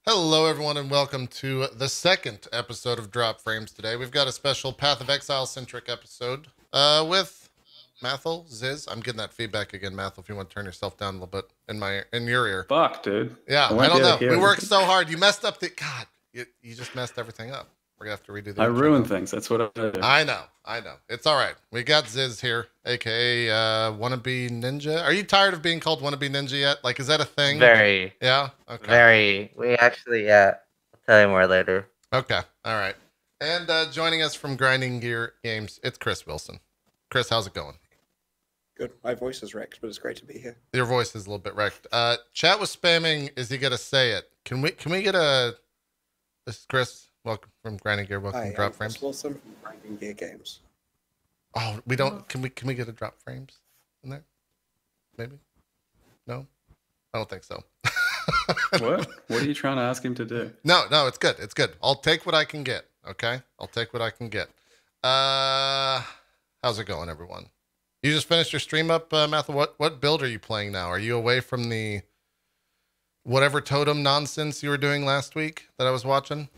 Hello, everyone, and welcome to the second episode of Drop Frames today. We've got a special Path of Exile-centric episode with Mathil, Ziz. I'm getting that feedback again, Mathil, if you want to turn yourself down a little bit in your ear. Fuck, dude. Yeah, I don't know. We worked so hard. You messed up the... God, you just messed everything up. We're going to have to redo the I intro ruin now. things. That's what I do. I know. It's all right. We got Ziz here, a.k.a. Wannabe Ninja. Are you tired of being called Wannabe Ninja yet? Like, is that a thing? Very. Yeah? Okay. Very. We actually, yeah. I'll tell you more later. Okay. All right. And joining us from Grinding Gear Games, it's Chris Wilson. Chris, how's it going? Good. My voice is wrecked, but it's great to be here. Your voice is a little bit wrecked. Chat was spamming. Is he gonna say it? Can we get a? This is Chris. Welcome from Grinding Gear. Welcome to Drop Frames. Chris Wilson from Grinding Gear Games. Oh, we don't. Can we get a Drop Frames in there? Maybe. No, I don't think so. What? What are you trying to ask him to do? No, it's good. It's good. I'll take what I can get. Okay, I'll take what I can get. How's it going, everyone? You just finished your stream up, Mathil. What build are you playing now? Are you away from the whatever totem nonsense you were doing last week that I was watching?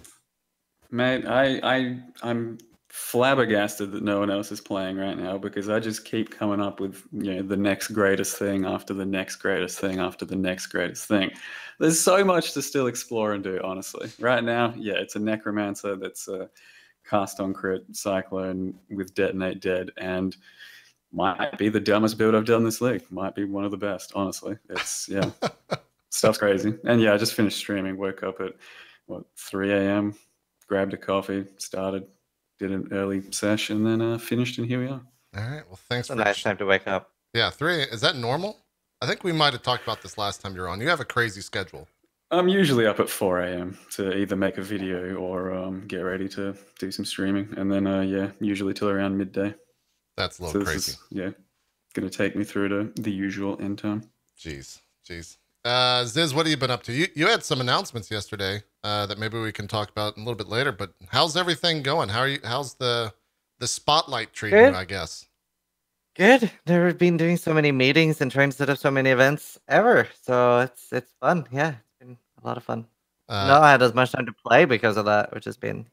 Mate, I'm flabbergasted that no one else is playing right now because I just keep coming up with the next greatest thing after the next greatest thing after the next greatest thing. There's so much to still explore and do, honestly. Right now, yeah, it's a necromancer that's a cast on crit cyclone with detonate dead and might be the dumbest build I've done this league. Might be one of the best, honestly. It's stuff's crazy. And yeah, I just finished streaming, woke up at 3 a.m., grabbed a coffee, started, did an early sesh, and then finished, and here we are. All right. Well, thanks It's a for nice time to wake up. Yeah, 3. Is that normal? I think we might have talked about this last time you were on. You have a crazy schedule. I'm usually up at 4 a.m. to either make a video or get ready to do some streaming, and then usually till around midday. That's a little crazy. Going to take me through to the usual end time. Jeez. Ziz, what have you been up to? You had some announcements yesterday that maybe we can talk about a little bit later, but how's everything going? How's the spotlight treating you, I guess? Good. Never been doing so many meetings and trying to set up so many events ever. So it's fun. Yeah, it's been a lot of fun. No, I had as much time to play because of that, which has been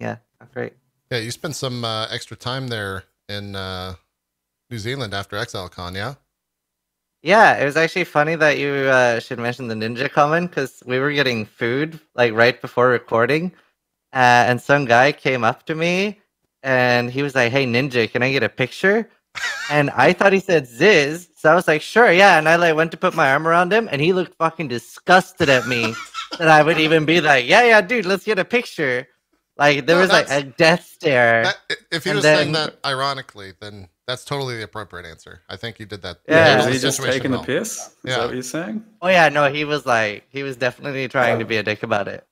great. Yeah, you spent some extra time there in New Zealand after Exile Con, yeah? Yeah, it was actually funny that you should mention the ninja comment because we were getting food like right before recording, and some guy came up to me and he was like, "Hey, ninja, can I get a picture?" And I thought he said Ziz, so I was like, "Sure, yeah." And I like went to put my arm around him, and he looked fucking disgusted at me that I would even be like, "Yeah, dude, let's get a picture." Like there was like a death stare. If he was saying that ironically, then that's totally the appropriate answer. I think you did that. Yeah, was he just taking the piss? Is that what you're saying? Oh yeah, no, he was definitely trying to be a dick about it.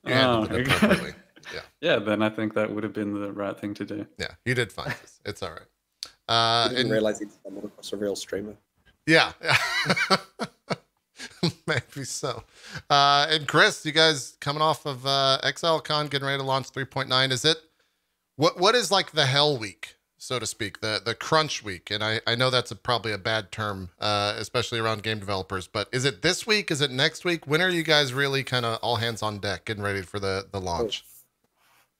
Yeah, appropriately. Yeah. Yeah, then I think that would have been the right thing to do. Yeah, you did fine. It's all right. I didn't realize he'd stumbled across a real streamer. Yeah. Maybe so. And Chris, you guys coming off of Exile Con, getting ready to launch 3.9. Is it what is like the hell week, so to speak, the crunch week? And I know that's probably a bad term, especially around game developers, but is it this week? Is it next week? When are you guys really kind of all hands on deck getting ready for the launch?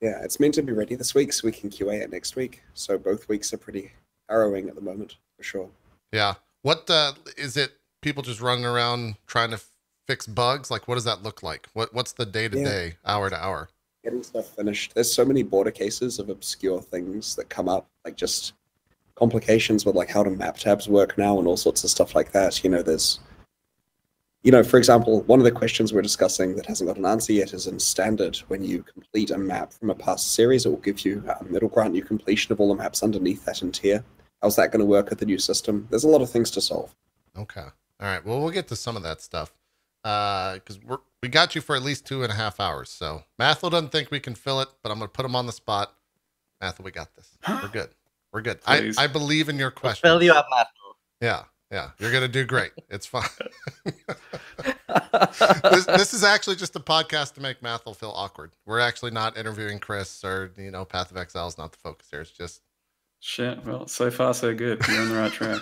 Yeah, it's meant to be ready this week so we can QA it next week. So both weeks are pretty harrowing at the moment, for sure. Yeah. What is it? People just running around trying to fix bugs? Like, what does that look like? What's the day-to-day, hour-to-hour? Getting stuff finished. There's so many border cases of obscure things that come up, like just complications with like how do map tabs work now and all sorts of stuff like that. There's, for example, one of the questions we're discussing that hasn't got an answer yet is in standard. When you complete a map from a past series, it will give you, it'll grant you completion of all the maps underneath that in tier. How's that going to work with the new system? There's a lot of things to solve. Okay. All right. Well, we'll get to some of that stuff because we got you for at least 2.5 hours. So Mathil doesn't think we can fill it, but I'm going to put him on the spot. Mathil, we got this. We're good. We're good. I believe in your question. Fill you up, Mathil. Yeah. You're going to do great. It's fine. This is actually just a podcast to make Mathil feel awkward. We're actually not interviewing Chris or, Path of Exile is not the focus here. It's just. Shit. Well, so far so good. You're on the right track.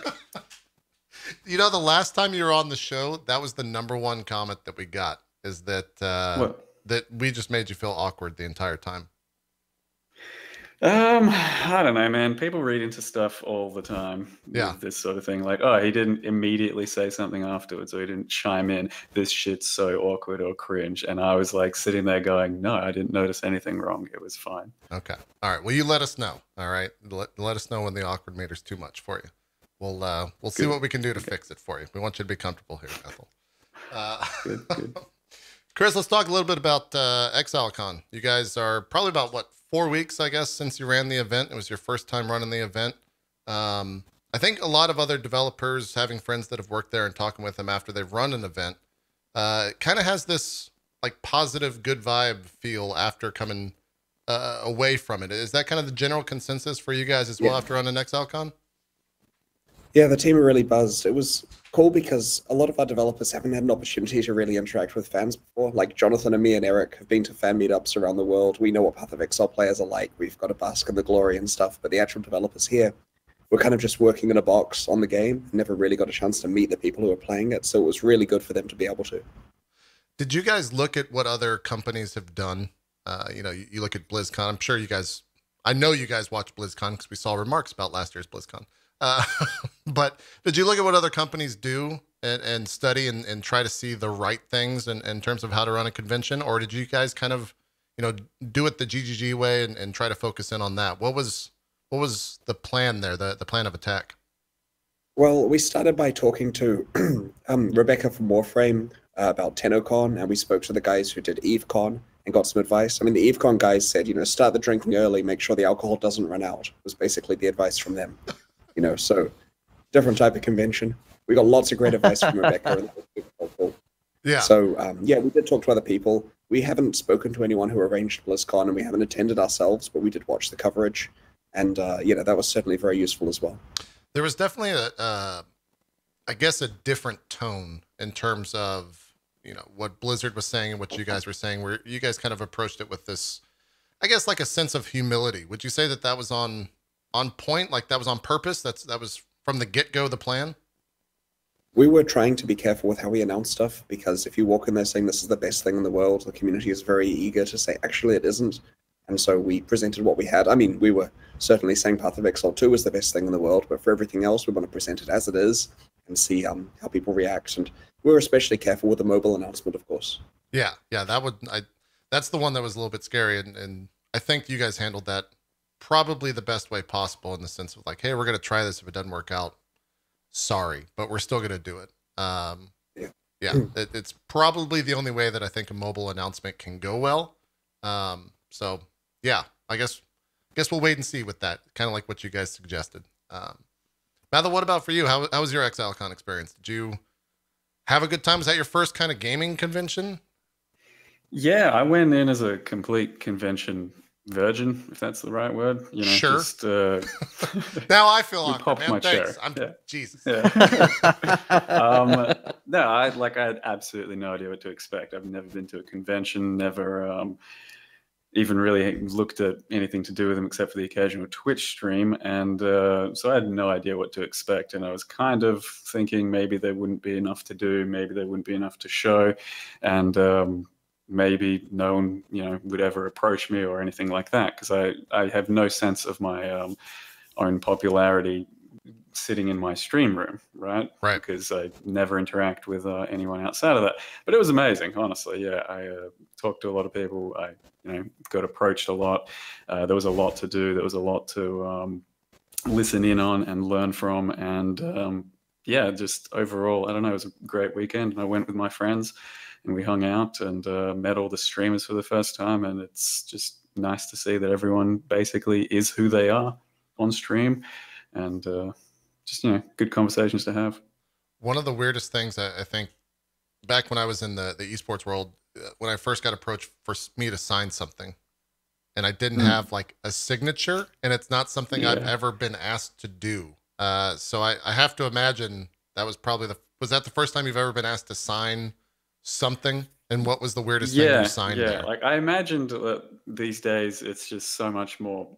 The last time you were on the show, that was the #1 comment that we got. Is that what? that we just made you feel awkward the entire time? I don't know, man. People read into stuff all the time Yeah. with this sort of thing. Like, oh, he didn't immediately say something afterwards, or he didn't chime in. This shit's so awkward or cringe. And I was like sitting there going, no, I didn't notice anything wrong. It was fine. Okay. All right. Well, you let us know. All right. Let us know when the awkward meter's too much for you. We'll see what we can do to fix it for you. We want you to be comfortable here, Mathil. Good. Chris, let's talk a little bit about ExileCon. You guys are probably about, what, 4 weeks, I guess, since you ran the event. It was your first time running the event. I think a lot of other developers, having friends that have worked there and talking with them after they've run an event, kind of has this like positive, good vibe feel after coming away from it. Is that kind of the general consensus for you guys as well after running ExileCon? Yeah, the team are really buzzed. It was cool because a lot of our developers haven't had an opportunity to really interact with fans before. Like Jonathan and me and Eric have been to fan meetups around the world. We know what Path of Exile players are like. We've got to bask in the glory and stuff. But the actual developers here, we're kind of just working in a box on the game. Never really got a chance to meet the people who are playing it. So it was really good for them to be able to. Did you guys look at what other companies have done? You look at BlizzCon. I'm sure I know you guys watch BlizzCon because we saw remarks about last year's BlizzCon. But did you look at what other companies do and study and try to see the right things in terms of how to run a convention? Or did you guys kind of, do it the GGG way and try to focus in on that? What was the plan there, the plan of attack? Well, we started by talking to Rebecca from Warframe about TennoCon, and we spoke to the guys who did EveCon and got some advice. I mean, the EveCon guys said, start the drinking early, make sure the alcohol doesn't run out, was basically the advice from them. So different type of convention. We got lots of great advice from Rebecca, and that was super helpful. Yeah. So, we did talk to other people. We haven't spoken to anyone who arranged BlizzCon, and we haven't attended ourselves, but we did watch the coverage. And, that was certainly very useful as well. There was definitely a different tone in terms of, what Blizzard was saying and what you guys were saying, where you guys kind of approached it with this, I guess, like a sense of humility. Would you say that was on point, like that was on purpose? That was from the get-go the plan? We were trying to be careful with how we announce stuff, because if you walk in there saying this is the best thing in the world, the community is very eager to say, actually, it isn't. And so we presented what we had. I mean, we were certainly saying Path of Exile 2 was the best thing in the world, but for everything else, we want to present it as it is and see how people react. And we were especially careful with the mobile announcement, of course. Yeah, that's the one that was a little bit scary, and I think you guys handled that probably the best way possible, in the sense of like, hey, we're going to try this. If it doesn't work out, sorry, but we're still going to do it. It's probably the only way that I think a mobile announcement can go well. So yeah, I guess we'll wait and see with that, kind of like what you guys suggested. Mathil, what about for you? How was your ExileCon experience? Did you have a good time? Was that your first kind of gaming convention? Yeah, I went in as a complete convention virgin, if that's the right word. Sure. Just, now I feel awkward, popped man. my Thanks. chair. Jesus. Yeah. No, I had absolutely no idea what to expect. I've never been to a convention, never even really looked at anything to do with them except for the occasional Twitch stream. And so I had no idea what to expect. And I was kind of thinking maybe there wouldn't be enough to do, maybe there wouldn't be enough to show. And maybe no one, would ever approach me or anything like that, because I have no sense of my own popularity sitting in my stream room, right? Because I never interact with anyone outside of that. But it was amazing, honestly. Yeah, I talked to a lot of people. I got approached a lot. There was a lot to do. There was a lot to listen in on and learn from. And just overall, I don't know, it was a great weekend. I went with my friends and we hung out and met all the streamers for the first time. And it's just nice to see that everyone basically is who they are on stream. And just, good conversations to have. One of the weirdest things I think, back when I was in the esports world, when I first got approached for me to sign something, and I didn't have like a signature, and it's not something I've ever been asked to do. So I have to imagine that was probably was that the first time you've ever been asked to sign something? And what was the weirdest thing you signed there? Like I imagined that these days it's just so much more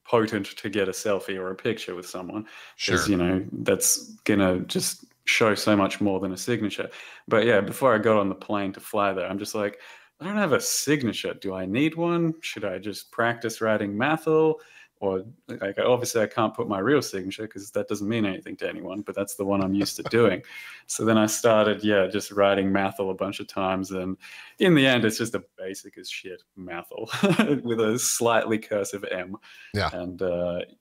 potent to get a selfie or a picture with someone, because that's gonna just show so much more than a signature. But yeah, before I got on the plane to fly there, I'm just like, I don't have a signature. Do I need one? Should I just practice writing Mathil? Or like, obviously I can't put my real signature because that doesn't mean anything to anyone, but that's the one I'm used to doing. So then I started, just writing Mathil a bunch of times. And in the end, it's just a basic as shit Mathil with a slightly cursive M. Yeah. And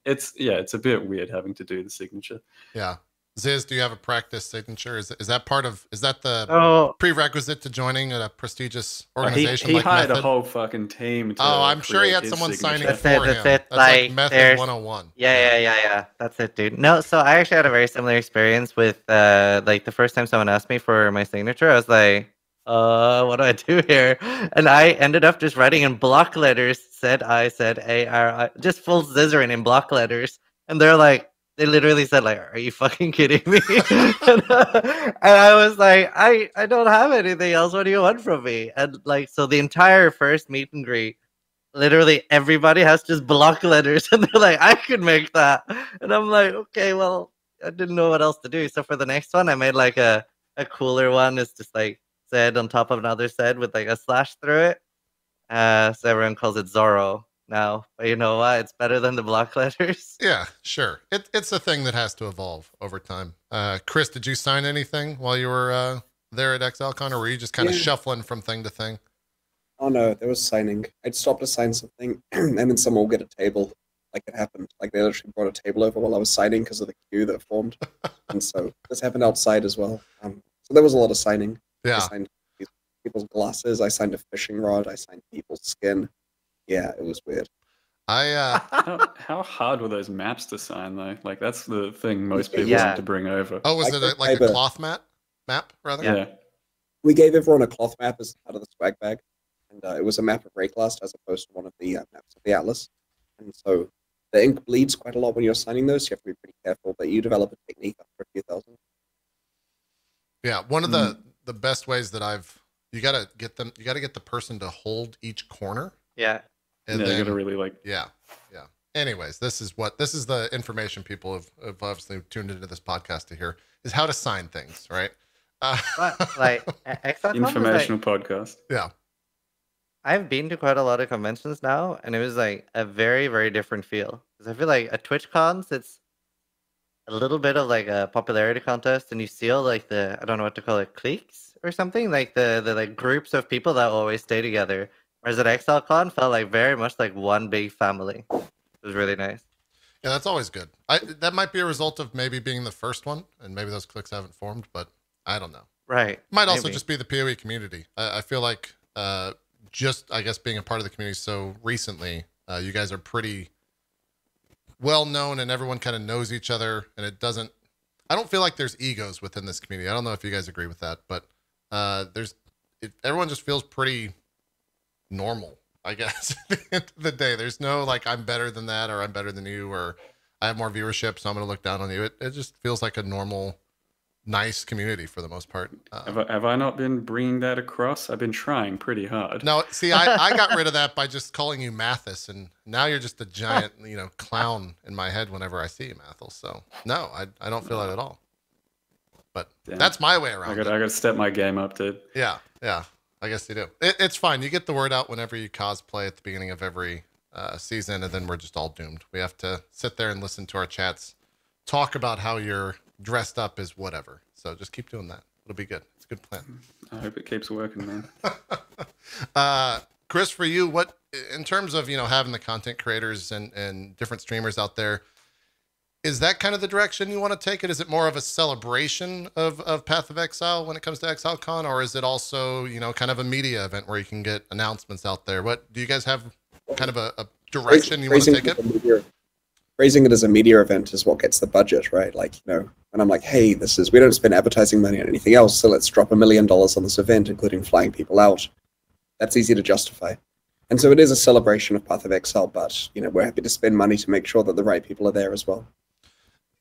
it's a bit weird having to do the signature. Yeah. Ziz, do you have a practice signature? Is that the prerequisite to joining a prestigious organization? He like hired Method? a whole fucking team. I'm sure he had someone signing That's for him. it. That's like Method 101. Yeah. That's it, dude. No, so I actually had a very similar experience with like the first time someone asked me for my signature, I was like, what do I do here? And I ended up just writing in block letters, said A-R-I, just full Zizarian in block letters. And they're like, they literally said, like, are you fucking kidding me? and I was like, I don't have anything else. What do you want from me? And like, so the entire first meet and greet, literally everybody has just block letters. And they're like, I could make that. And I'm like, okay, well, I didn't know what else to do. So for the next one, I made like a cooler one. It's just like said on top of another said with like a slash through it. So everyone calls it Zorro now, but you know what? It's better than the block letters. Yeah, sure. It's a thing that has to evolve over time. Chris, did you sign anything while you were there at ExileCon, or were you just kind of shuffling from thing to thing? Oh no, there was signing. I'd stop to sign something, and then someone will get a table. Like it happened. Like they literally brought a table over while I was signing because of the queue that formed. And so this happened outside as well. So there was a lot of signing. Yeah. I signed people's glasses. I signed a fishing rod. I signed people's skin. Yeah, it was weird. How hard were those maps to sign though? Like that's the thing most people want to bring over. Oh, was it like a cloth map rather? Yeah. We gave everyone a cloth map as part of the swag bag, and it was a map of Rayclast as opposed to one of the maps of the Atlas. And so the ink bleeds quite a lot when you're signing those. So you have to be pretty careful, but you develop a technique after a few thousand. Yeah, one of the best ways that you gotta get the person to hold each corner. Yeah. And you then, gotta really like. Yeah. Anyways, this is the information people have obviously tuned into this podcast to hear is how to sign things, right? Like informational podcast. Yeah. I've been to quite a lot of conventions now, and it was like a very, very different feel. Because I feel like at TwitchCons, it's a little bit of like a popularity contest, and you see all like I don't know what to call it, cliques or something, like the like groups of people that always stay together. Whereas at ExileCon felt like very much like one big family. It was really nice. Yeah, that's always good. That might be a result of maybe being the first one, and maybe those cliques haven't formed, but I don't know. Right. Might also just be the PoE community. I feel like just, I guess, being a part of the community so recently, you guys are pretty well known and everyone kind of knows each other, and I don't feel like there's egos within this community. I don't know if you guys agree with that, but everyone just feels pretty normal, I guess. At the end of the day, there's no like I'm better than that, or I'm better than you, or I have more viewership, so I'm going to look down on you. It just feels like a normal, nice community for the most part. Have I not been bringing that across? I've been trying pretty hard. No, see, I got rid of that by just calling you Mathis, and now you're just a giant, clown in my head whenever I see you, Mathil. So no, I don't feel that at all. But that's my way around it. I got to step my game up, dude. Yeah. I guess you do. It's fine. You get the word out whenever you cosplay at the beginning of every season, and then we're just all doomed. We have to sit there and listen to our chats, talk about how you're dressed up as whatever. So just keep doing that. It'll be good. It's a good plan. I hope it keeps working, man. Chris, for you, what in terms of having the content creators and different streamers out there, is that kind of the direction you want to take it? Is it more of a celebration of Path of Exile when it comes to ExileCon, or is it also, kind of a media event where you can get announcements out there? What do you guys have kind of a direction you want to take it? Raising it as a media event is what gets the budget, right? Like, and I'm like, hey, we don't spend advertising money on anything else, so let's drop $1 million on this event, including flying people out. That's easy to justify. And so it is a celebration of Path of Exile, but, we're happy to spend money to make sure that the right people are there as well.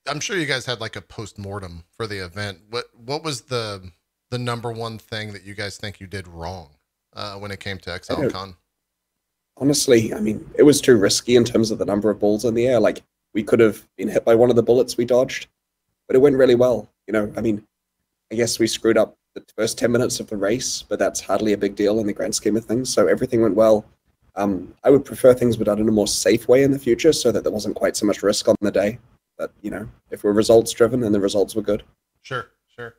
I'm sure you guys had like a post-mortem for the event. What was the number one thing that you guys think you did wrong when it came to ExileCon? Honestly, it was too risky in terms of the number of balls in the air. Like, we could have been hit by one of the bullets we dodged, but it went really well. I guess we screwed up the first 10 minutes of the race, but that's hardly a big deal in the grand scheme of things. So everything went well. I would prefer things were done in a more safe way in the future so that there wasn't quite so much risk on the day. But, you know, if we're results driven, then the results were good. Sure, sure.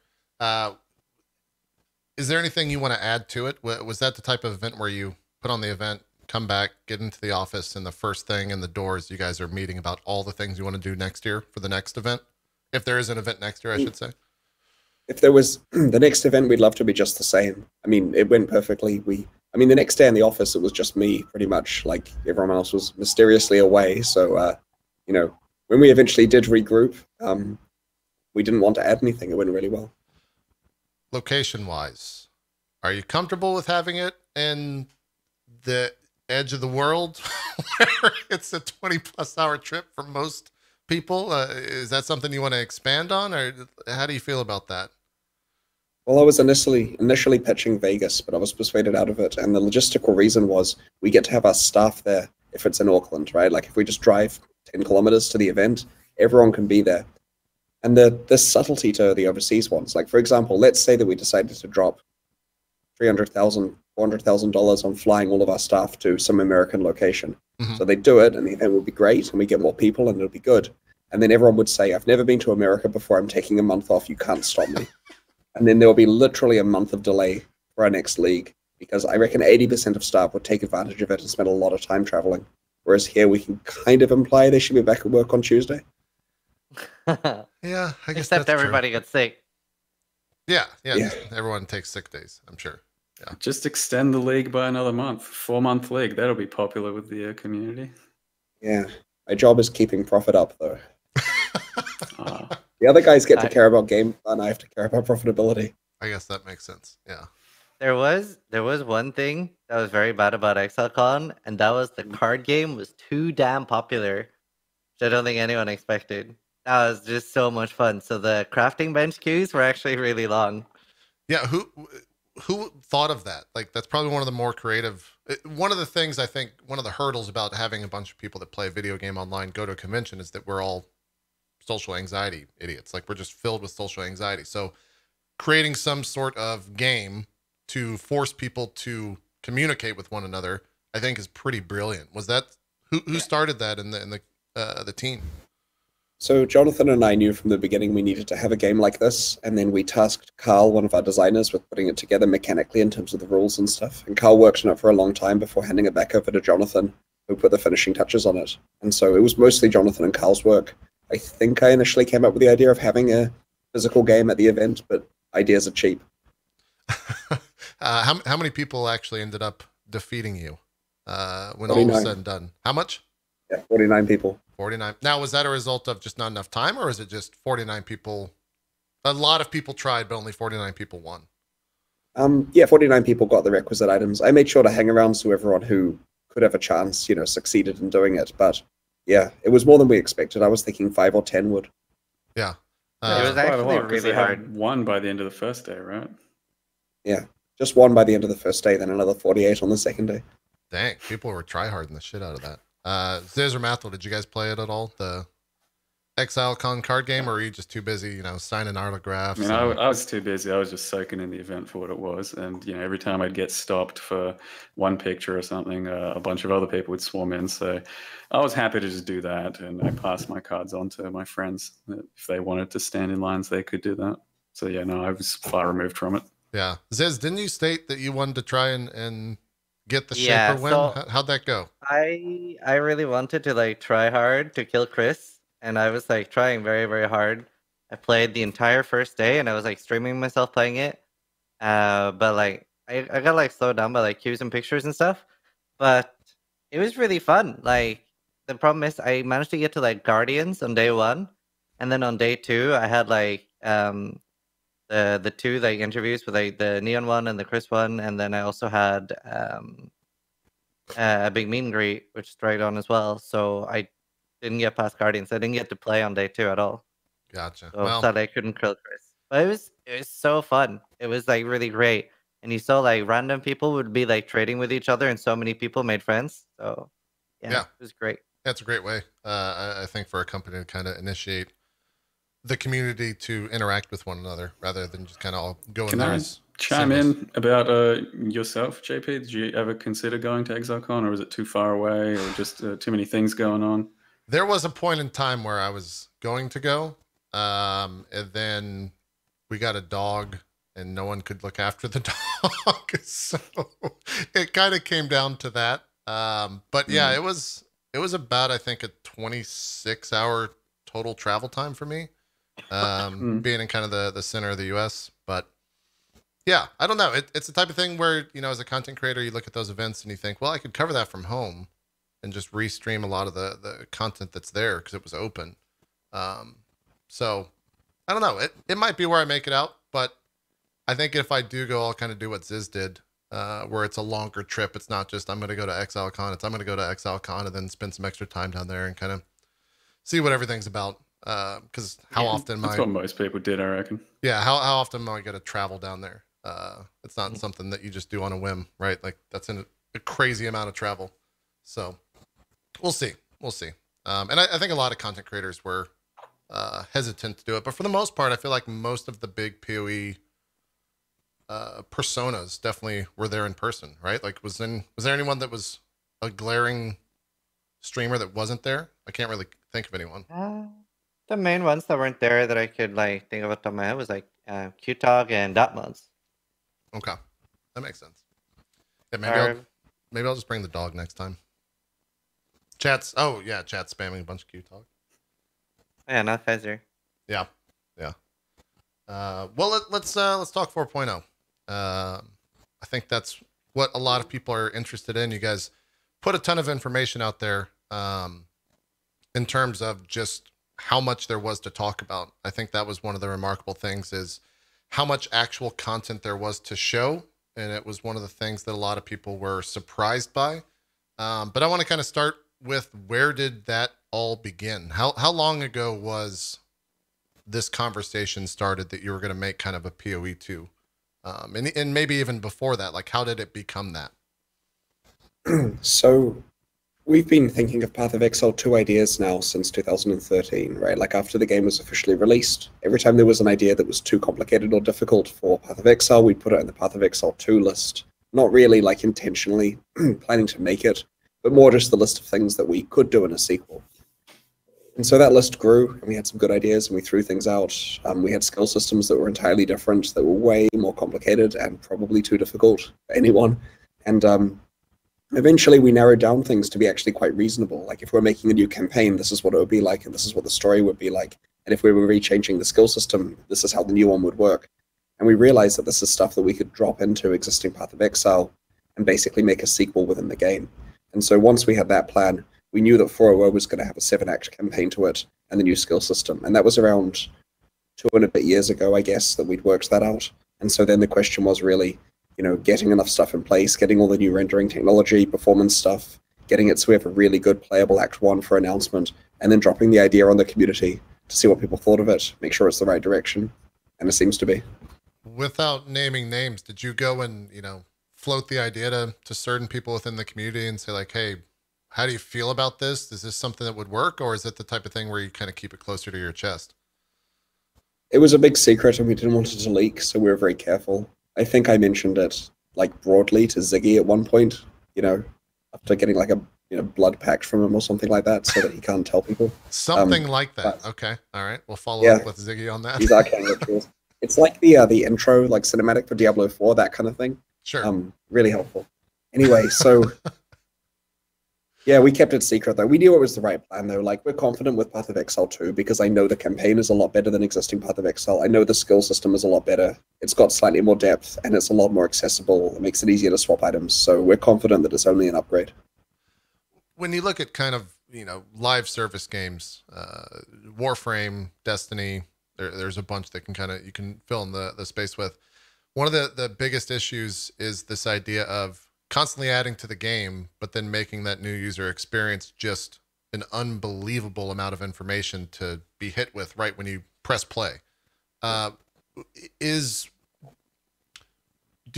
Is there anything you want to add to it? Was that the type of event where you put on the event, come back, get into the office, and the first thing in the doors, you guys are meeting about all the things you want to do next year for the next event? If there is an event next year, I should say. If there was the next event, we'd love to be just the same. I mean, it went perfectly. The next day in the office, it was just me, pretty much. Like, everyone else was mysteriously away. So, you know, when we eventually did regroup, we didn't want to add anything. It went really well. Location-wise, are you comfortable with having it in the edge of the world where it's a 20-plus hour trip for most people? Is that something you want to expand on, or how do you feel about that? Well, I was initially pitching Vegas, but I was persuaded out of it. And the logistical reason was we get to have our staff there if it's in Auckland, right? Like, if we just drive 10 kilometers to the event, everyone can be there. And the subtlety to the overseas ones, like, for example, let's say that we decided to drop $300,000, $400,000 on flying all of our staff to some American location. Mm-hmm. So they do it, and the event would be great, and we get more people, and it'll be good. And then everyone would say, I've never been to America before, I'm taking a month off, you can't stop me. And then there will be literally a month of delay for our next league, because I reckon 80% of staff would take advantage of it and spend a lot of time traveling. Whereas here we can kind of imply they should be back at work on Tuesday. Yeah, I guess Except that's everybody gets sick. Yeah. Yeah. Everyone takes sick days, I'm sure. Yeah. Just extend the league by another month. 4-month league. That'll be popular with the community. Yeah. My job is keeping profit up, though. Ah. The other guys get to care about game fun. I have to care about profitability. I guess that makes sense. Yeah. There was one thing that was very bad about ExileCon, and that was the card game was too damn popular, which I don't think anyone expected. That was just so much fun. So the crafting bench queues were actually really long. Yeah, who thought of that? Like, that's probably one of the more creative. One of the things, I think, one of the hurdles about having a bunch of people that play a video game online go to a convention is that we're all social anxiety idiots. Like, we're just filled with social anxiety. So creating some sort of game to force people to communicate with one another, I think, is pretty brilliant. Was that who started that in the team? So Jonathan and I knew from the beginning we needed to have a game like this, and then we tasked Carl, one of our designers, with putting it together mechanically in terms of the rules and stuff. And Carl worked on it for a long time before handing it back over to Jonathan, who put the finishing touches on it. And so it was mostly Jonathan and Carl's work. I think I initially came up with the idea of having a physical game at the event, but ideas are cheap. How many people actually ended up defeating you when all was said and done? How much? Yeah, 49 people. 49. Now, was that a result of just not enough time, or is it just 49 people? A lot of people tried, but only 49 people won. Yeah, 49 people got the requisite items. I made sure to hang around so everyone who could have a chance, succeeded in doing it. But yeah, it was more than we expected. I was thinking 5 or 10 would. Yeah. It was Quite a actually lot, 'cause really they had hard. one by the end of the first day, right? Yeah, just one by the end of the first day, then another 48 on the second day. Dang, people were tryharding the shit out of that. Ziz or Mathil, did you guys play it at all? The Exile Con card game, or were you just too busy, signing autographs? I mean, I was too busy. I was just soaking in the event for what it was. And, every time I'd get stopped for one picture or something, a bunch of other people would swarm in. So I was happy to just do that. And I passed my cards on to my friends. If they wanted to stand in lines, they could do that. So, yeah, no, I was far removed from it. Yeah. Ziz, didn't you state that you wanted to try and get the Yeah, Shaper win? so- How'd that go? I really wanted to try hard to kill Chris, and I was trying very, very hard. I played the entire first day, and I was streaming myself playing it. But I got slowed down by queues and pictures and stuff. But it was really fun. The problem is I managed to get to Guardians on day 1, and then on day 2 I had the two interviews with the Neon one and the Chris one, and then I also had a big meet and greet, which dragged on as well. So I didn't get past Guardians. I didn't get to play on day 2 at all. Gotcha. So Well, sadly I couldn't kill Chris. But it was so fun. It was really great. And you saw random people would be trading with each other, and so many people made friends. So yeah. It was great. that's a great way, I think, for a company to kind of initiate the community to interact with one another rather than just kind of all go in Can there I as chime symbols. in about yourself, JP? Did you ever consider going to ExileCon, or is it too far away, or just too many things going on? There was a point in time where I was going to go, and then we got a dog and no one could look after the dog. So it kind of came down to that. But yeah, it was about, I think, a 26-hour total travel time for me, being in kind of the center of the US. But yeah, I don't know. It's the type of thing where, you know, as a content creator, you look at those events and you think, well, I could cover that from home and just restream a lot of the content that's there because it was open. So I don't know. It might be where I make it out, but I think if I do go, I'll kind of do what Ziz did, where it's a longer trip. It's not just I'm going to go to Exile Con. It's I'm going to go to Exile Con and then spend some extra time down there and kind of see what everything's about. Because how often That's what most people did, I reckon. Yeah, how often am I going to travel down there? It's not something that you just do on a whim, right? Like that's a crazy amount of travel. So we'll see. And I think a lot of content creators were hesitant to do it, but for the most part, I feel like most of the big PoE personas definitely were there in person, right? Like was there anyone that was a glaring streamer that wasn't there? I can't really think of anyone. The main ones that weren't there that I could like think of off the top of my head was like Qtog and Dotmods. Okay, that makes sense. Yeah, maybe I'll just bring the dog next time. Chat's spamming a bunch of Qtog. Yeah, not Fezer. Yeah. Well, let's talk 4.0. I think that's what a lot of people are interested in. You guys put a ton of information out there in terms of just how much there was to talk about. I think that was one of the remarkable things is how much actual content there was to show. And it was one of the things that a lot of people were surprised by. But I want to kind of start with where did that all begin? How long ago was this conversation started that you were going to make kind of a PoE 2? And maybe even before that, like how did it become that? So we've been thinking of Path of Exile 2 ideas now since 2013, right? Like after the game was officially released, every time there was an idea that was too complicated or difficult for Path of Exile, we'd put it in the Path of Exile 2 list. Not really like intentionally planning to make it, but more just the list of things that we could do in a sequel. And so that list grew, and we had some good ideas, and we threw things out. We had skill systems that were entirely different, that were way more complicated and probably too difficult for anyone. And eventually we narrowed down things to be actually quite reasonable. Like if we're making a new campaign, this is what it would be like, and this is what the story would be like. And if we were rechanging the skill system, this is how the new one would work. And we realized that this is stuff that we could drop into existing Path of Exile and basically make a sequel within the game. And so once we had that plan, we knew that 4.0 was going to have a 7-act campaign to it and the new skill system. And that was around 2 and a bit years ago, I guess, that we'd worked that out. And so then the question was really, you know, getting enough stuff in place, getting all the new rendering technology, performance stuff, getting it so we have a really good playable Act 1 for announcement, and then dropping the idea on the community to see what people thought of it, make sure it's the right direction. And it seems to be. Without naming names, did you go and, you know, float the idea to certain people within the community and say like, hey, how do you feel about this? Is this something that would work, or is it the type of thing where you kind of keep it closer to your chest? It was a big secret and we didn't want it to leak, so we were very careful. I think I mentioned it like broadly to Ziggy at one point, you know, after getting like a blood pact from him or something like that, so that he can't tell people. Something like that. Okay, all right, we'll follow up with Ziggy on that. These arcane rituals. It's like the intro, like cinematic for Diablo 4, that kind of thing. Sure. Really helpful. Anyway, so yeah, we kept it secret though. We knew it was the right plan though. Like we're confident with Path of Exile 2 because I know the campaign is a lot better than existing Path of Exile. I know the skill system is a lot better. It's got slightly more depth and it's a lot more accessible. It makes it easier to swap items. So we're confident that it's only an upgrade. When you look at kind of, you know, live service games, Warframe, Destiny, there's a bunch that you can fill in the space with. One of the biggest issues is this idea of constantly adding to the game, but then making that new user experience just an unbelievable amount of information to be hit with right when you press play. Do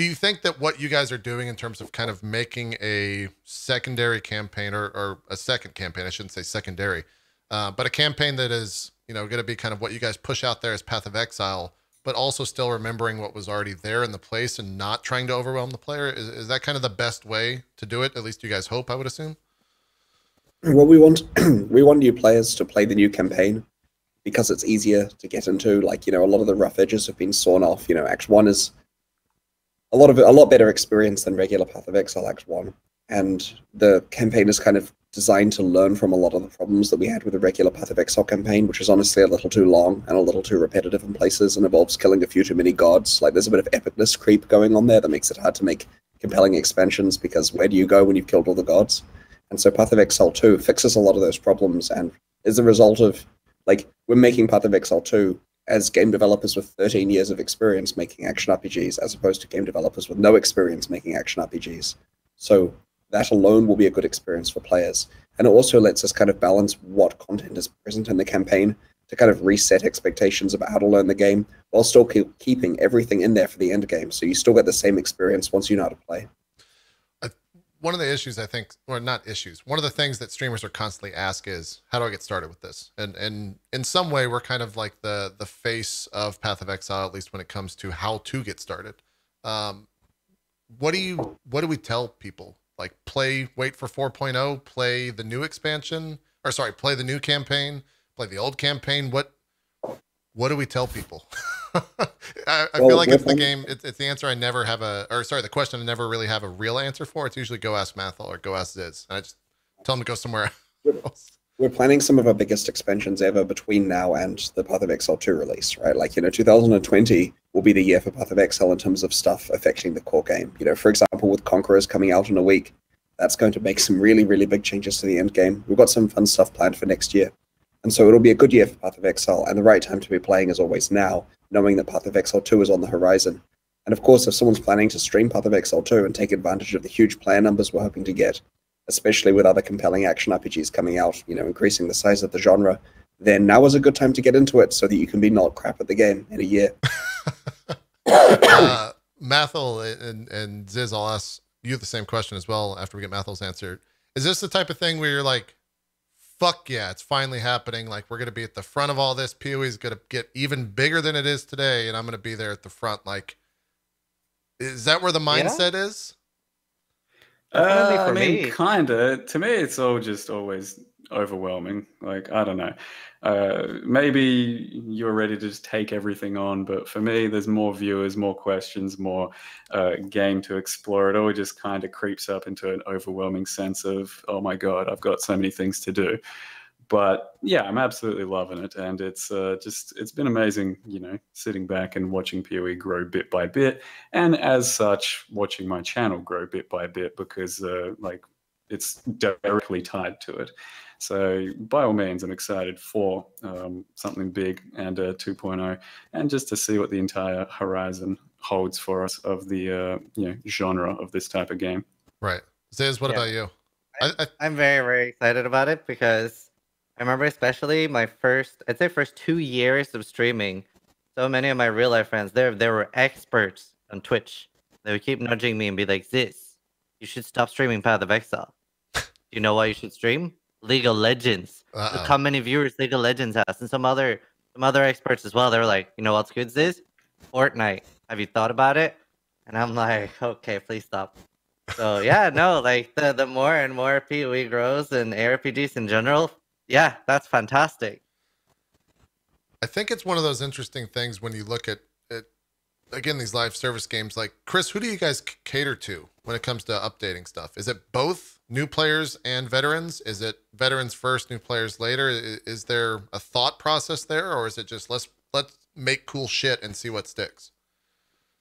you think that what you guys are doing in terms of kind of making a secondary campaign or a second campaign, I shouldn't say secondary, but a campaign that is going to be kind of what you guys push out there as Path of Exile, but also still remembering what was already there in the place and not trying to overwhelm the player? Is that kind of the best way to do it? At least you guys hope, I would assume. Well, we want we want new players to play the new campaign because it's easier to get into. Like, a lot of the rough edges have been sawn off. Act 1 is a lot better experience than regular Path of Exile Act 1. And the campaign is kind of designed to learn from a lot of the problems that we had with the regular Path of Exile campaign, which is honestly a little too long and a little too repetitive in places and involves killing a few too many gods. Like, there's a bit of epicness creep going on there that makes it hard to make compelling expansions, because where do you go when you've killed all the gods? And so Path of Exile 2 fixes a lot of those problems, and is a result of, like, we're making Path of Exile 2 as game developers with 13 years of experience making action RPGs, as opposed to game developers with no experience making action RPGs. So that alone will be a good experience for players. And it also lets us kind of balance what content is present in the campaign to kind of reset expectations about how to learn the game, while still keeping everything in there for the end game. So you still get the same experience once you know how to play. One of the issues, I think, or not issues, one of the things that streamers are constantly asked is, how do I get started with this? And in some way, we're kind of like the face of Path of Exile, at least when it comes to how to get started. What do we tell people? Like, wait for 4.0, play the new expansion, or sorry, play the new campaign, play the old campaign. What do we tell people? I feel like it's the game. It's the answer I never have the question I never really have a real answer for. It's usually go ask Mathil or go ask Ziz. And I just tell them to go somewhere else. We're planning some of our biggest expansions ever between now and the Path of Exile 2 release, right? Like, 2020 will be the year for Path of Exile in terms of stuff affecting the core game. For example, with Conquerors coming out in a week, that's going to make some really, really big changes to the end game. We've got some fun stuff planned for next year. And so it'll be a good year for Path of Exile, and the right time to be playing is always now, knowing that Path of Exile 2 is on the horizon. And of course, if someone's planning to stream Path of Exile 2 and take advantage of the huge player numbers we're hoping to get, especially with other compelling action RPGs coming out, increasing the size of the genre, then now is a good time to get into it so that you can be not crap at the game in a year. Mathil and Ziz, I'll ask you the same question as well after we get Mathil's answer. Is this the type of thing where you're like, fuck yeah, it's finally happening. Like, we're going to be at the front of all this. PoE is going to get even bigger than it is today, and I'm going to be there at the front. Like, is that where the mindset is? I mean, kinda. To me, it's all just always overwhelming. Like, I don't know. Maybe you're ready to just take everything on, but for me, there's more viewers, more questions, more game to explore. It all just kind of creeps up into an overwhelming sense of, oh my god, I've got so many things to do. But yeah, I'm absolutely loving it, and it's been amazing, sitting back and watching PoE grow bit by bit, and as such, watching my channel grow bit by bit, because it's directly tied to it. So by all means, I'm excited for something big and 2.0, and just to see what the entire horizon holds for us of the genre of this type of game. Right, Ziz, what about you? I'm very, very excited about it, because I remember especially my first 2 years of streaming. So many of my real life friends, they were experts on Twitch. They would keep nudging me and be like, Ziz, you should stop streaming Path of Exile. Do you know why you should stream? League of Legends. Look how many viewers League of Legends has. And some other experts as well. They were like, you know what's good, Ziz? Fortnite. Have you thought about it? And I'm like, okay, please stop. So yeah, no, like the more and more PoE grows and ARPGs in general, yeah, that's fantastic. I think it's one of those interesting things when you look at again, these live service games. Like, Chris, who do you guys cater to when it comes to updating stuff? Is it both new players and veterans? Is it veterans first, new players later? Is there a thought process there, or is it just let's make cool shit and see what sticks?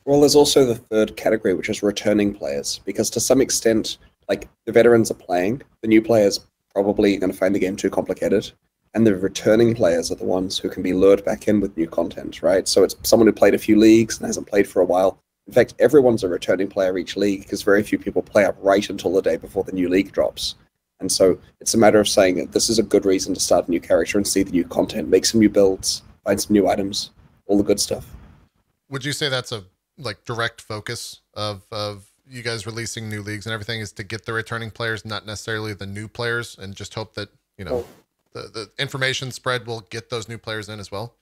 Well, there's also the third category, which is returning players, because to some extent, like, the veterans are playing, the new players probably going to find the game too complicated, and the returning players are the ones who can be lured back in with new content, right? So it's someone who played a few leagues and hasn't played for a while. In fact, everyone's a returning player each league, because very few people play up right until the day before the new league drops. And so it's a matter of saying that this is a good reason to start a new character and see the new content, make some new builds, find some new items, all the good stuff. Would you say that's a direct focus of you guys releasing new leagues and everything, is to get the returning players, not necessarily the new players, and just hope that the information spread will get those new players in as well?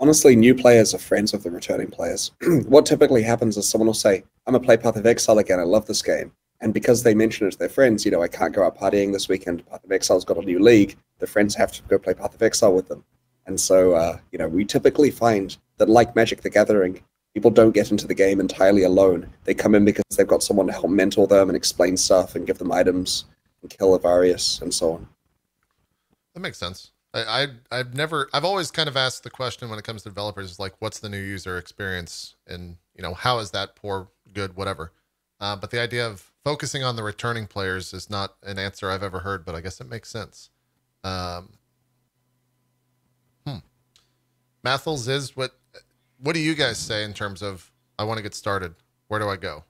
Honestly, new players are friends of the returning players. What typically happens is someone will say, I'm going to play Path of Exile again, I love this game. And because they mention it to their friends, I can't go out partying this weekend, Path of Exile's got a new league, the friends have to go play Path of Exile with them. And so, we typically find that, like Magic the Gathering, people don't get into the game entirely alone. They come in because they've got someone to help mentor them and explain stuff and give them items and kill Avarius and so on. That makes sense. I've always kind of asked the question when it comes to developers, like, what's the new user experience, and how is that poor, good, whatever. But the idea of focusing on the returning players is not an answer I've ever heard, but I guess it makes sense. Mathil, Ziz, what do you guys say in terms of, I want to get started? Where do I go?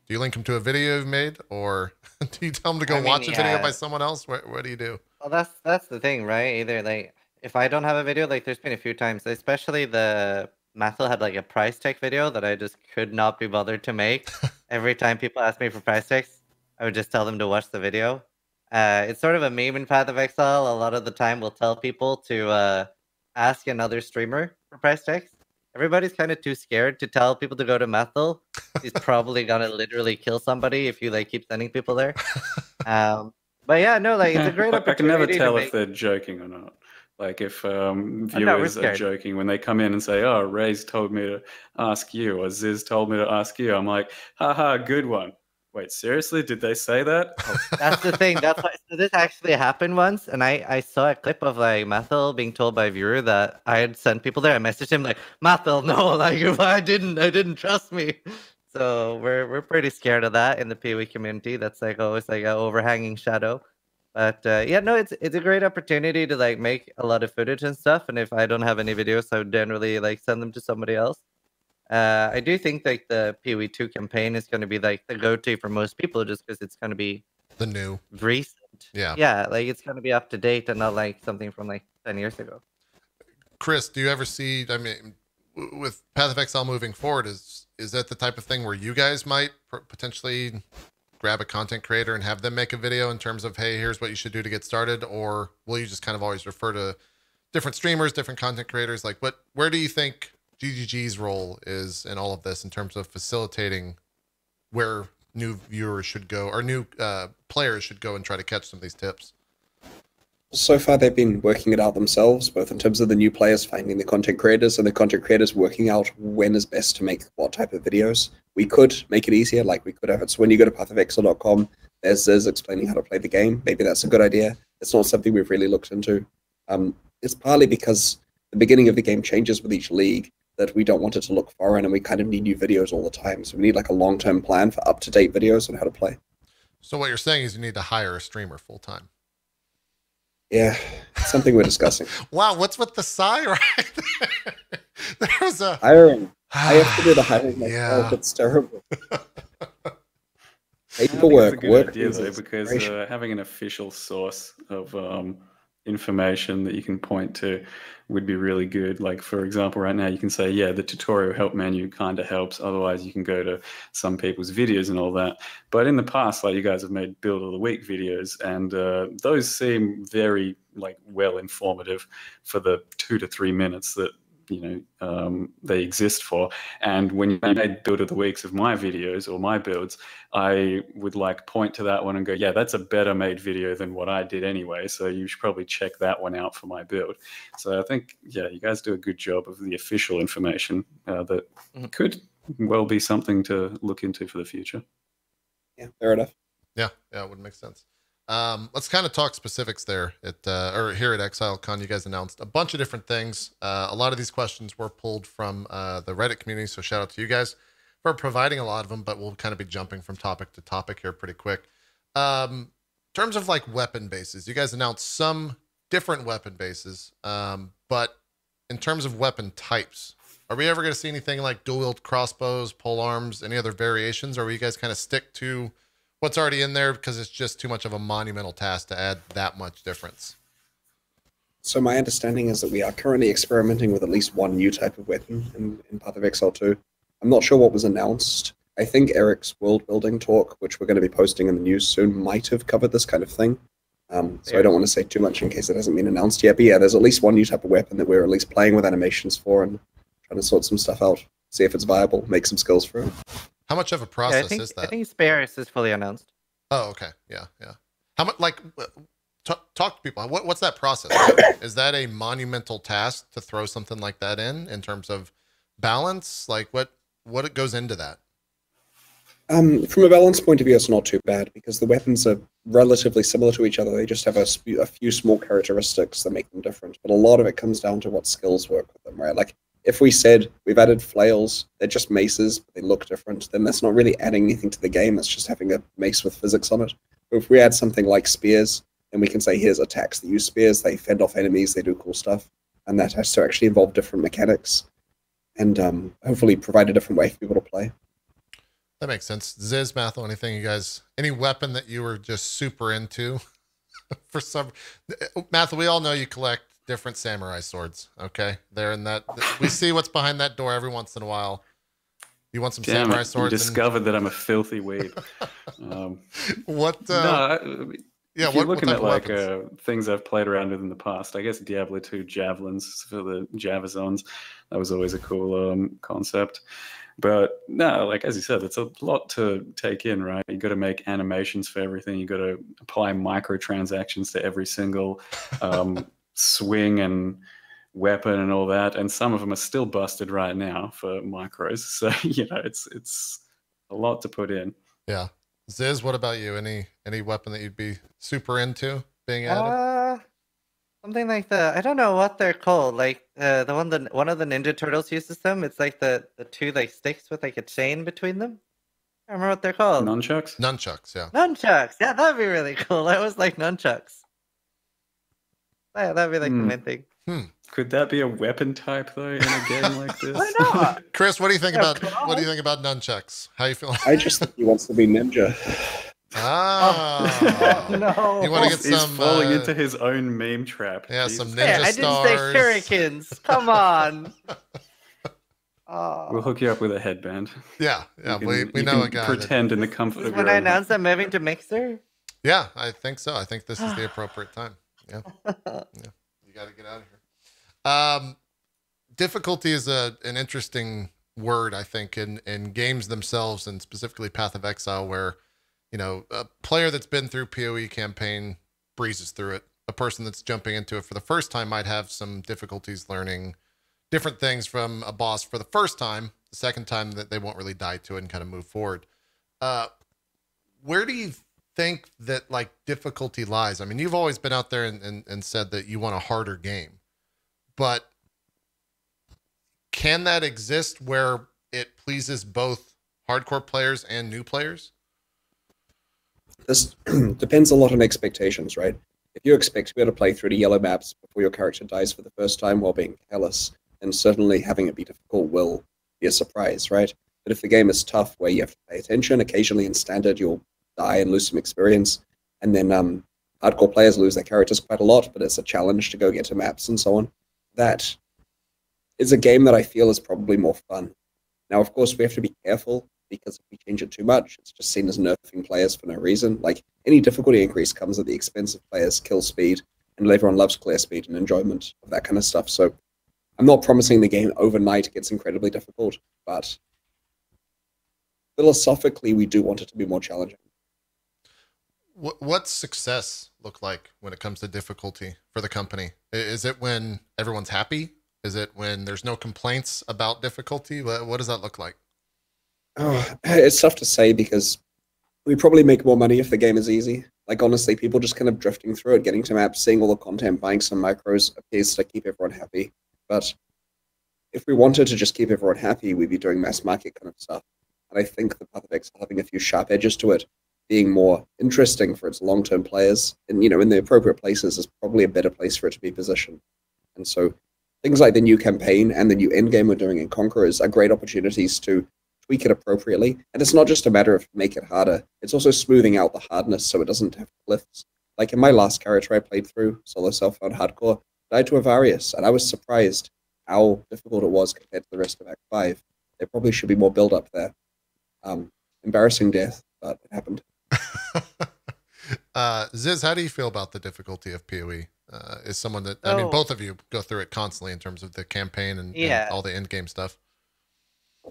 Do you link them to a video you've made, or do you tell them to go watch a video by someone else? What do you do? Well, that's the thing, right? Either like, if I don't have a video, like there's been a few times, especially the Mathil had like a price tag video that I just could not be bothered to make. Every time people ask me for price tags, I would just tell them to watch the video. It's sort of a meme in Path of Exile. A lot of the time we'll tell people to ask another streamer for price tags. Everybody's kind of too scared to tell people to go to Mathil. He's probably gonna literally kill somebody if you like keep sending people there. But yeah, no, like it's a great opportunity. I can never tell if they're joking or not. Like if viewers are joking when they come in and say, "Oh, Ray's told me to ask you," or "Ziz told me to ask you," I'm like, "Haha, good one." Wait, seriously? Did they say that? That's the thing. That's why. So this actually happened once, and I saw a clip of like Mathil being told by a viewer that I had sent people there. I messaged him like, "Mathil, no, like I didn't trust me." So we're pretty scared of that in the PoE community. That's like always like an overhanging shadow. But yeah, no, it's a great opportunity to like make a lot of footage and stuff. And if I don't have any videos, I would generally like send them to somebody else. I do think like the PoE 2 campaign is going to be like the go-to for most people, just because it's going to be the new recent. Yeah, like it's going to be up to date and not like something from like 10 years ago. Chris, do you ever see? I mean, with Path of Exile moving forward, is that the type of thing where you guys might potentially grab a content creator and have them make a video in terms of, hey, here's what you should do to get started, or will you just kind of always refer to different streamers, different content creators? Like, where do you think GGG's role is in all of this in terms of facilitating where new viewers should go, or new players should go and try to catch some of these tips? So far, they've been working it out themselves, both in terms of the new players finding the content creators and the content creators working out when is best to make what type of videos. We could make it easier, like we could have it so when you go to pathofexile.com, there's Ziz explaining how to play the game. Maybe that's a good idea. It's not something we've really looked into. It's partly because the beginning of the game changes with each league, that we don't want it to look foreign, and we kind of need new videos all the time. So we need like a long-term plan for up-to-date videos on how to play. So what you're saying is you need to hire a streamer full-time. Yeah, something we're discussing. Wow, what's with the sigh right there? There was a hiring. I have to do the hiring myself. Yeah. It's terrible. Paperwork, work idea, though, because having an official source of information that you can point to would be really good. Like, for example, right now you can say, yeah, the tutorial help menu kind of helps. Otherwise, you can go to some people's videos and all that. But in the past, like, you guys have made Build of the Week videos, and those seem very well informative for the 2 to 3 minutes that they exist for. And when you made Build of the Weeks of my videos or my builds, I would point to that one and go, yeah, that's a better made video than what I did anyway, so you should probably check that one out for my build. So I think, yeah, you guys do a good job of the official information that could well be something to look into for the future. Yeah, fair enough. Yeah, it would make sense. Let's kind of talk specifics there or here at ExileCon. You guys announced a bunch of different things. A lot of these questions were pulled from the Reddit community, so shout out to you guys for providing a lot of them, but we'll kind of be jumping from topic to topic here pretty quick. In terms of weapon bases, you guys announced some different weapon bases, but in terms of weapon types, are we ever going to see anything like dual wield crossbows, pole arms, any other variations, or will you guys kind of stick to what's already in there because it's just too much of a monumental task to add that much difference? So my understanding is that we are currently experimenting with at least one new type of weapon in Path of Exile 2. I'm not sure what was announced. I think Eric's world building talk, which we're going to be posting in the news soon, might have covered this kind of thing. So I don't want to say too much in case it hasn't been announced yet. But yeah, there's at least one new type of weapon that we're at least playing with animations for and trying to sort some stuff out, see if it's viable, make some skills for it. How much of a Yeah, process is that? I think Spares is fully announced. Oh, okay. Yeah. How much, like, talk to people. What's that process? Is that a monumental task to throw something like that in terms of balance? Like, what it goes into that? From a balance point of view, it's not too bad because the weapons are relatively similar to each other. They just have a few small characteristics that make them different. But a lot of it comes down to what skills work with them, right? Like, if we said we've added flails, they're just maces, but they look different, then that's not really adding anything to the game. It's just having a mace with physics on it. But if we add something like spears, then we can say, here's attacks that use spears, they fend off enemies, they do cool stuff. And that has to actually involve different mechanics and hopefully provide a different way for people to play. That makes sense. Ziz, Mathil, any weapon that you were just super into? For some, Mathil, we all know you collect different samurai swords. Okay, they're in that. We see what's behind that door every once in a while. You want some samurai swords? You discovered that I'm a filthy weeb. What? Yeah, if you're looking at like things I've played around with in the past, I guess Diablo 2 javelins for the Javazons. That was always a cool concept. But no, like as you said, it's a lot to take in, right? You got to make animations for everything. You got to apply microtransactions to every single swing and weapon and all that. And some of them are still busted right now for micros. So it's a lot to put in. Yeah, Ziz, what about you? Any weapon that you'd be super into being added? Something like I don't know what they're called. Like one of the Ninja Turtles uses them. It's like the two like sticks with like a chain between them. I don't remember what they're called. Nunchucks? Nunchucks, yeah. Nunchucks. Yeah, that'd be really cool. I was like nunchucks. Yeah, that'd be like the main thing. Could that be a weapon type though in a game like this? Why not? Chris, what do you think about nunchucks? How you feeling? I just think he wants to be ninja. Ah, no! You want to get He's some falling into his own meme trap. Yeah, Jesus. some ninja I stars. didn't say shurikens. Come on. We'll hook you up with a headband. Yeah, we know a guy. Pretend in the comfort of when your I own announced I'm moving to Mixer. Yeah, I think so. I think this is the appropriate time. Yeah, you got to get out of here. Difficulty is an interesting word, I think, in games themselves, and specifically Path of Exile, where a player that's been through PoE campaign breezes through it. A person that's jumping into it for the first time might have some difficulties learning different things from a boss for the first time. The second time that they won't really die to it and kind of move forward. Where do you think that like difficulty lies? I mean, you've always been out there and said that you want a harder game, but can that exist where it pleases both hardcore players and new players? This depends a lot on expectations, right? If you expect to be able to play through the yellow maps before your character dies for the first time while being careless, then certainly having it be difficult will be a surprise, right? But if the game is tough, where you have to pay attention, occasionally in standard you'll die and lose some experience, and then hardcore players lose their characters quite a lot, but it's a challenge to go get to maps and so on. That is a game that I feel is probably more fun. Now, of course, we have to be careful, because if we change it too much, it's just seen as nerfing players for no reason. Like, any difficulty increase comes at the expense of players' kill speed, and everyone loves clear speed and enjoyment of that kind of stuff. So I'm not promising the game overnight gets incredibly difficult, but philosophically, we do want it to be more challenging. What's success look like when it comes to difficulty for the company? Is it when everyone's happy? Is it when there's no complaints about difficulty? What does that look like? Oh, it's tough to say because we probably make more money if the game is easy. Like, honestly, people just kind of drifting through it, getting to maps, seeing all the content, buying some micros appears to keep everyone happy. But if we wanted to just keep everyone happy, we'd be doing mass market kind of stuff. And I think the Path of Exile having a few sharp edges to it, being more interesting for its long-term players, and in the appropriate places, is probably a better place for it to be positioned. And so things like the new campaign and the new endgame we're doing in Conquerors are great opportunities to tweak it appropriately. And it's not just a matter of make it harder, it's also smoothing out the hardness so it doesn't have cliffs. Like in my last character I played through, solo self-found hardcore, died to a Varius, and I was surprised how difficult it was compared to the rest of Act 5. There probably should be more build-up there. Embarrassing death, but it happened. Ziz, how do you feel about the difficulty of PoE? Is someone that I mean, So both of you go through it constantly in terms of the campaign and yeah. all the end game stuff.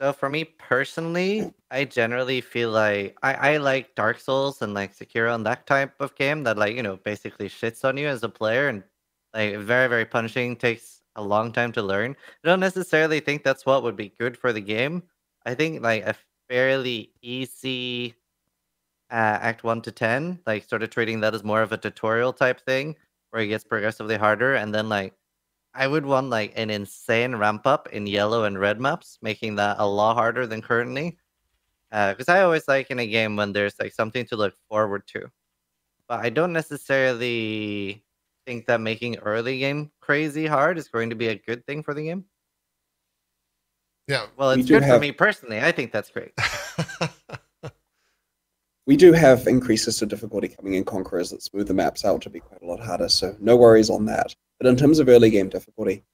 So for me personally, I generally feel like I like Dark Souls and like Sekiro and that type of game that like, basically shits on you as a player and like very, very punishing, takes a long time to learn. I don't necessarily think that's what would be good for the game. I think like a fairly easy Act 1 to 10, like sort of treating that as more of a tutorial type thing where it gets progressively harder and then like I would want like an insane ramp up in yellow and red maps, making that a lot harder than currently. Because I always like in a game when there's like something to look forward to. But I don't necessarily think that making early game crazy hard is going to be a good thing for the game. Yeah. Well, We it's do good for have- me personally. I think that's great. We do have increases to difficulty coming in Conquerors that smooth the maps out to be quite a lot harder, so no worries on that. But in terms of early game difficulty,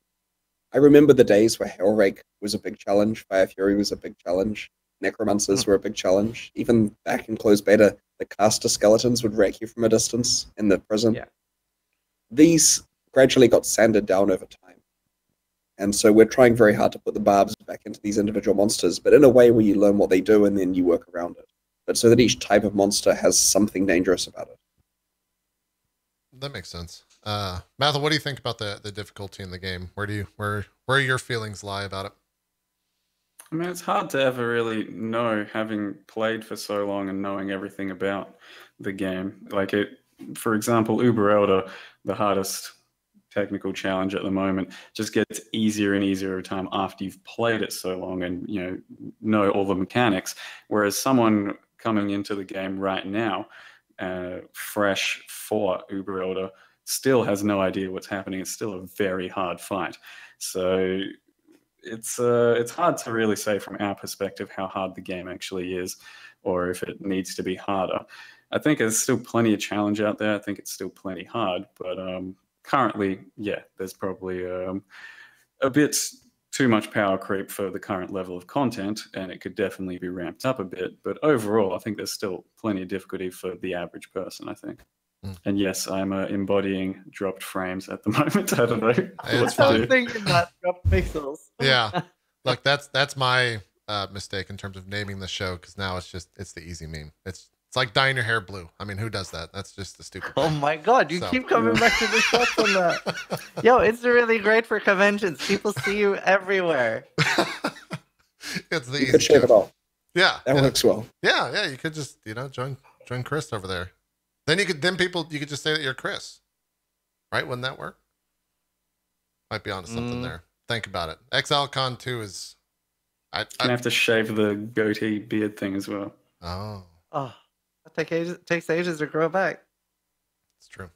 I remember the days where Hellrake was a big challenge, Fire Fury was a big challenge, Necromancers were a big challenge. Even back in closed beta, the caster skeletons would wreck you from a distance in the prison. Yeah. These gradually got sanded down over time. And so we're trying very hard to put the barbs back into these individual monsters, but in a way where you learn what they do and then you work around it. But so that each type of monster has something dangerous about it. That makes sense. Mathil, what do you think about the difficulty in the game? Where your feelings lie about it? I mean, it's hard to ever really know, having played for so long and knowing everything about the game. Like for example, Uber Elder, the hardest technical challenge at the moment, just gets easier and easier every time after you've played it so long and know all the mechanics. Whereas someone coming into the game right now, fresh for Uber Elder, still has no idea what's happening. It's still a very hard fight. So it's hard to really say from our perspective how hard the game actually is, or if it needs to be harder. I think there's still plenty of challenge out there. I think it's still plenty hard, but currently, yeah, there's probably a bit too much power creep for the current level of content, and it could definitely be ramped up a bit. But overall, I think there's still plenty of difficulty for the average person, I think. And yes, I'm embodying dropped frames at the moment. I don't know. It's I fine. was thinking that drop pixels. Yeah. Look, that's my mistake in terms of naming the show, because now it's the easy meme. It's like dyeing your hair blue. I mean, who does that? That's just the stupid Oh thing. my god, you So- keep coming back to the shots on that. Yo, it's really great for conventions. People see you everywhere. It's the You easy could shave it joke. off. Yeah. That yeah. works well. Yeah, you could just, join Chris over there. Then you could just say that you're Chris. Right? Wouldn't that work? Might be onto something there. Think about it. Exile Con 2 is Gonna have to shave the goatee beard thing as well. Oh, Oh, it takes ages to grow back. it's true.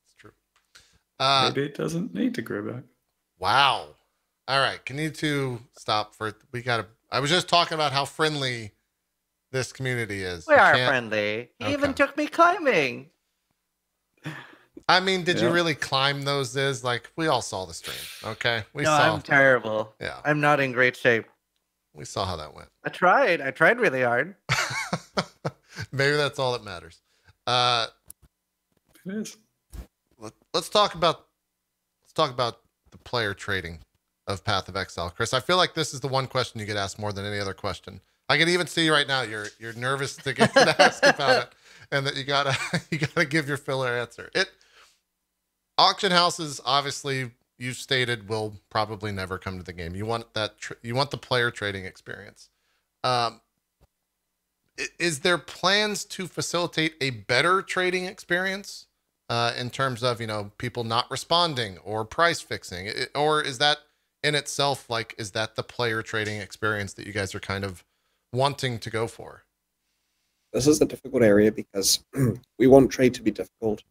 It's true. Maybe it doesn't need to grow back. Wow. All right. Can you two stop I was just talking about how friendly this community is. We You are can't- friendly. He even Okay. took me climbing. I mean, did you Yeah. really climb those? Like, we all saw the stream. Okay. We No, saw. I'm terrible. Yeah. I'm not in great shape. We saw how that went. I tried really hard. Maybe that's all that matters. It is. Let's talk about the player trading of Path of Exile. Chris, I feel like this is the one question you get asked more than any other question. I can even see right now you're nervous to get to ask about it, and that you gotta give your filler answer. Auction houses, obviously, you've stated, will probably never come to the game. You want you want the player trading experience. Is there plans to facilitate a better trading experience in terms of people not responding or price fixing, or is that in itself is that the player trading experience that you guys are kind of wanting to go for? This is a difficult area because we want trade to be difficult,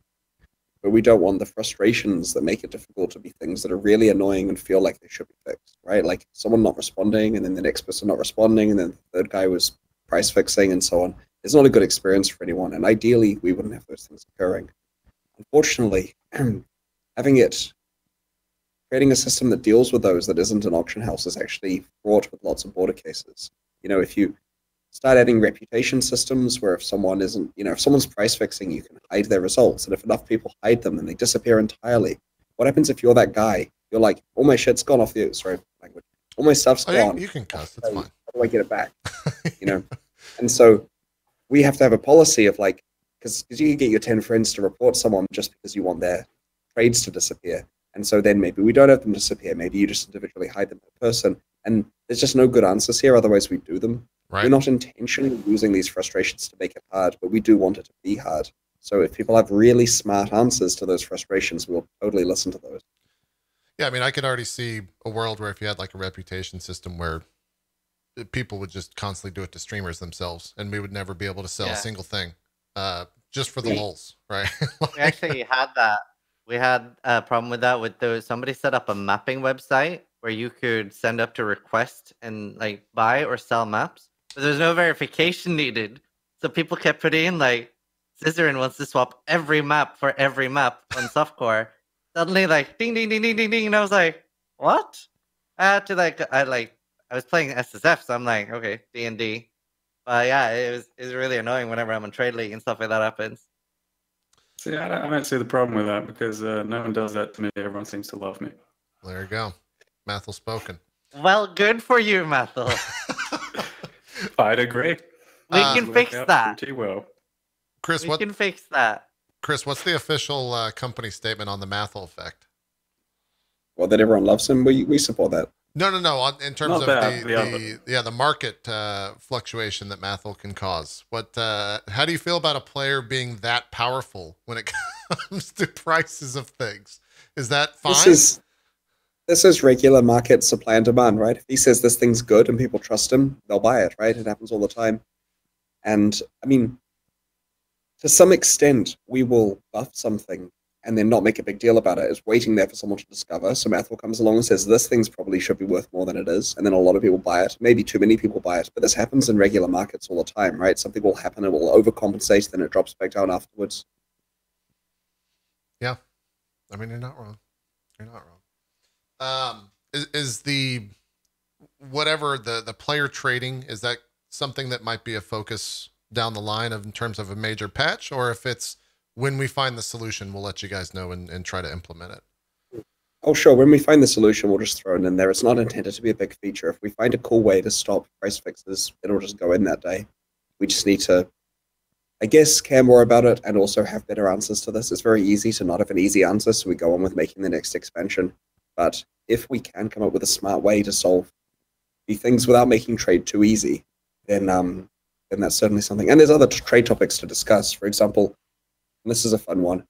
but we don't want the frustrations that make it difficult to be things that are really annoying and feel like they should be fixed, right? Like someone not responding, and then the next person not responding, and then the third guy was price fixing, and so on. It's not a good experience for anyone, and ideally, we wouldn't have those things occurring. Unfortunately, creating a system that deals with those that isn't an auction house is actually fraught with lots of border cases. start adding reputation systems where if someone isn't, if someone's price fixing, you can hide their results. And if enough people hide them, then they disappear entirely. What happens if you're that guy? You're like, all my shit's gone off the language. All my stuff's gone. You can cuss. It's fine. How do I get it back? And so we have to have a policy of like, because you can get your 10 friends to report someone just because you want their trades to disappear. And so then maybe we don't have them disappear. Maybe you just individually hide them per person. And there's just no good answers here. Otherwise, we do them. Right. We're not intentionally using these frustrations to make it hard, but we do want it to be hard. So if people have really smart answers to those frustrations, we'll totally listen to those. Yeah, I mean, I could already see a world where if you had like a reputation system where people would just constantly do it to streamers themselves, and we would never be able to sell a single thing, just for the lulz, right? We actually had that. We had a problem with that with those. Somebody set up a mapping website where you could send up to request and like buy or sell maps, but there's no verification needed. So people kept putting in like, Zizarian wants to swap every map for every map on softcore. Suddenly, like ding ding ding ding ding ding, and I was like, "What?" I had to I was playing SSF, so I'm like, "Okay, D&D." But yeah, it was really annoying whenever I'm on Trade League and stuff like that happens. See, I don't see the problem with that because no one does that to me. Everyone seems to love me. There you go, Mathil spoken. Well, good for you, Mathil. I'd agree. We can fix that. Pretty well. Chris, we can fix that. Chris, what's the official company statement on the Mathil effect? Well, that everyone loves him. We support that. No. In terms of the market fluctuation that Mathil can cause. How do you feel about a player being that powerful when it comes to prices of things? Is that fine? This is regular market supply and demand, right? If he says this thing's good and people trust him, they'll buy it, right? It happens all the time. And I mean, to some extent, we will buff something and then not make a big deal about it. It's waiting there for someone to discover. So Mathil comes along and says, this thing's probably should be worth more than it is. And then a lot of people buy it. Maybe too many people buy it. But this happens in regular markets all the time, right? Something will happen, it will overcompensate, then it drops back down afterwards. Yeah. I mean, you're not wrong. You're not wrong. Is the whatever the player trading, is that something that might be a focus down the line in terms of a major patch, or if it's when we find the solution, we'll let you guys know and try to implement it? Oh, sure. When we find the solution, we'll just throw it in there. It's not intended to be a big feature. If we find a cool way to stop price fixes, it'll just go in that day. We just need to, I guess, care more about it and also have better answers to this. It's very easy to not have an easy answer, so we go on with making the next expansion. But if we can come up with a smart way to solve the things without making trade too easy, then that's certainly something. And there's other trade topics to discuss. For example, and this is a fun one,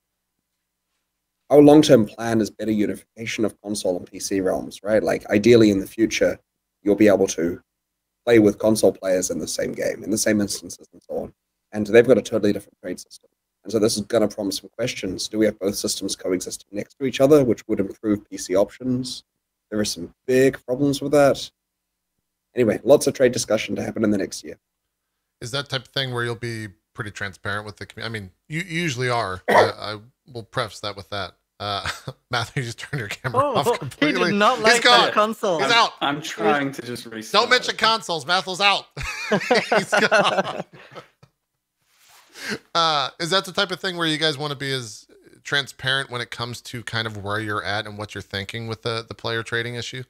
our long-term plan is better unification of console and PC realms, right? Like ideally in the future, you'll be able to play with console players in the same game, in the same instances and so on. And they've got a totally different trade system. And so this is going to prompt some questions. Do we have both systems coexisting next to each other, which would improve PC options? There are some big problems with that. Anyway, lots of trade discussion to happen in the next year. Is that type of thing where you'll be pretty transparent with the community? I mean, you usually are. I will preface that with that. Matthew, you just turned your camera off completely. He did not like that console. He's out. I'm trying to just restart. Don't mention consoles. Matthew's out. He's gone. Is that the type of thing where you guys want to be as transparent when it comes to kind of where you're at and what you're thinking with the player trading issue?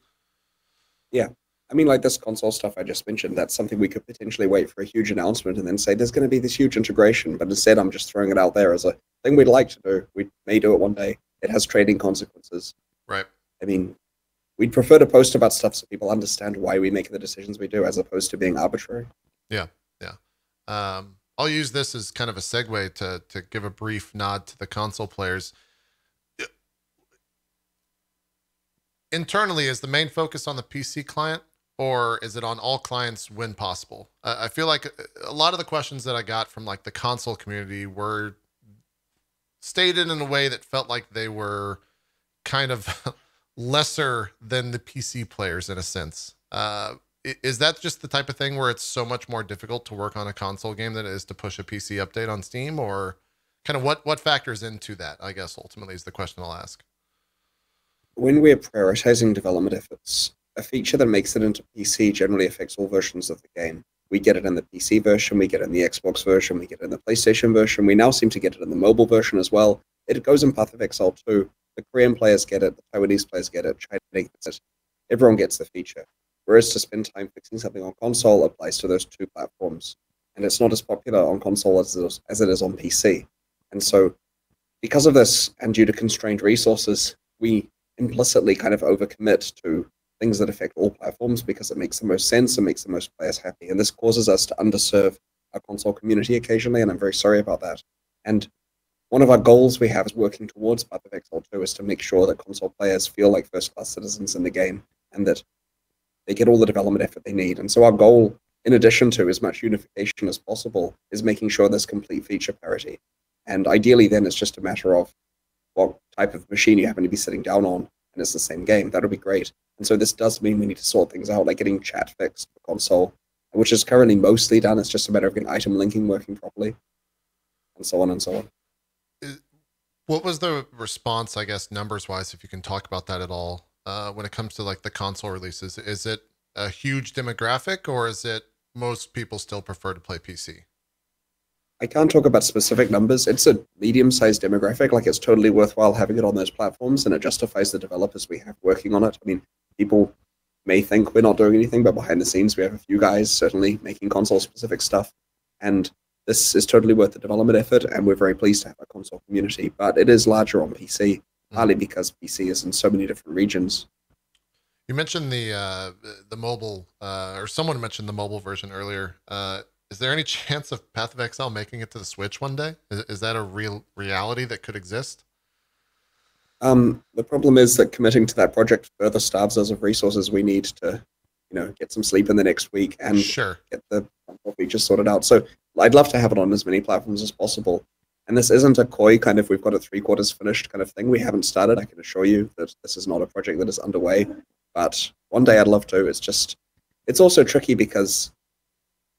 Yeah. I mean, like this console stuff I just mentioned, that's something we could potentially wait for a huge announcement and then say there's going to be this huge integration. But instead, I'm just throwing it out there as a thing we'd like to do. We may do it one day. It has trading consequences. Right. I mean, we'd prefer to post about stuff so people understand why we make the decisions we do as opposed to being arbitrary. Yeah. Yeah. I'll use this as kind of a segue to give a brief nod to the console players. Internally, is the main focus on the PC client, or is it on all clients when possible? I feel like a lot of the questions that I got from like the console community were stated in a way that felt like they were kind of lesser than the PC players in a sense. Is that just the type of thing where it's so much more difficult to work on a console game than it is to push a PC update on Steam, or kind of what factors into that, I guess, ultimately is the question I'll ask. When we're prioritizing development efforts, a feature that makes it into PC generally affects all versions of the game. We get it in the PC version, we get it in the Xbox version, we get it in the PlayStation version. We now seem to get it in the mobile version as well. It goes in Path of Exile 2. The Korean players get it, the Taiwanese players get it, China gets it. Everyone gets the feature. Whereas to spend time fixing something on console applies to those two platforms. And it's not as popular on console as it is on PC. And so, because of this, and due to constrained resources, we implicitly kind of overcommit to things that affect all platforms because it makes the most sense and makes the most players happy. And this causes us to underserve our console community occasionally, and I'm very sorry about that. And one of our goals we have is working towards Path of Exile 2 is to make sure that console players feel like first-class citizens in the game and that they get all the development effort they need. And so our goal, in addition to as much unification as possible, is making sure there's complete feature parity. And ideally then it's just a matter of what type of machine you happen to be sitting down on, and it's the same game. That would be great. And so this does mean we need to sort things out, like getting chat fixed for console, which is currently mostly done. It's just a matter of getting item linking working properly, and so on and so on. What was the response, I guess, numbers-wise, if you can talk about that at all, when it comes to like the console releases? Is it a huge demographic, or is it most people still prefer to play PC? I can't talk about specific numbers. It's a medium-sized demographic. Like, it's totally worthwhile having it on those platforms, and it justifies the developers we have working on it. I mean, people may think we're not doing anything, but behind the scenes, we have a few guys certainly making console-specific stuff. And this is totally worth the development effort, and we're very pleased to have a console community. But it is larger on PC, partly because PC is in so many different regions. You mentioned the mobile, or someone mentioned the mobile version earlier. Is there any chance of Path of Exile making it to the Switch one day? Is that a real reality that could exist? The problem is that committing to that project further starves us of resources we need to, get some sleep in the next week and get the features sorted out. So I'd love to have it on as many platforms as possible. And this isn't a coy kind of, we've got a 3/4 finished kind of thing. We haven't started. I can assure you that this is not a project that is underway. But one day I'd love to. It's also tricky because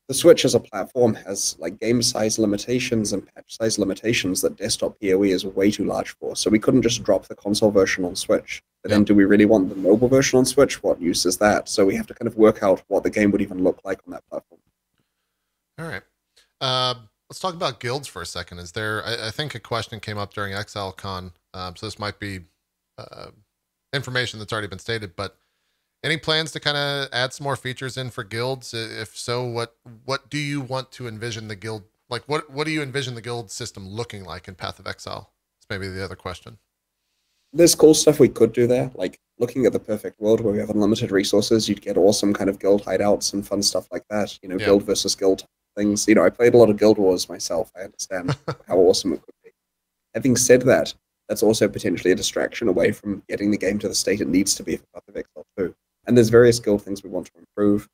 the Switch as a platform has like game size limitations and patch size limitations that desktop PoE is way too large for. So we couldn't just drop the console version on Switch. But then do we really want the mobile version on Switch? What use is that? So we have to kind of work out what the game would even look like on that platform. All right. Let's talk about guilds for a second. Is there, I think a question came up during Exile Con. So this might be information that's already been stated, but any plans to kind of add some more features in for guilds? If so, what do you want to envision the guild, like what do you envision the guild system looking like in Path of Exile? It's maybe the other question. There's cool stuff we could do there, like looking at the perfect world where we have unlimited resources, you'd get awesome kind of guild hideouts and fun stuff like that, guild versus guild things. I played a lot of Guild Wars myself. I understand how awesome it could be. Having said that, that's also potentially a distraction away from getting the game to the state it needs to be for Path of Exile 2. And there's various guild things we want to improve.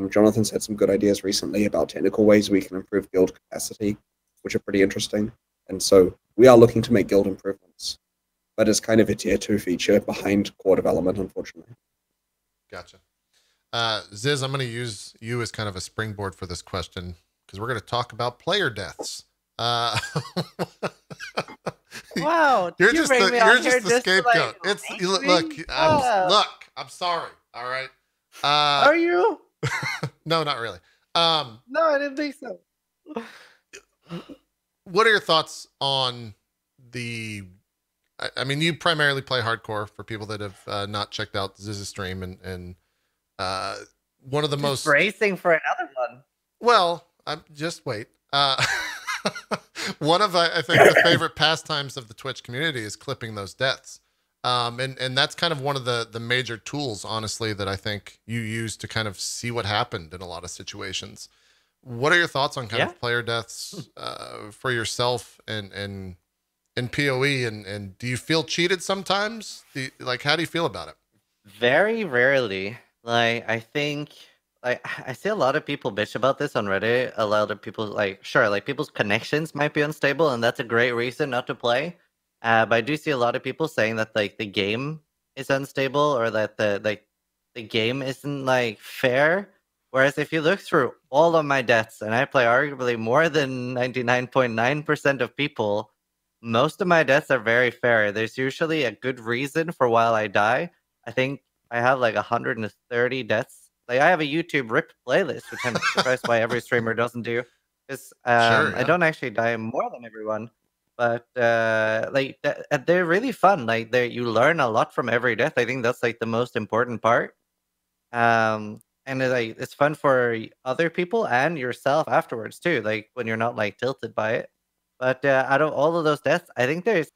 Jonathan's had some good ideas recently about technical ways we can improve guild capacity, which are pretty interesting. And so we are looking to make guild improvements. But it's kind of a tier 2 feature behind core development, unfortunately. Gotcha. Ziz, I'm going to use you as kind of a springboard for this question because we're going to talk about player deaths. Wow, you're just the scapegoat. Look, I'm sorry. All right. Are you? No, not really. No, I didn't think so. What are your thoughts on the? I mean, you primarily play hardcore for people that have not checked out Ziz's stream, and one of the most bracing for another one. Well, just wait. One of I think the favorite pastimes of the Twitch community is clipping those deaths, and that's kind of one of the major tools, honestly, that I think you use to kind of see what happened in a lot of situations. What are your thoughts on kind of player deaths for yourself and in PoE, and do you feel cheated sometimes? How do you feel about it? Very rarely. I think I see a lot of people bitch about this on Reddit. A lot of people people's connections might be unstable, and that's a great reason not to play. But I do see a lot of people saying that the game is unstable or that the game isn't fair. Whereas if you look through all of my deaths, and I play arguably more than 99.9% of people, most of my deaths are very fair. There's usually a good reason for why I die. I think I have 130 deaths Like I have a YouTube rip playlist, which I'm surprised why every streamer doesn't do. Because Sure, I yeah. don't actually die more than everyone, but like they're really fun. Like you learn a lot from every death. I think that's like the most important part. And it's fun for other people and yourself afterwards too. Like when you're not like tilted by it. But out of all of those deaths, I think there's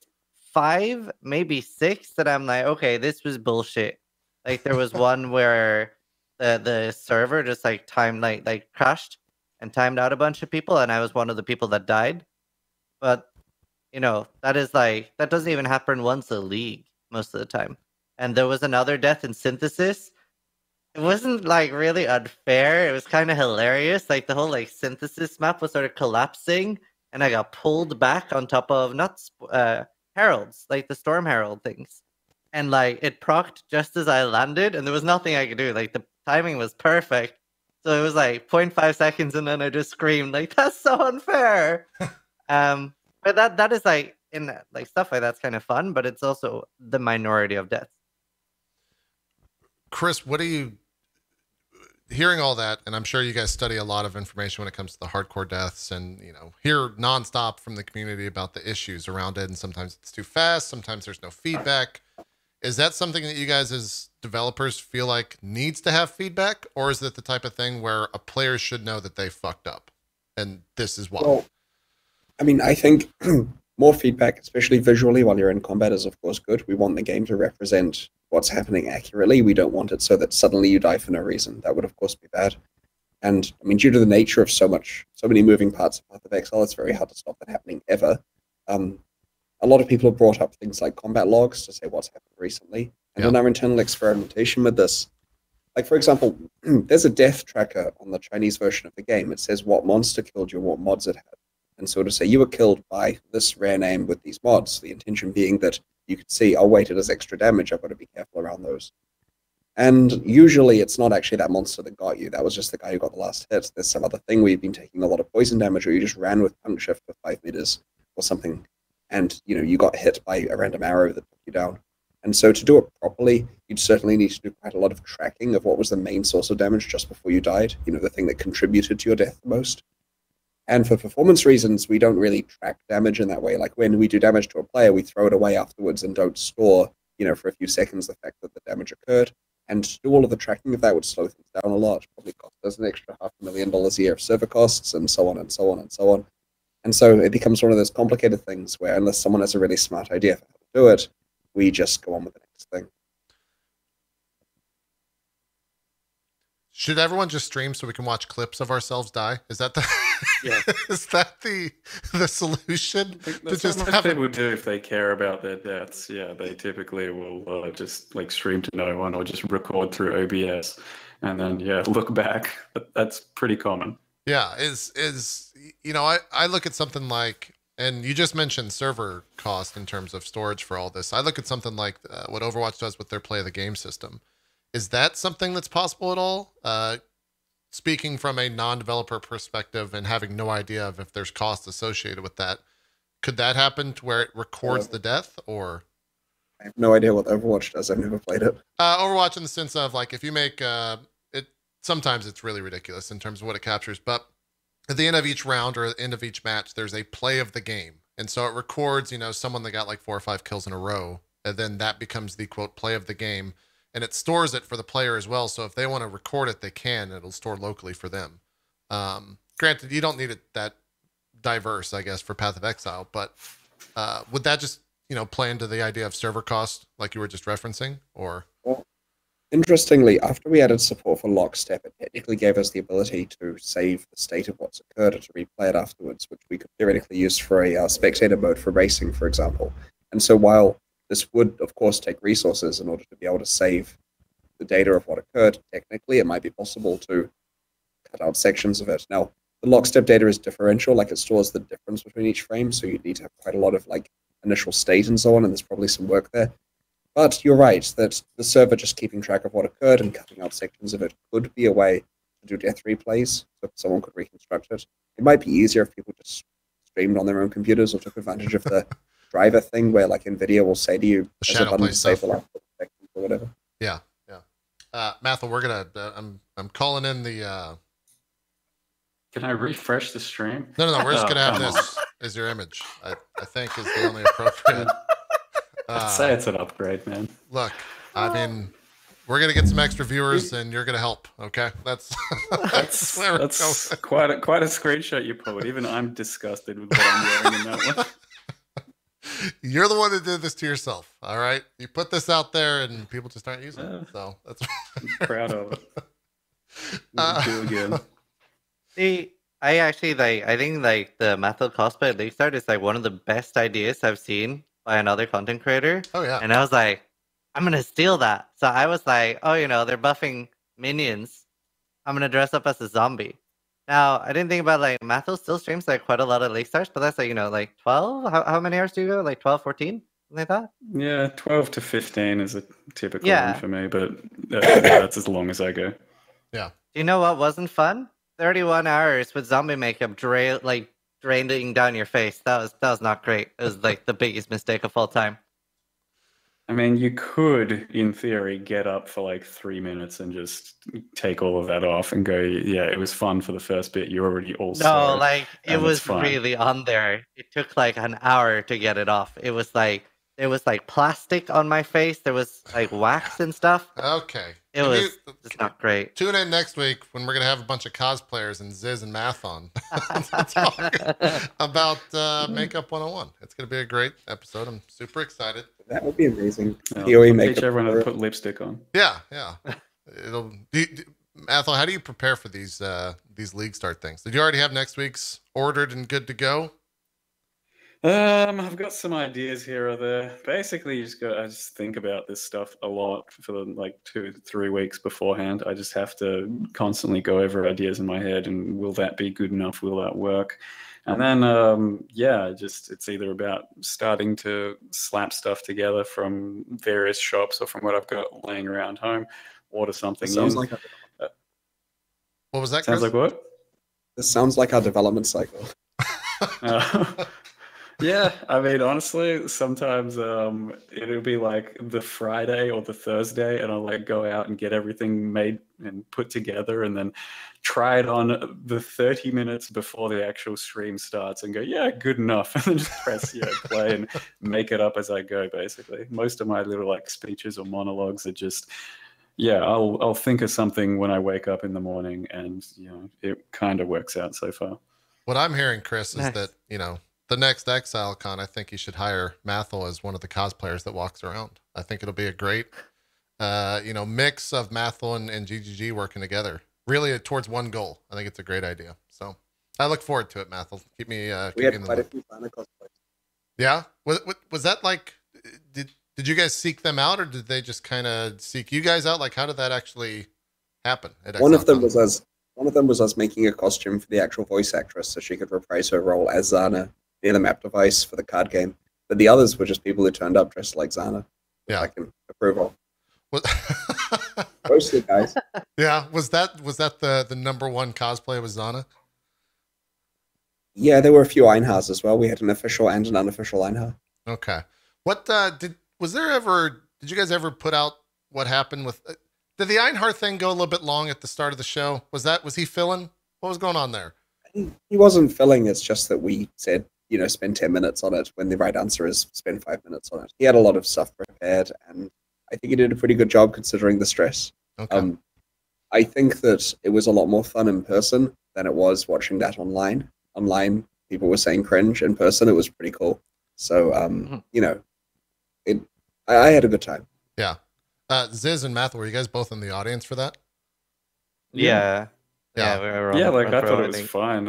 5, maybe 6 that I'm like, okay, this was bullshit. Like there was one where the server just like timed like crashed and timed out a bunch of people, and I was one of the people that died. But you know, that is like that doesn't even happen once a league most of the time. And there was another death in Synthesis. It wasn't like really unfair. It was kind of hilarious. Like the whole like Synthesis map was sort of collapsing, and I got pulled back on top of not heralds, like the storm herald things, and like it procced just as I landed, and there was nothing I could do. Like the timing was perfect, so it was like 0.5 seconds, and then I just screamed like, "That's so unfair!" But that is like in like stuff like that's kind of fun, but it's also the minority of deaths. Chris, what do you hearing all that? And I'm sure you guys study a lot of information when it comes to the hardcore deaths, and you know, hear nonstop from the community about the issues around it. And sometimes it's too fast, sometimes there's no feedback. Is that something that you guys as developers feel like needs to have feedback, or is it the type of thing where a player should know that they fucked up and this is why? Well, I mean, I think more feedback, especially visually while you're in combat, is of course good. We want the game to represent what's happening accurately. We don't want it so that suddenly you die for no reason. That would of course be bad. And I mean, due to the nature of so many moving parts of Path of Exile, it's very hard to stop that happening ever. A lot of people have brought up things like combat logs to say what's happened recently. And in our internal experimentation with this, like for example, there's a death tracker on the Chinese version of the game. It says what monster killed you, what mods it had. And so to say you were killed by this rare name with these mods, the intention being that you could see, oh wait, it does extra damage, I've got to be careful around those. And usually it's not actually that monster that got you, that was just the guy who got the last hit. There's some other thing where you've been taking a lot of poison damage, or you just ran with punch shift for 5 meters or something, and you know, you got hit by a random arrow that took you down. And so to do it properly, you'd certainly need to do quite a lot of tracking of what was the main source of damage just before you died, you know, the thing that contributed to your death the most. And for performance reasons, we don't really track damage in that way. Like when we do damage to a player, we throw it away afterwards and don't store, you know, for a few seconds the fact that the damage occurred. And to do all of the tracking of that would slow things down a lot. Probably cost us an extra $500,000 a year of server costs, and so on and so on and so on. And so it becomes one of those complicated things where unless someone has a really smart idea for how to do it, we just go on with the next thing. Should everyone just stream so we can watch clips of ourselves die? Is that the Yeah. is that the solution? That's what most people do if they care about their deaths. Yeah, they typically will just like stream to no one or just record through OBS and then look back. But that's pretty common. Yeah, is you know, I look at something like, and you just mentioned server cost in terms of storage for all this. I look at something like what Overwatch does with their play of the game system. Is that something that's possible at all? Speaking from a non-developer perspective and having no idea of if there's costs associated with that, could that happen to where it records the death, or? I have no idea what Overwatch does. I've never played it. Overwatch in the sense of like, if you make it, sometimes it's really ridiculous in terms of what it captures, but at the end of each round or at the end of each match, there's a play of the game. And so it records, you know, someone that got like 4 or 5 kills in a row, and then that becomes the quote play of the game. And it stores it for the player as well. So if they want to record it, they can. It'll store locally for them. Granted, you don't need it that diverse, I guess, for Path of Exile. But would that just, you know, play into the idea of server cost, like you were just referencing, or? Well, interestingly, after we added support for Lockstep, it technically gave us the ability to save the state of what's occurred and to replay it afterwards, which we could theoretically use for a spectator mode for racing, for example. And so while this would, of course, take resources in order to be able to save the data of what occurred. Technically, it might be possible to cut out sections of it. Now, the Lockstep data is differential, like it stores the difference between each frame, so you'd need to have quite a lot of like initial state and so on, and there's probably some work there. But you're right, that the server just keeping track of what occurred and cutting out sections of it could be a way to do death replays, so someone could reconstruct it. It might be easier if people just streamed on their own computers or took advantage of the driver thing where like NVIDIA will say to you, The there's a shadow button play to save stuff. the last seconds or whatever. Yeah. Mathil, we're gonna. I'm calling in the. Can I refresh the stream? No. We're just Oh, gonna have come on. this as your image. I think is the only appropriate. I'd say it's an upgrade, man. Look, I mean, we're gonna get some extra viewers, and you're gonna help. Okay, that's where we're That's going. quite a screenshot you pulled. Even I'm disgusted with what I'm wearing in that one. You're the one that did this to yourself. All right, you put this out there, and people just aren't using it. So that's I'm proud of it. Do again. See, I actually I think like the Mathil cosplay at League Start is like one of the best ideas I've seen by another content creator. Oh yeah. And I was like, I'm gonna steal that. So I was like, oh, they're buffing minions. I'm gonna dress up as a zombie. Now I didn't think about like Mathil still streams like quite a lot of League Starts, but that's like like 12. How many hours do you go? Like 12, 14? Something like that? Yeah, 12 to 15 is a typical Yeah. one for me, but that's as long as I go. Yeah. Do you know what wasn't fun? 31 hours with zombie makeup draining down your face. That was not great. It was like the biggest mistake of all time. I mean, you could, in theory, get up for like 3 minutes and just take all of that off and go, yeah, it was fun for the first bit. You already all saw No, it, like it and was it's fine. really on there. It took like an hour to get it off. It was like there was like plastic on my face. There was like wax and stuff. Okay. It was just not great. Tune in next week when we're gonna have a bunch of cosplayers and Ziz and Math on to talk about Makeup 101. It's gonna be a great episode. I'm super excited. That would be amazing. I'll PoE teach makeup. everyone how to put lipstick on. Yeah. It'll. Mathil, how do you prepare for these league start things? Did you already have next week's ordered and good to go? I've got some ideas here or there. Basically, I just think about this stuff a lot for like 2 to 3 weeks beforehand. I just have to constantly go over ideas in my head, and will that be good enough? Will that work? And then, it's either about starting to slap stuff together from various shops or from what I've got laying around home, order something. Sounds like What was that? Sounds Chris? like what? this sounds like our development cycle. Yeah, I mean, honestly, sometimes it'll be like the Friday or the Thursday, and I'll like go out and get everything made and put together, and then try it on the 30 minutes before the actual stream starts, and go, yeah, good enough, and then just press play and make it up as I go. Basically, most of my little like speeches or monologues are just, I'll think of something when I wake up in the morning, and it kind of works out so far. What I'm hearing, Chris, is Nice. that the next ExileCon, I think you should hire Mathil as one of the cosplayers that walks around. I think it'll be a great, mix of Mathil and GGG working together, really towards one goal. I think it's a great idea. So I look forward to it, Mathil. Keep me. We Keep had me in the quite a loop. few banner cosplays. Yeah. Was that like? Did you guys seek them out, or did they just kind of seek you guys out? Like, how did that actually happen? At One of them ExileCon? was us making a costume for the actual voice actress so she could reprise her role as Zana near the map device for the card game. But the others were just people who turned up dressed like Zana. Yeah. I can approve of. Was- Mostly guys. Yeah. Was that the number one cosplay with Zana? Yeah, there were a few Einhars as well. We had an official and an unofficial Einhar. Okay. What did you guys ever put out what happened with did the Einhard thing go a little bit long at the start of the show? Was he filling? What was going on there? He wasn't filling, it's just that we said, spend 10 minutes on it when the right answer is spend 5 minutes on it. He had a lot of stuff prepared, and I think he did a pretty good job considering the stress. Okay. I think that it was a lot more fun in person than it was watching that online. Online, people were saying cringe. In person, it was pretty cool. So, I had a good time. Yeah. Ziz and Mathil, were you guys both in the audience for that? Yeah. Yeah. We were on Yeah, the like I front row, thought it was think. fine.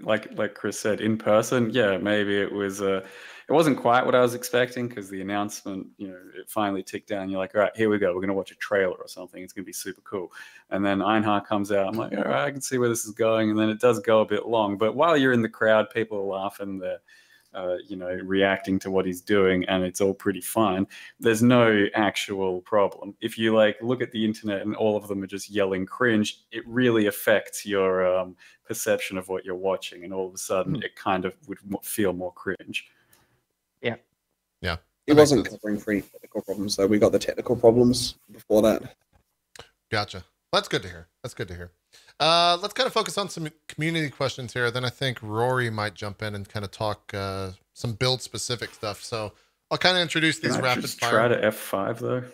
Like Chris said, in person, maybe it was. It wasn't quite what I was expecting, because the announcement, it finally ticked down. You're like, all right, here we go. We're gonna watch a trailer or something. It's gonna be super cool. And then Einhard comes out. I'm like, all right, I can see where this is going. And then it does go a bit long. But while you're in the crowd, people are laughing. They're reacting to what he's doing, and it's all pretty fine. There's no actual problem. If you look at the internet and all of them are just yelling cringe, it really affects your perception of what you're watching, and all of a sudden it kind of would feel more cringe. He That makes wasn't sense. covering for any technical problems, though. We got the technical problems before that. Gotcha. That's good to hear. That's good to hear. Let's kind of focus on some community questions here. Then I think Rory might jump in and kind of talk some build specific stuff. So I'll kind of introduce these Can I rapid just fire. Try to F5 though.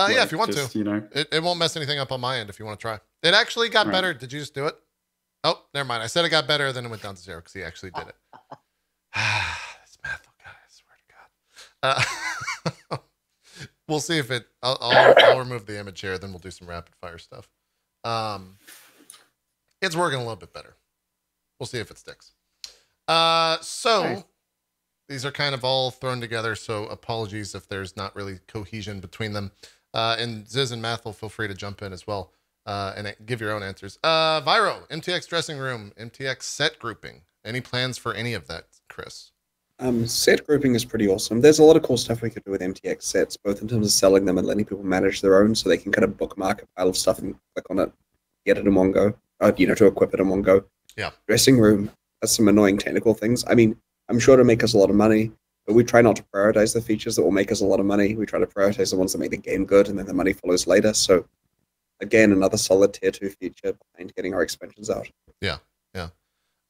Yeah, if you want just, to. You know. It won't mess anything up on my end if you want to try. It actually got better. Did you just do it? Oh, never mind. I said it got better, then it went down to 0 because he actually did it. This Mathil guy, I swear to God. We'll see if it. I'll remove the image here, then we'll do some rapid fire stuff. It's working a little bit better. We'll see if it sticks. So nice. These are kind of all thrown together, so apologies if there's not really cohesion between them. And Ziz and Mathil, feel free to jump in as well and give your own answers. Viro, MTX dressing room, MTX set grouping. Any plans for any of that, Chris? Set grouping is pretty awesome. There's a lot of cool stuff we could do with MTX sets, both in terms of selling them and letting people manage their own, so they can kind of bookmark a pile of stuff and click on it, get it in one go, to equip it in one go. Yeah. Dressing room has some annoying technical things. I mean, I'm sure to make us a lot of money, but we try not to prioritize the features that will make us a lot of money. We try to prioritize the ones that make the game good, and then the money follows later. So, again, another solid tier 2 feature behind getting our expansions out. Yeah, yeah.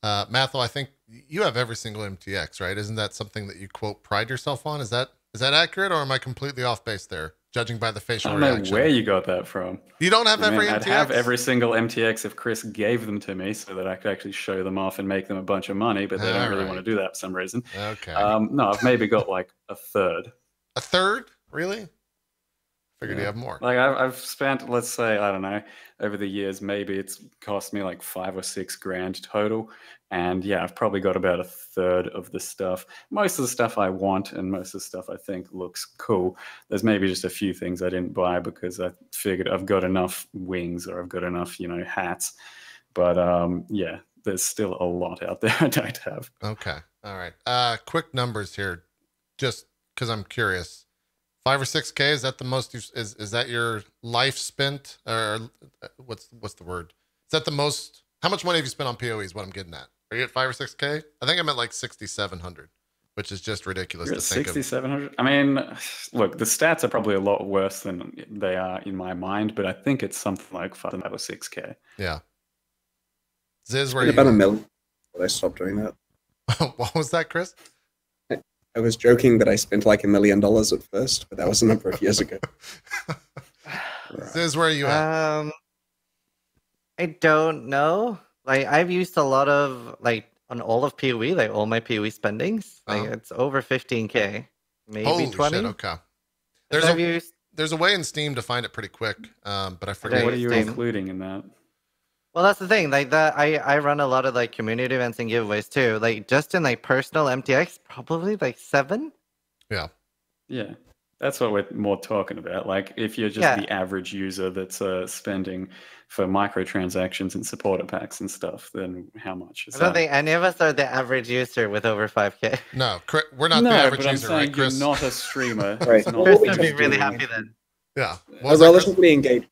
Mathil, I think you have every single MTX, right? Isn't that something that you, quote, pride yourself on? Is that accurate, or am I completely off base there, judging by the facial reaction? I don't know where you got that from. You don't have every MTX? I'd have every single MTX if Chris gave them to me so that I could actually show them off and make them a bunch of money, but they don't really want to do that for some reason. Okay. No, I've maybe got like a third. A third? Really? Figured you have more. Like I've spent, let's say, I don't know, over the years, maybe it's cost me like $5 or $6 grand total. And yeah, I've probably got about a third of the stuff. Most of the stuff I want and most of the stuff I think looks cool. There's maybe just a few things I didn't buy because I figured I've got enough wings or I've got enough, hats. But yeah, there's still a lot out there I don't have. Okay. All right. Quick numbers here, just because I'm curious. 5 or 6K, is that the most? Is that your life spent, or what's the word? Is that the most? How much money have you spent on PoE? Is what I'm getting at. Are you at 5 or 6K? I think I'm at like 6,700, which is just ridiculous to think of. 6,700. I mean, look, the stats are probably a lot worse than they are in my mind, but I think it's something like 5 or 6K. Yeah. Ziz, where are you? About $1 million. But I stopped doing that. What was that, Chris? I was joking that I spent like $1 million at first, but that was a number of years ago. Ziz, where are you at? I don't know. Like, I've used a lot of, like, on all of PoE, like all my PoE spendings. Like, it's over 15K. Maybe Holy 20. Shit, okay. There's a way in Steam to find it pretty quick, but I forget. What are you including in that? Well, that's the thing. Like that, I run a lot of like community events and giveaways too. Like just in like personal MTX, probably like 7. Yeah. Yeah, that's what we're more talking about. Like if you're just the average user that's spending for microtransactions and supporter packs and stuff, then how much is that? I don't think any of us are the average user with over 5K. No, we're not the average user, right, Chris? You're not a streamer. Right. Chris would be really happy then. Yeah. A relatively engaged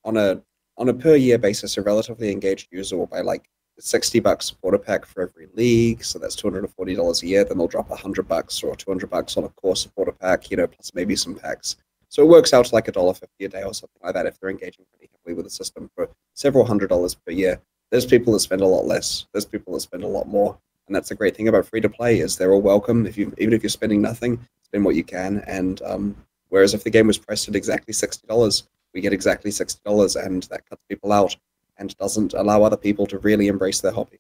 on a per year basis, a relatively engaged user will buy like $60 supporter pack for every league, so that's $240 a year. Then they'll drop $100 or $200 on a core supporter pack, plus maybe some packs. So it works out to like $1.50 a day or something like that if they're engaging pretty heavily with the system for several $100s per year. There's people that spend a lot less. There's people that spend a lot more, and that's the great thing about free to play is they're all welcome. Even if you're spending nothing, spend what you can. And whereas if the game was priced at exactly $60. We get exactly $60, and that cuts people out and doesn't allow other people to really embrace their hobby.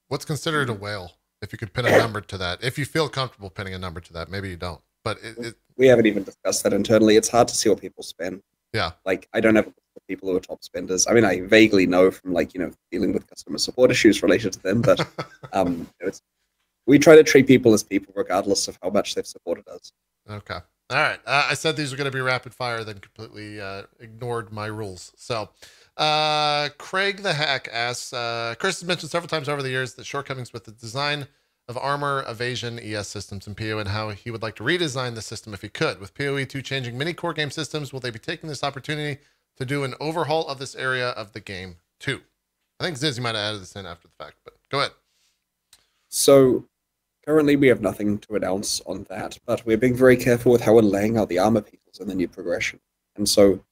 What's considered a whale? If you could pin a number to that, if you feel comfortable pinning a number to that, maybe you don't. But we haven't even discussed that internally. It's hard to see what people spend. Yeah. Like I don't have people who are top spenders. I mean, I vaguely know from dealing with customer support issues related to them, but we try to treat people as people regardless of how much they've supported us. Okay. All right. I said these were going to be rapid fire, then completely ignored my rules. So, Craig the Hack asks, Chris has mentioned several times over the years the shortcomings with the design of armor, evasion, ES systems in PoE and how he would like to redesign the system if he could. With PoE 2 changing many core game systems, will they be taking this opportunity to do an overhaul of this area of the game too? I think Ziz, you might have added this in after the fact, but go ahead. So, currently, we have nothing to announce on that, but we're being very careful with how we're laying out the armor pieces in the new progression. And so,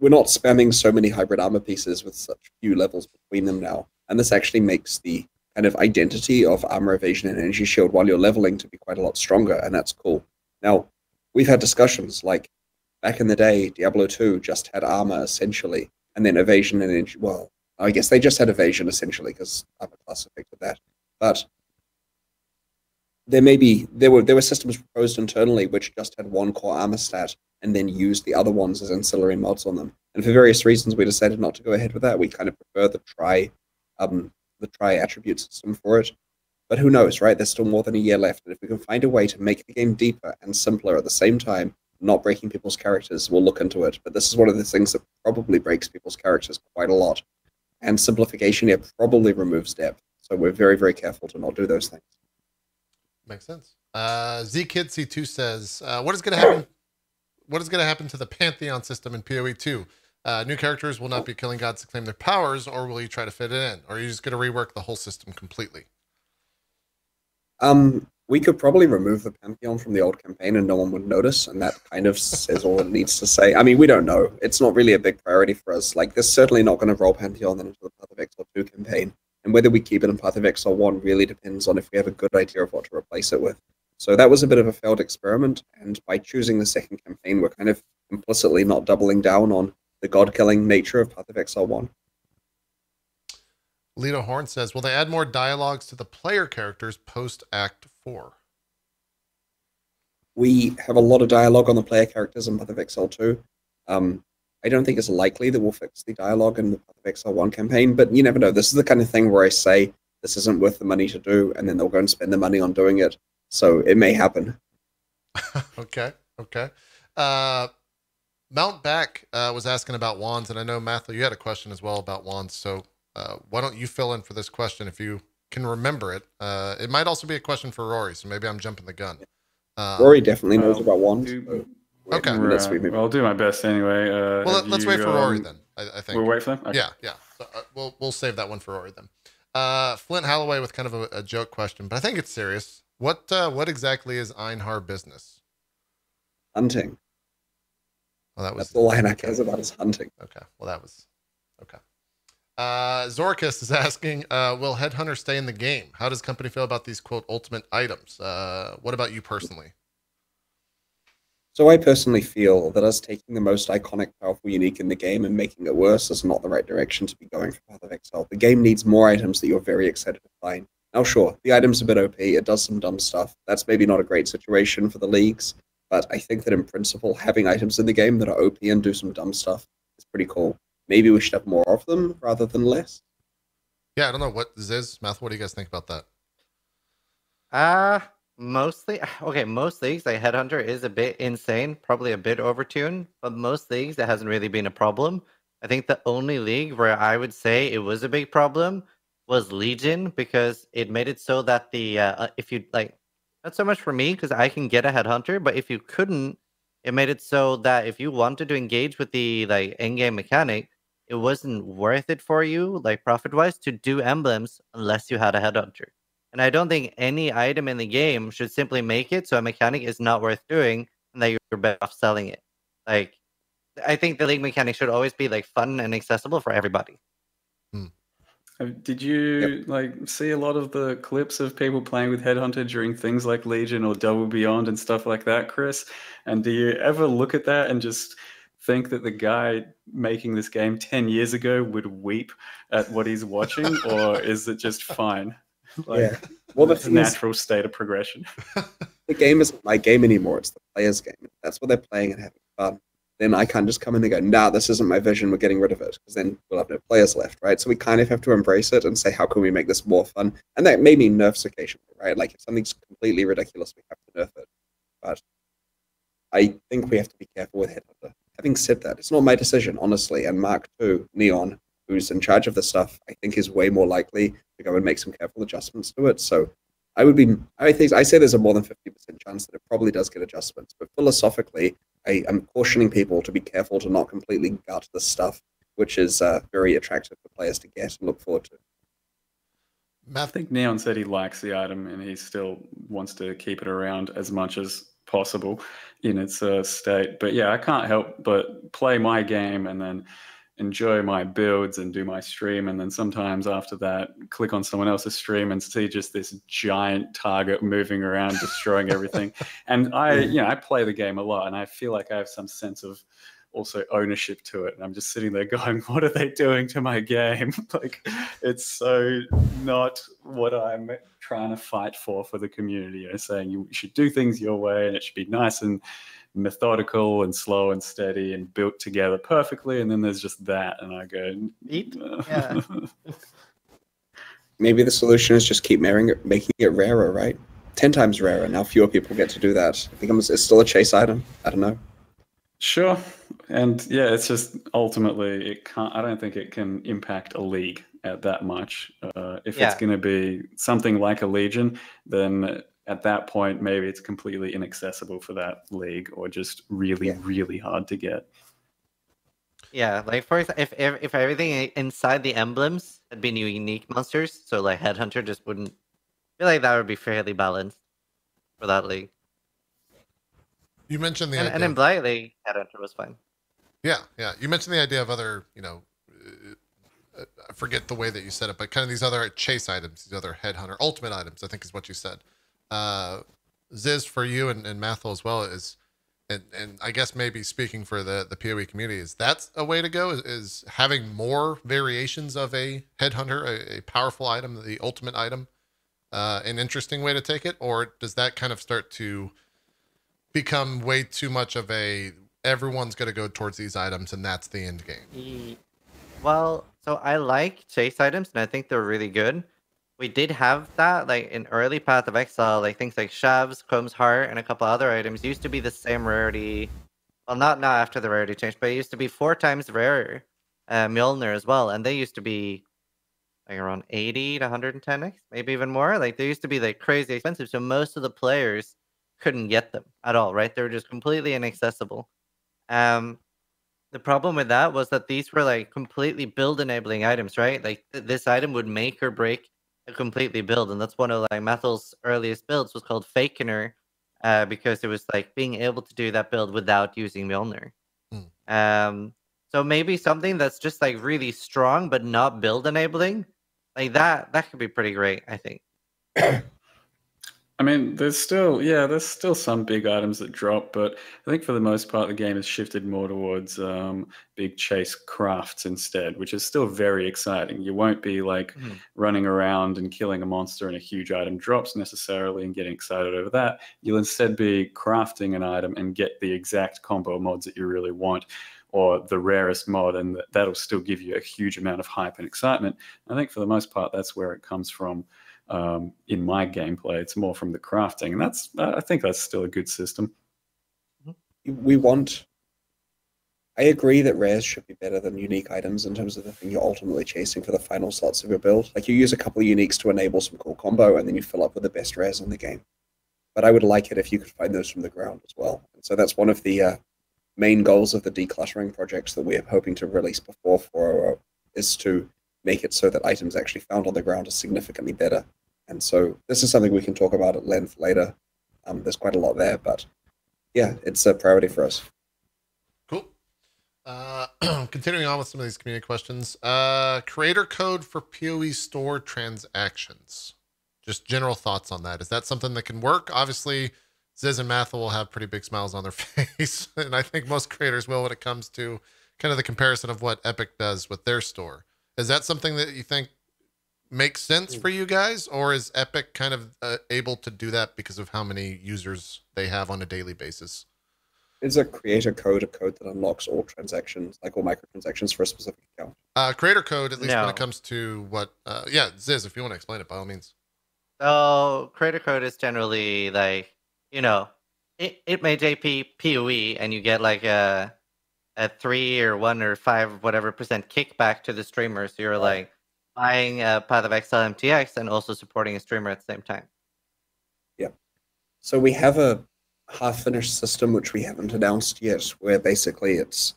we're not spamming so many hybrid armor pieces with such few levels between them now. And this actually makes the kind of identity of armor evasion and energy shield while you're leveling to be quite a lot stronger, and that's cool. Now, we've had discussions like back in the day, Diablo 2 just had armor essentially, and then evasion and energy. Well, I guess they just had evasion essentially because upper class affected that. But there were systems proposed internally which just had one core armor stat and then used the other ones as ancillary mods on them. And for various reasons, we decided not to go ahead with that. We kind of prefer the try attribute system for it. But who knows, right? There's still more than a year left, and if we can find a way to make the game deeper and simpler at the same time, not breaking people's characters, we'll look into it. But this is one of the things that probably breaks people's characters quite a lot. And simplification here probably removes depth. So we're very, very careful to not do those things. Makes sense. ZKidC2 says, what is going to happen? What is going to happen to the Pantheon system in PoE 2? New characters will not be killing gods to claim their powers, or will you try to fit it in? Or are you just going to rework the whole system completely? We could probably remove the Pantheon from the old campaign and no one would notice, and that kind of says all it needs to say. I mean, we don't know. It's not really a big priority for us. Like, they're certainly not going to roll Pantheon into the Path of Exile 2 campaign. And whether we keep it in Path of Exile 1 really depends on if we have a good idea of what to replace it with. So that was a bit of a failed experiment, and by choosing the second campaign, we're kind of implicitly not doubling down on the god-killing nature of Path of Exile 1. Lito Horn says, will they add more dialogues to the player characters post-Act 4? We have a lot of dialogue on the player characters in Path of Exile 2. I don't think it's likely that we'll fix the dialogue in the Path of Exile 1 campaign, but you never know. This is the kind of thing where I say, this isn't worth the money to do, and then they'll go and spend the money on doing it. So it may happen. Okay. Mountback was asking about wands, and I know, Mathil, you had a question as well about wands, so why don't you fill in for this question if you can remember it? It might also be a question for Rory, so maybe I'm jumping the gun. Rory definitely knows about wands. Okay. I'll do my best anyway. Well, let's wait for Rory then, I think. We'll wait for them? Okay. Yeah. So, we'll save that one for Rory then. Flint Holloway with kind of a joke question, but I think it's serious. What exactly is Einhar business? Hunting. Well, that's all Einhar cares about is hunting. Okay. Well, that was okay. Zorkist is asking, will Headhunter stay in the game? How does company feel about these quote ultimate items? What about you personally? So I personally feel that us taking the most iconic, powerful, unique in the game and making it worse is not the right direction to be going for Path of Exile. The game needs more items that you're very excited to find. Now, sure, the item's a bit OP, it does some dumb stuff. That's maybe not a great situation for the leagues, but I think that in principle, having items in the game that are OP and do some dumb stuff is pretty cool. Maybe we should have more of them rather than less. Yeah, I don't know. What do you guys think about that? Most leagues, like Headhunter is a bit insane, probably a bit overtuned, but most leagues it hasn't really been a problem. I think the only league where I would say it was a big problem was Legion, because it made it so that the if you like, not so much for me because I can get a Headhunter, but if you couldn't, it made it so that if you wanted to engage with the like in-game mechanic, it wasn't worth it for you, like profit-wise, to do emblems unless you had a Headhunter. And I don't think any item in the game should simply make it so a mechanic is not worth doing and that you're better off selling it. Like, I think the league mechanic should always be like fun and accessible for everybody. Did you see a lot of the clips of people playing with Headhunter during things like Legion or Double Beyond and stuff like that, Chris? And do you ever look at that and just think that the guy making this game 10 years ago would weep at what he's watching, or is it just fine? Yeah. Well, it's a natural state of progression. The game isn't my game anymore. It's the player's game. If that's what they're playing and having fun, then I can't just come in and go, nah, this isn't my vision. We're getting rid of it, because then we'll have no players left, right? So we kind of have to embrace it and say, how can we make this more fun? And that may mean nerfs occasionally, right? Like if something's completely ridiculous, we have to nerf it. But I think we have to be careful with Headhunter. Having said that, it's not my decision, honestly. And Mark II, Neon, who's in charge of this stuff, I think is way more likely to go and make some careful adjustments to it. So I say there's a more than 50% chance that it probably does get adjustments. But philosophically, I'm cautioning people to be careful to not completely gut this stuff, which is very attractive for players to get and look forward to. I think Neon said he likes the item and he still wants to keep it around as much as possible in its state. But yeah, I can't help but play my game and then enjoy my builds and do my stream, and then sometimes after that click on someone else's stream and see just this giant target moving around destroying everything. And I play the game a lot, and I feel like I have some sense of also ownership to it, and I'm just sitting there going, what are they doing to my game? Like, it's so not what I'm trying to fight for the community, saying you should do things your way and it should be nice and methodical and slow and steady and built together perfectly, and then there's just that, and I go, Yeah. Maybe the solution is just keep making it rarer, right? 10 times rarer. Now fewer people get to do that. It's still a chase item. I don't know. Sure. And yeah, it's just ultimately I don't think it can impact a league at that much. If it's going to be something like a Legion, then at that point, maybe it's completely inaccessible for that league, or just really, really hard to get. Yeah, like for if everything inside the emblems had been unique monsters, so like Headhunter just wouldn't feel like that would be fairly balanced for that league. You mentioned the idea and in Blight League, Headhunter was fine. Yeah. You mentioned the idea of other, I forget the way that you said it, but kind of these other chase items, these other Headhunter ultimate items, I think is what you said. Ziz, for you and Mathil as well, is, and I guess maybe speaking for the PoE community, is that's a way to go, is having more variations of a Headhunter, a powerful item, the ultimate item, an interesting way to take it? Or does that kind of start to become way too much of a, everyone's going to go towards these items and that's the end game? Well, so I like chase items and I think they're really good. We did have that like in early Path of Exile, like things like Shav's, Chrome's Heart, and a couple other items used to be the same rarity. Well, not after the rarity change, but it used to be 4 times rarer. Mjolnir as well, and they used to be like around 80 to 110x, maybe even more. Like they used to be like crazy expensive, so most of the players couldn't get them at all, right? They were just completely inaccessible. The problem with that was that these were like completely build enabling items, right? Like this item would make or break a completely build, and that's one of like Mathil's earliest builds was called Fakener, because it was like being able to do that build without using Mjolnir. So maybe something that's just like really strong but not build enabling, like that could be pretty great, I think. I mean, there's still some big items that drop, but I think for the most part, the game has shifted more towards big chase crafts instead, which is still very exciting. You won't be like running around and killing a monster and a huge item drops necessarily and getting excited over that. You'll instead be crafting an item and get the exact combo mods that you really want, or the rarest mod, and that'll still give you a huge amount of hype and excitement. I think for the most part, that's where it comes from. In my gameplay, it's more from the crafting, and I think that's still a good system. I agree that rares should be better than unique items in terms of the thing you're ultimately chasing for the final slots of your build. Like you use a couple of uniques to enable some cool combo, and then you fill up with the best rares in the game. But I would like it if you could find those from the ground as well. And so that's one of the main goals of the decluttering projects that we're hoping to release before is to make it so that items actually found on the ground are significantly better. And so this is something we can talk about at length later. There's quite a lot there, but yeah, it's a priority for us. Cool. Continuing on with some of these community questions. Creator code for PoE store transactions. Just general thoughts on that. Is that something that can work? Obviously, Ziz and Mathil will have pretty big smiles on their face, and I think most creators will when it comes to kind of the comparison of what Epic does with their store. Is that something that you think makes sense for you guys, or is Epic kind of able to do that because of how many users they have on a daily basis? Is a creator code a code that unlocks all transactions, like all microtransactions for a specific account? Creator code, at least when it comes to what, Ziz, if you want to explain it, by all means. So creator code is generally like, itmeJP PoE, and you get like a 3 or 1 or 5 whatever % kickback to the streamer. So you're like buying a Path of Exile MTX and also supporting a streamer at the same time. Yeah. So we have a half-finished system which we haven't announced yet, where basically it's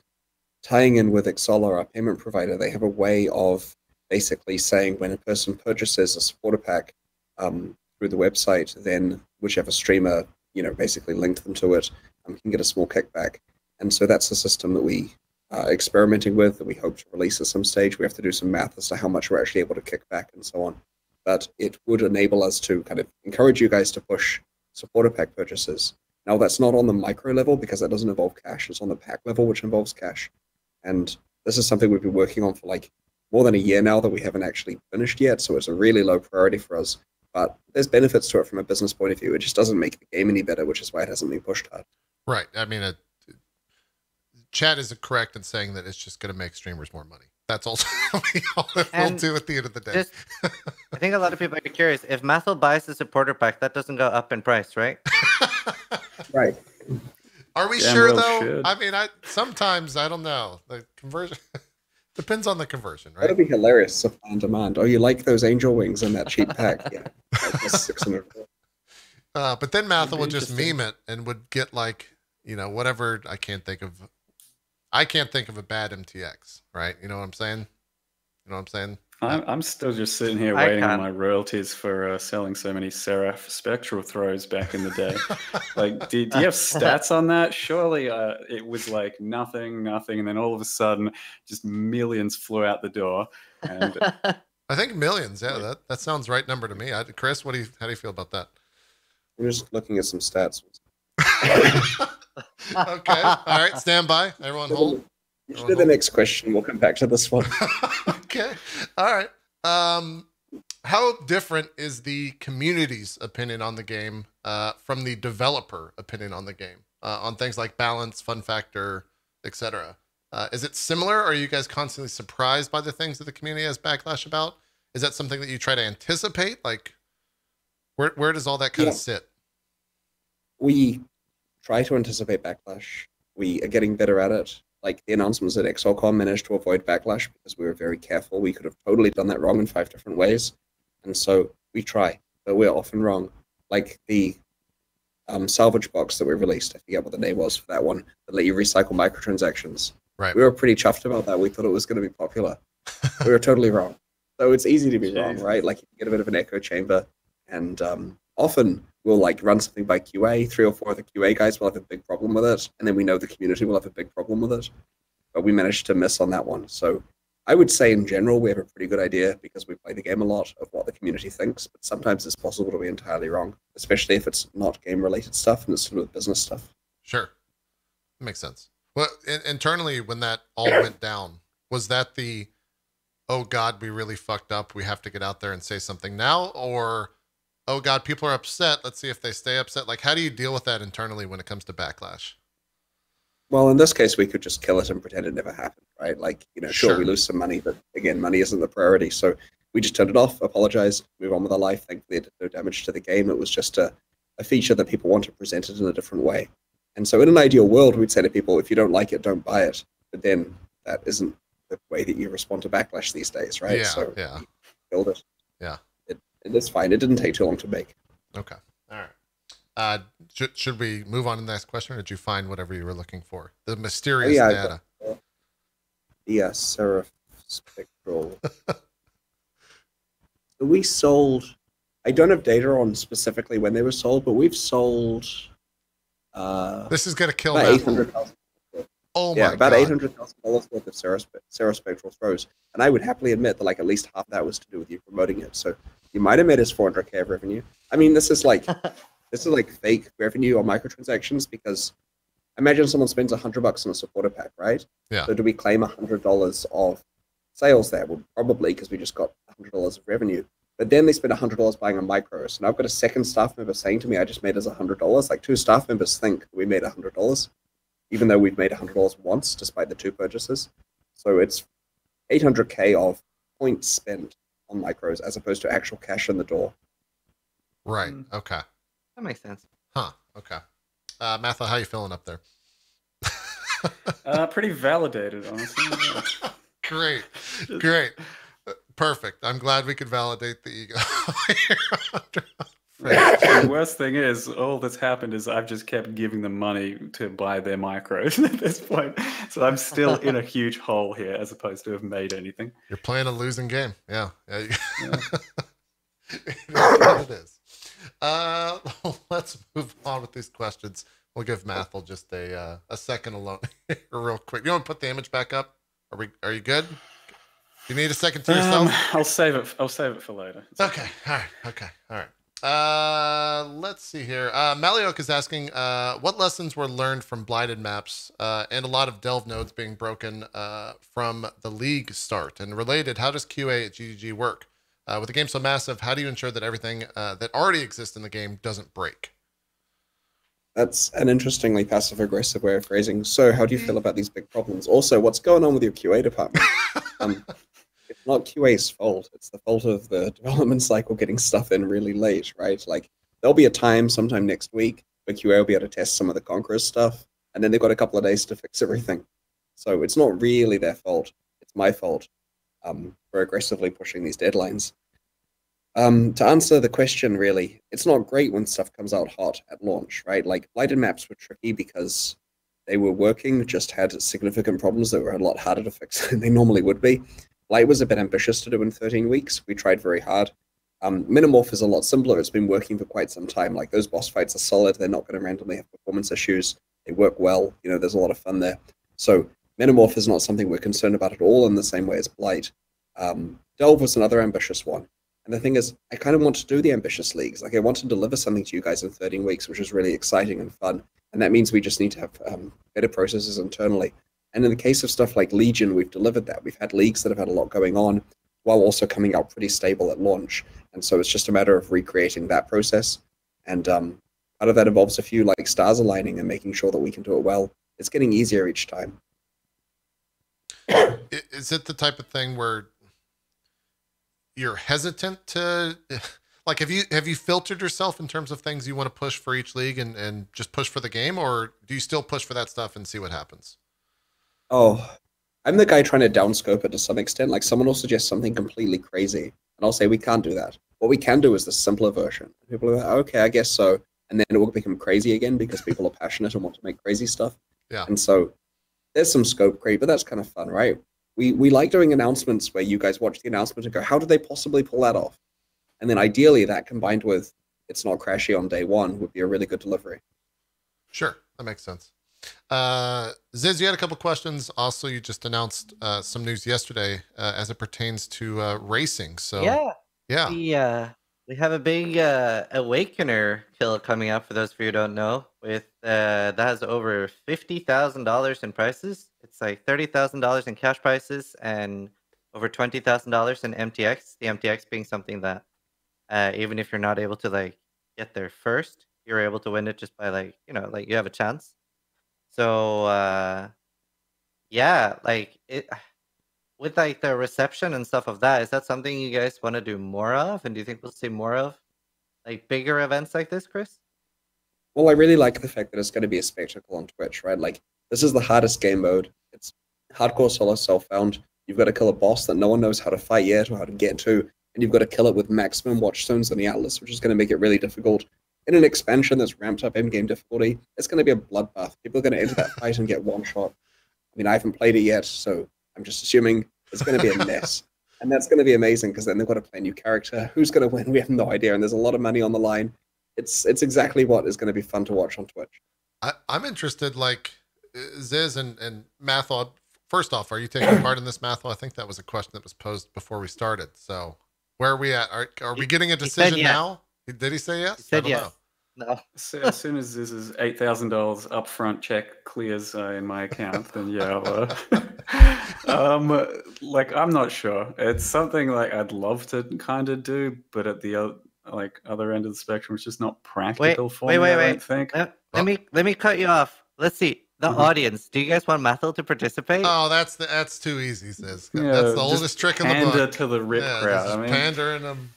tying in with Exile, our payment provider. They have a way of basically saying when a person purchases a supporter pack through the website, then whichever streamer basically linked them to it, can get a small kickback. And so that's a system that we are experimenting with, that we hope to release at some stage. We have to do some math as to how much we're actually able to kick back and so on. But it would enable us to kind of encourage you guys to push supporter pack purchases. Now, that's not on the micro level because that doesn't involve cash. It's on the pack level, which involves cash. And this is something we've been working on for like more than a year now that we haven't actually finished yet. So it's a really low priority for us. But there's benefits to it from a business point of view. It just doesn't make the game any better, which is why it hasn't been pushed hard. Right. I mean, Chad is correct in saying that it's just going to make streamers more money. That's ultimately all it will do at the end of the day. I think a lot of people are curious. If Mathil buys the supporter pack, that doesn't go up in price, right? Right. Are we sure, though? I mean, sometimes, I don't know. The conversion depends on the conversion, right? That'd be hilarious, supply and demand. Oh, you like those angel wings in that cheap pack? Yeah. That's 600. But then Mathil would just meme it and would get like, whatever. I can't think of a bad MTX, right? You know what I'm saying? I'm still just sitting here waiting on my royalties for selling so many Seraph Spectral throws back in the day. Like, do you have stats on that? Surely it was like nothing, and then all of a sudden, just millions flew out the door. And I think millions. Yeah, that sounds right number to me. Chris, how do you feel about that? I'm just looking at some stats. Okay. All right. Stand by. Everyone hold. You should do the next question. We'll come back to this one. Okay. All right. How different is the community's opinion on the game from the developer opinion on the game on things like balance, fun factor, etc.? Is it similar? Or are you guys constantly surprised by the things that the community has backlash about? Is that something that you try to anticipate? Like, where does all that kind of sit? We try to anticipate backlash. We are getting better at it. Like, the announcements at Exile Con managed to avoid backlash because we were very careful. We could have totally done that wrong in 5 different ways. And so we try, but we're often wrong. Like the salvage box that we released, I forget what the name was for that one, that let you recycle microtransactions. Right. We were pretty chuffed about that. We thought it was going to be popular. We were totally wrong. So it's easy to be wrong, right? Like, you get a bit of an echo chamber, and often we'll like run something by QA. 3 or 4 of the QA guys will have a big problem with it, and then we know the community will have a big problem with it. But we managed to miss on that one. So I would say in general we have a pretty good idea, because we play the game a lot, of what the community thinks. But sometimes it's possible to be entirely wrong, especially if it's not game-related stuff and it's sort of business stuff. Sure, that makes sense. Well, internally, when that all went down, was that the, oh God, we really fucked up, we have to get out there and say something now, or oh God, people are upset, let's see if they stay upset? Like, how do you deal with that internally when it comes to backlash? Well, in this case, we could just kill it and pretend it never happened, right? Like, sure, we lose some money, but again, money isn't the priority. So we just turned it off, apologized, move on with our life. Thankfully, it did no damage to the game. It was just a feature that people wanted presented in a different way. And so in an ideal world, we'd say to people, if you don't like it, don't buy it. But then that isn't the way that you respond to backlash these days, right? Yeah, so yeah. Build it. Yeah. It is fine. It didn't take too long to make. Okay. All right. Should we move on to the next question, or did you find whatever you were looking for? The mysterious data. Yeah, Seraph Spectral. We sold, I don't have data on specifically when they were sold, but we've sold this is going to kill about $800,000. Oh yeah, my about God. $800,000 worth of Seraph Spectral throws. And I would happily admit that like at least half that was to do with you promoting it. So you might have made us 400K of revenue. I mean, this is like fake revenue on microtransactions, because imagine someone spends $100 on a supporter pack, right? Yeah. So do we claim $100 of sales there? Well, probably, because we just got $100 of revenue. But then they spend $100 buying a micro. So now I've got a second staff member saying to me, I just made us $100. Like, 2 staff members think we made $100, even though we've made $100 once, despite the 2 purchases. So it's 800K of points spent on micros as opposed to actual cash in the door. Right. Okay. That makes sense. Huh. Okay. Mathil, how you feeling up there? Pretty validated, honestly. Great. Great. Perfect. I'm glad we could validate the ego. The worst thing is, all that's happened is I've just kept giving them money to buy their micros at this point. So I'm still in a huge hole here, as opposed to have made anything. You're playing a losing game. Yeah. It is what it is. let's move on with these questions. We'll give Mathil just a second alone, real quick. You want to put the image back up? Are you good? You need a second to yourself? I'll save it for later. It's okay. All right. Okay. All right. Let's see here. Maliok is asking, what lessons were learned from blighted maps and a lot of delve nodes being broken from the league start? And related, how does QA at GGG work? With a game so massive, how do you ensure that everything that already exists in the game doesn't break? That's an interestingly passive-aggressive way of phrasing. So how do you feel about these big problems? Also, what's going on with your QA department? It's not QA's fault. It's the fault of the development cycle getting stuff in really late, right? Like, there'll be a time sometime next week where QA will be able to test some of the Conqueror stuff, and then they've got a couple of days to fix everything. So it's not really their fault. It's my fault for aggressively pushing these deadlines. To answer the question, really, it's not great when stuff comes out hot at launch, right? Like, blighted maps were tricky because they were working, just had significant problems that were a lot harder to fix than they normally would be. Light was a bit ambitious to do in 13 weeks. We tried very hard. Minimorph is a lot simpler. It's been working for quite some time. Like, those boss fights are solid. They're not going to randomly have performance issues. They work well. You know, there's a lot of fun there. So Minimorph is not something we're concerned about at all in the same way as Blight. Delve was another ambitious one. And the thing is, I kind of want to do the ambitious leagues. Like, I want to deliver something to you guys in 13 weeks, which is really exciting and fun. And that means we just need to have better processes internally. And in the case of stuff like Legion, we've delivered that. We've had leagues that have had a lot going on while also coming out pretty stable at launch. And so it's just a matter of recreating that process. And out of that involves a few like stars aligning and making sure that we can do it well. It's getting easier each time. Is it the type of thing where you're hesitant to, like, have you filtered yourself in terms of things you want to push for each league and just push for the game, or do you still push for that stuff and see what happens? Oh, I'm the guy trying to downscope it to some extent. Like, someone will suggest something completely crazy, and I'll say, we can't do that. What we can do is the simpler version. People are like, okay, I guess so. And then it will become crazy again because people are passionate and want to make crazy stuff. Yeah. And so there's some scope creep, but that's kind of fun, right? We like doing announcements where you guys watch the announcement and go, how did they possibly pull that off? And then ideally that combined with it's not crashy on day one would be a really good delivery. Sure, that makes sense. Ziz, you had a couple questions. Also, you just announced some news yesterday as it pertains to racing. So yeah, we have a big Awakener kill coming up. For those of you who don't know, with that has over $50,000 in prices. It's like $30,000 in cash prices and over $20,000 in MTX. The MTX being something that even if you're not able to like get there first, you're able to win it just by like you have a chance. So yeah, like it with like the reception and stuff of that, is that something you guys want to do more of? And do you think we'll see more of like bigger events like this, Chris? Well, I really like the fact that it's going to be a spectacle on Twitch, right? Like, this is the hardest game mode. It's hardcore solo self-found. You've got to kill a boss that no one knows how to fight yet or how to get to, and you've got to kill it with maximum watchstones on the Atlas, which is going to make it really difficult. In an expansion that's ramped up in-game difficulty, it's going to be a bloodbath. People are going to enter that fight and get one shot. I mean, I haven't played it yet, so I'm just assuming it's going to be a mess. And that's going to be amazing, because then they've got to play a new character. Who's going to win? We have no idea, and there's a lot of money on the line. It's exactly what is going to be fun to watch on Twitch. I'm interested, like, Ziz and Mathil. First off, are you taking part in this, Mathil? I think that was a question that was posed before we started. So where are we at? Are we getting a decision now? Did he say yes? He said I don't know. No. So as soon as this is $8,000 upfront check clears in my account, then yeah, like, I'm not sure. It's something like I'd love to kind of do, but at the other end of the spectrum, it's just not practical for me. I don't think. Let me cut you off. Let's see. The audience, do you guys want Mathil to participate? Oh, that's too easy, Ziz. Yeah, that's the oldest trick in the book. Pander to the rip crowd. I mean, pandering them.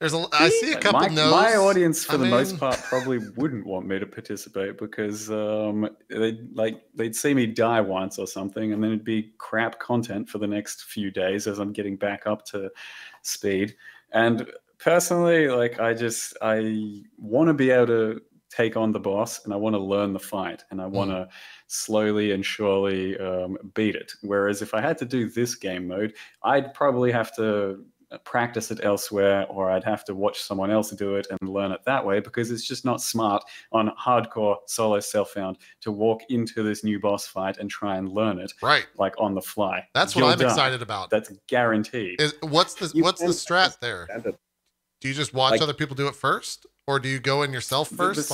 I see a couple no's. My audience, for the most part, probably wouldn't want me to participate because they'd see me die once or something, and then it'd be crap content for the next few days as I'm getting back up to speed. And personally, like, I want to be able to take on the boss, and I want to learn the fight, and I want to slowly and surely beat it. Whereas if I had to do this game mode, I'd probably have to practice it elsewhere, or I'd have to watch someone else do it and learn it that way, because it's just not smart on hardcore solo self-found to walk into this new boss fight and try and learn it Right. like on the fly. That's what You'll I'm die. excited about. That's guaranteed. What's the strat there? Standard. Do you just watch Like- other people do it first, or do you go in yourself first?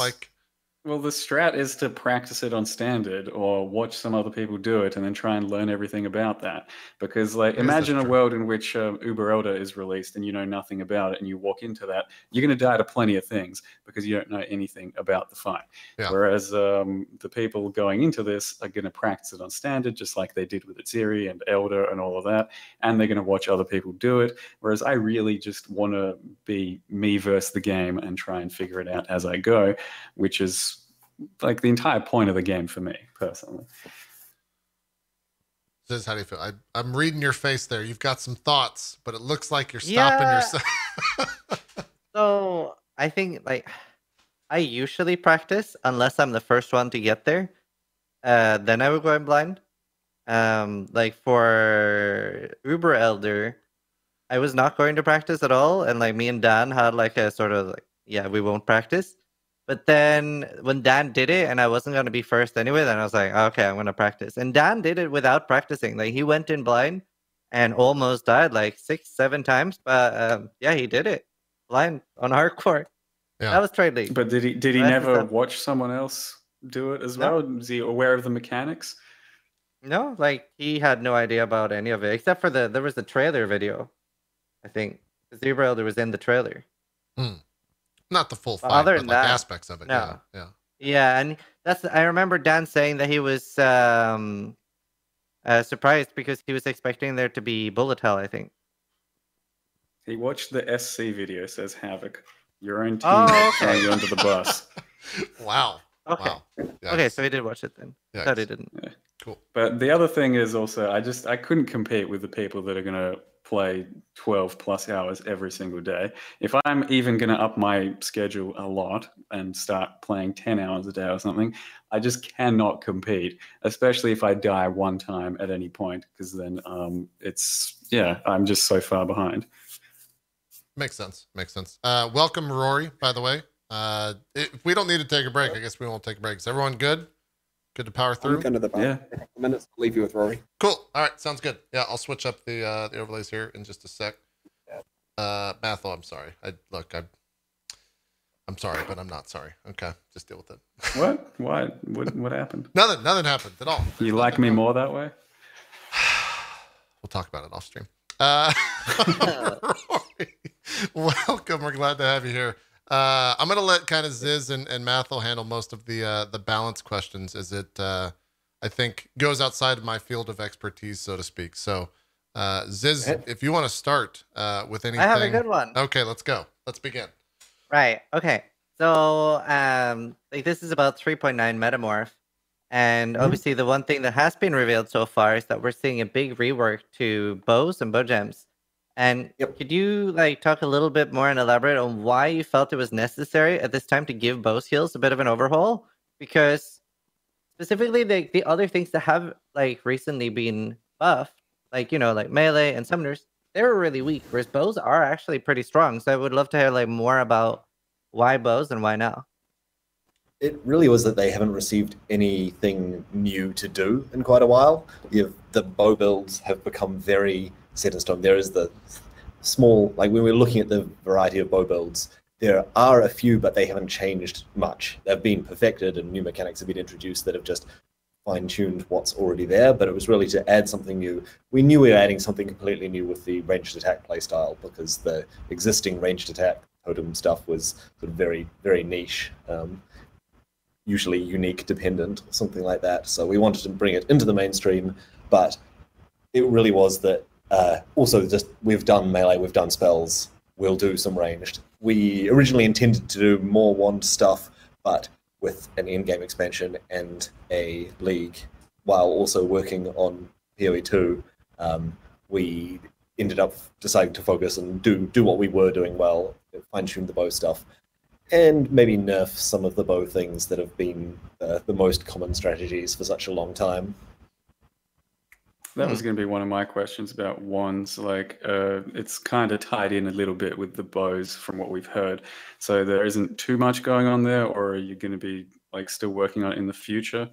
Well, the strat is to practice it on standard or watch some other people do it and then try and learn everything about that. Because, like, Yes, imagine that's a true. world in which Uber Elder is released and you know nothing about it, and you walk into that, you're going to die to plenty of things because you don't know anything about the fight. Yeah. Whereas the people going into this are going to practice it on standard, just like they did with Zizarian and Elder and all of that, and they're going to watch other people do it. Whereas I really just want to be me versus the game and try and figure it out as I go, which is like the entire point of the game for me personally. Ziz, how do you feel? I'm reading your face there. You've got some thoughts, but it looks like you're stopping yourself. So I think like I usually practice unless I'm the first one to get there. Then I would go in blind. Like for Uber Elder, I was not going to practice at all, and like me and Dan had like a sort of like, yeah, we won't practice. But then when Dan did it and I wasn't going to be first anyway, then I was like, okay, I'm going to practice. And Dan did it without practicing. Like he went in blind and almost died like 6-7 times. But yeah, he did it blind on hardcore. Yeah. That was trade league. But did he That's never the- watch someone else do it as No. well? Was he aware of the mechanics? No, like he had no idea about any of it except for there was the trailer video, I think. Zebra Elder was in the trailer. Not the full fight, other but than like that, aspects of it. no. Yeah. Yeah, and I remember Dan saying that he was surprised because he was expecting there to be bullet hell, I think. He watched the SC video, says Havoc. Your own team Oh, throw okay. you under the bus. Wow. Okay. Wow. Okay, so he did watch it then. Yikes. Thought he didn't. Cool. But the other thing is also, I couldn't compete with the people that are going to play 12 plus hours every single day. If I'm even going to up my schedule a lot and start playing 10 hours a day or something, I just cannot compete, especially if I die one time at any point, because then I'm just so far behind. Makes sense. Welcome, Rory, by the way. If we don't need to take a break, I guess we won't take a break. Is everyone good? Good to power I'm through? going to the back. Yeah. For a couple minutes. Leave you with Rory. Cool. All right. Sounds good. Yeah, I'll switch up the overlays here in just a sec. Mathil, I'm sorry. I'm sorry, but I'm not sorry. Okay. Just deal with it. What? Why? What happened? Nothing happened at all. You like me more that way? We'll talk about it off stream. Rory, welcome. We're glad to have you here. I'm going to let kind of Ziz and Mathil handle most of the balance questions, as it, I think, goes outside of my field of expertise, so to speak. So, Ziz, if you want to start with anything. I have a good one. Okay, let's go. Let's begin. Right. Okay. So, like this is about 3.9 Metamorph, and obviously the one thing that has been revealed so far is that we're seeing a big rework to bows and bow gems. And could you like talk a little bit more and elaborate on why you felt it was necessary at this time to give bow skills a bit of an overhaul? Because specifically the other things that have like recently been buffed, like like melee and summoners, they were really weak, whereas bows are actually pretty strong. So I would love to hear like more about why bows and why now. It really was that they haven't received anything new to do in quite a while. The bow builds have become very set in stone. There is the small, like when we're looking at the variety of bow builds, there are a few, but they haven't changed much. They've been perfected and new mechanics have been introduced that have just fine-tuned what's already there, but it was really to add something new. We knew we were adding something completely new with the ranged attack playstyle, because the existing ranged attack totem stuff was sort of very, very niche, usually unique dependent or something like that. So we wanted to bring it into the mainstream, but it really was that also just we've done melee, we've done spells, we'll do some ranged. We originally intended to do more wand stuff, but with an in-game expansion and a league, while also working on PoE2, we ended up deciding to focus and do what we were doing well, fine-tune the bow stuff, and maybe nerf some of the bow things that have been the most common strategies for such a long time. That was going to be one of my questions about wands. Like, it's kind of tied in a little bit with the bows from what we've heard. So there isn't too much going on there, or are you going to be like still working on it in the future?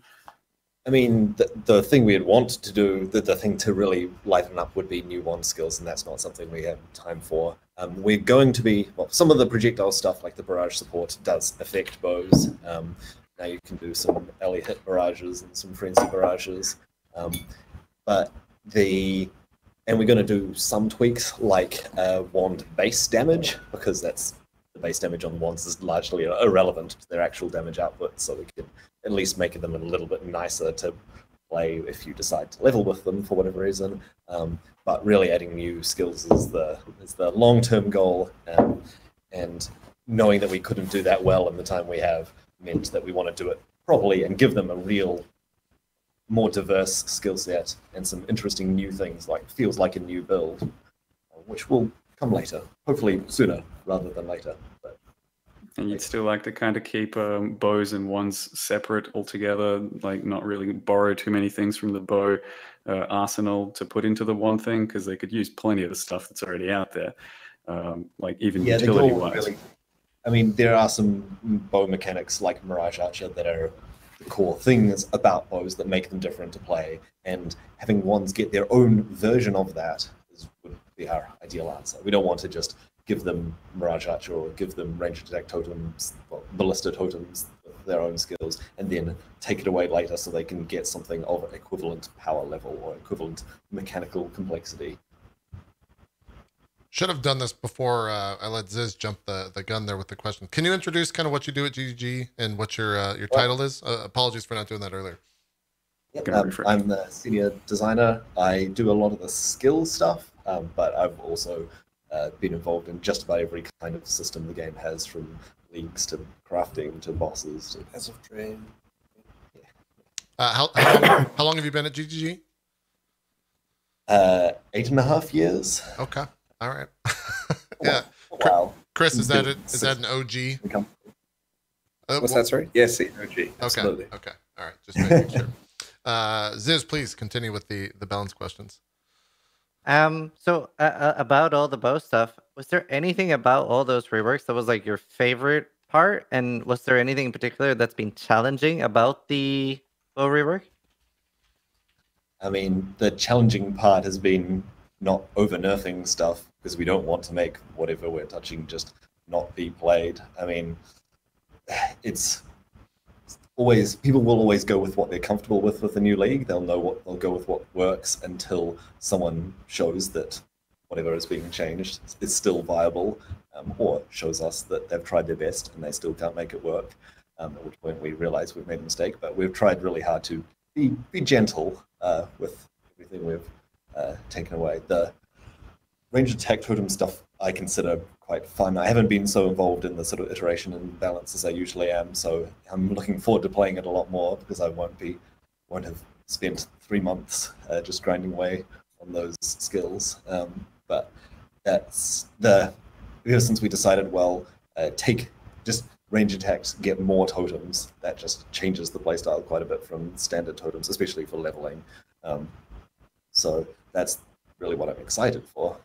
I mean, the thing we'd want to do, the thing to really lighten up would be new wand skills, and that's not something we have time for. We're going to be, well, some of the projectile stuff, like the barrage support, does affect bows. Now you can do some alley hit barrages and some frenzy barrages. But and we're going to do some tweaks like wand base damage, because that's the base damage on wands is largely irrelevant to their actual damage output, so we can at least make them a little bit nicer to play if you decide to level with them for whatever reason. But really adding new skills is the long-term goal, and knowing that we couldn't do that well in the time we have meant that we want to do it properly and give them a real, more diverse skill set and some interesting new things, like feels like a new build, which will come later, hopefully sooner rather than later. But And you'd still like to kind of keep bows and wands separate altogether, like not really borrow too many things from the bow arsenal to put into the wand thing, because they could use plenty of the stuff that's already out there, like even utility-wise. Really, I mean, there are some bow mechanics like Mirage Archer that are the core things about bows that make them different to play, and having wands get their own version of that would be our ideal answer. We don't want to just give them Mirage Archer or give them range attack totems, well, ballista totems with their own skills, and then take it away later so they can get something of equivalent power level or equivalent mechanical complexity. Should have done this before I let Ziz jump the gun there with the question. Can you introduce kind of what you do at GGG and what your title is? Apologies for not doing that earlier. Yep, I'm the senior designer. I do a lot of the skill stuff, but I've also been involved in just about every kind of system the game has, from leagues to crafting to bosses to As of Dream. How long have you been at GGG? 8.5 years. Okay. All right. Yeah. Wow. Chris, is that an OG? What's that, sorry? Yes, OG. Absolutely. Okay. All right. Just making sure. Ziz, please continue with the balance questions. So about all the bow stuff, was there anything about all those reworks that was like your favorite part? And was there anything in particular that's been challenging about the bow rework? I mean, the challenging part has been not over-nerfing stuff, because we don't want to make whatever we're touching just not be played. I mean, it's always, people will always go with what they're comfortable with a new league. They'll go with what works until someone shows that whatever is being changed is still viable, or shows us that they've tried their best and they still can't make it work, at which point we realize we've made a mistake. But we've tried really hard to be gentle with everything we've taken away. The range attack totem stuff I consider quite fun. I haven't been so involved in the sort of iteration and balance as I usually am, so I'm looking forward to playing it a lot more, because I won't have spent 3 months just grinding away on those skills. But that's ever since we decided, well, take just range attacks, get more totems, that just changes the playstyle quite a bit from standard totems, especially for leveling. So that's really what I'm excited for.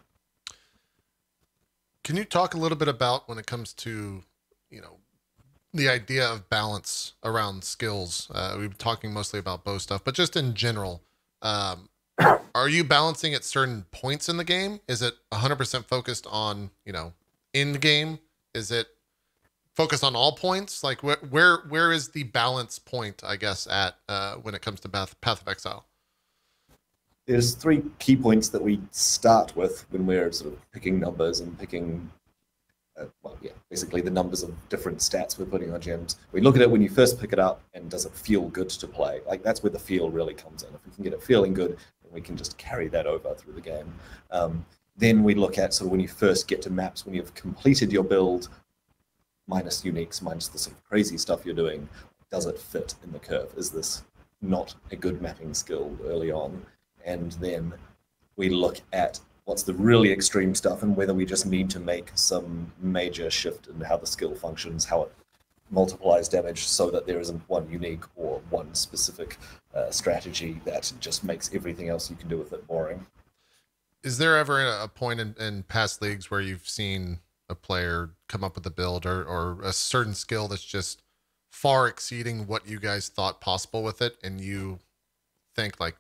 Can you talk a little bit about, when it comes to, the idea of balance around skills? We've been talking mostly about bow stuff, but just in general, are you balancing at certain points in the game? Is it 100% focused on, end game? Is it focused on all points? Like where is the balance point, I guess, at when it comes to Path of Exile? There's 3 key points that we start with when we're sort of picking numbers and picking, basically the numbers of different stats we're putting on gems. We look at it when you first pick it up, and does it feel good to play? Like, that's where the feel really comes in. If we can get it feeling good, then we can just carry that over through the game. Then we look at sort of when you first get to maps, when you've completed your build, minus uniques, minus the sort of crazy stuff you're doing, does it fit in the curve? Is this not a good mapping skill early on? And then we look at what's the really extreme stuff and whether we just need to make some major shift in how the skill functions, how it multiplies damage so that there isn't one unique or one specific strategy that just makes everything else you can do with it boring. Is there ever a point in past leagues where you've seen a player come up with a build or a certain skill that's just far exceeding what you guys thought possible with it, and you think like,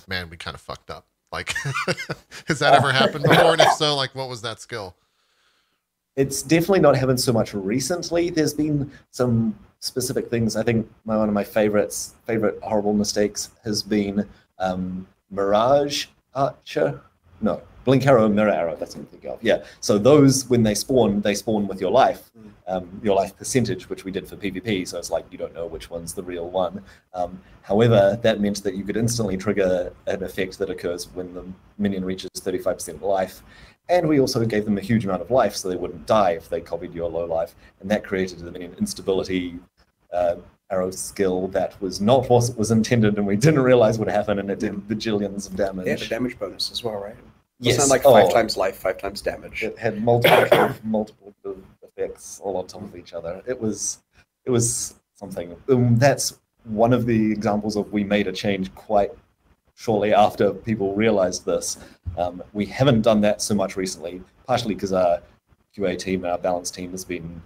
man, we kind of fucked up? Like, has that ever happened before? And if so, like, what was that skill? It's definitely not happened so much recently. There's been some specific things. I think one of my favorite horrible mistakes has been Mirage Archer. No, Blink Arrow and Mirror Arrow, that's what I'm thinking of. Yeah, so those, when they spawn with your life percentage, which we did for PvP, so it's like you don't know which one's the real one. However, that meant that you could instantly trigger an effect that occurs when the minion reaches 35% life. And we also gave them a huge amount of life so they wouldn't die if they copied your low life. And that created the minion instability arrow skill that was not what was intended, and we didn't realize would happen, and it did bajillions of damage. Yeah, the damage bonus as well, right? Yes. It's not like 5 times life, 5 times damage. It had multiple effects all on top of each other. It was something. That's one of the examples of we made a change quite shortly after people realized this. We haven't done that so much recently, partially because our QA team and our balance team has been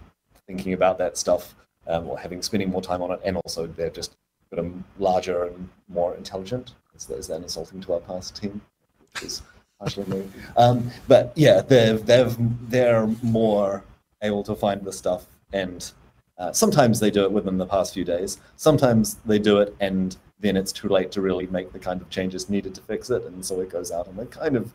thinking about that stuff, or spending more time on it, and also they're just got a larger and more intelligent. Is that insulting to our past team? Which is partially me. But yeah, they're more able to find the stuff, and sometimes they do it within the past few days. Sometimes they do it and then it's too late to really make the kind of changes needed to fix it, and so it goes out in a kind of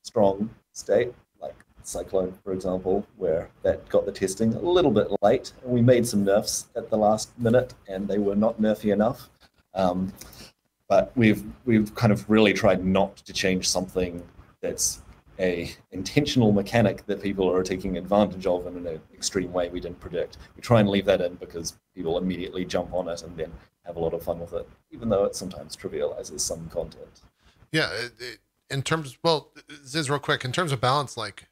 strong state, like Cyclone, for example, where that got the testing a little bit late, and we made some nerfs at the last minute, and they were not nerfy enough. But we've kind of really tried not to change something that's a intentional mechanic that people are taking advantage of in an extreme way we didn't predict. We try and leave that in because people immediately jump on it and then have a lot of fun with it, even though it sometimes trivializes some content. Yeah, in terms, well, Ziz, real quick, in terms of balance, like,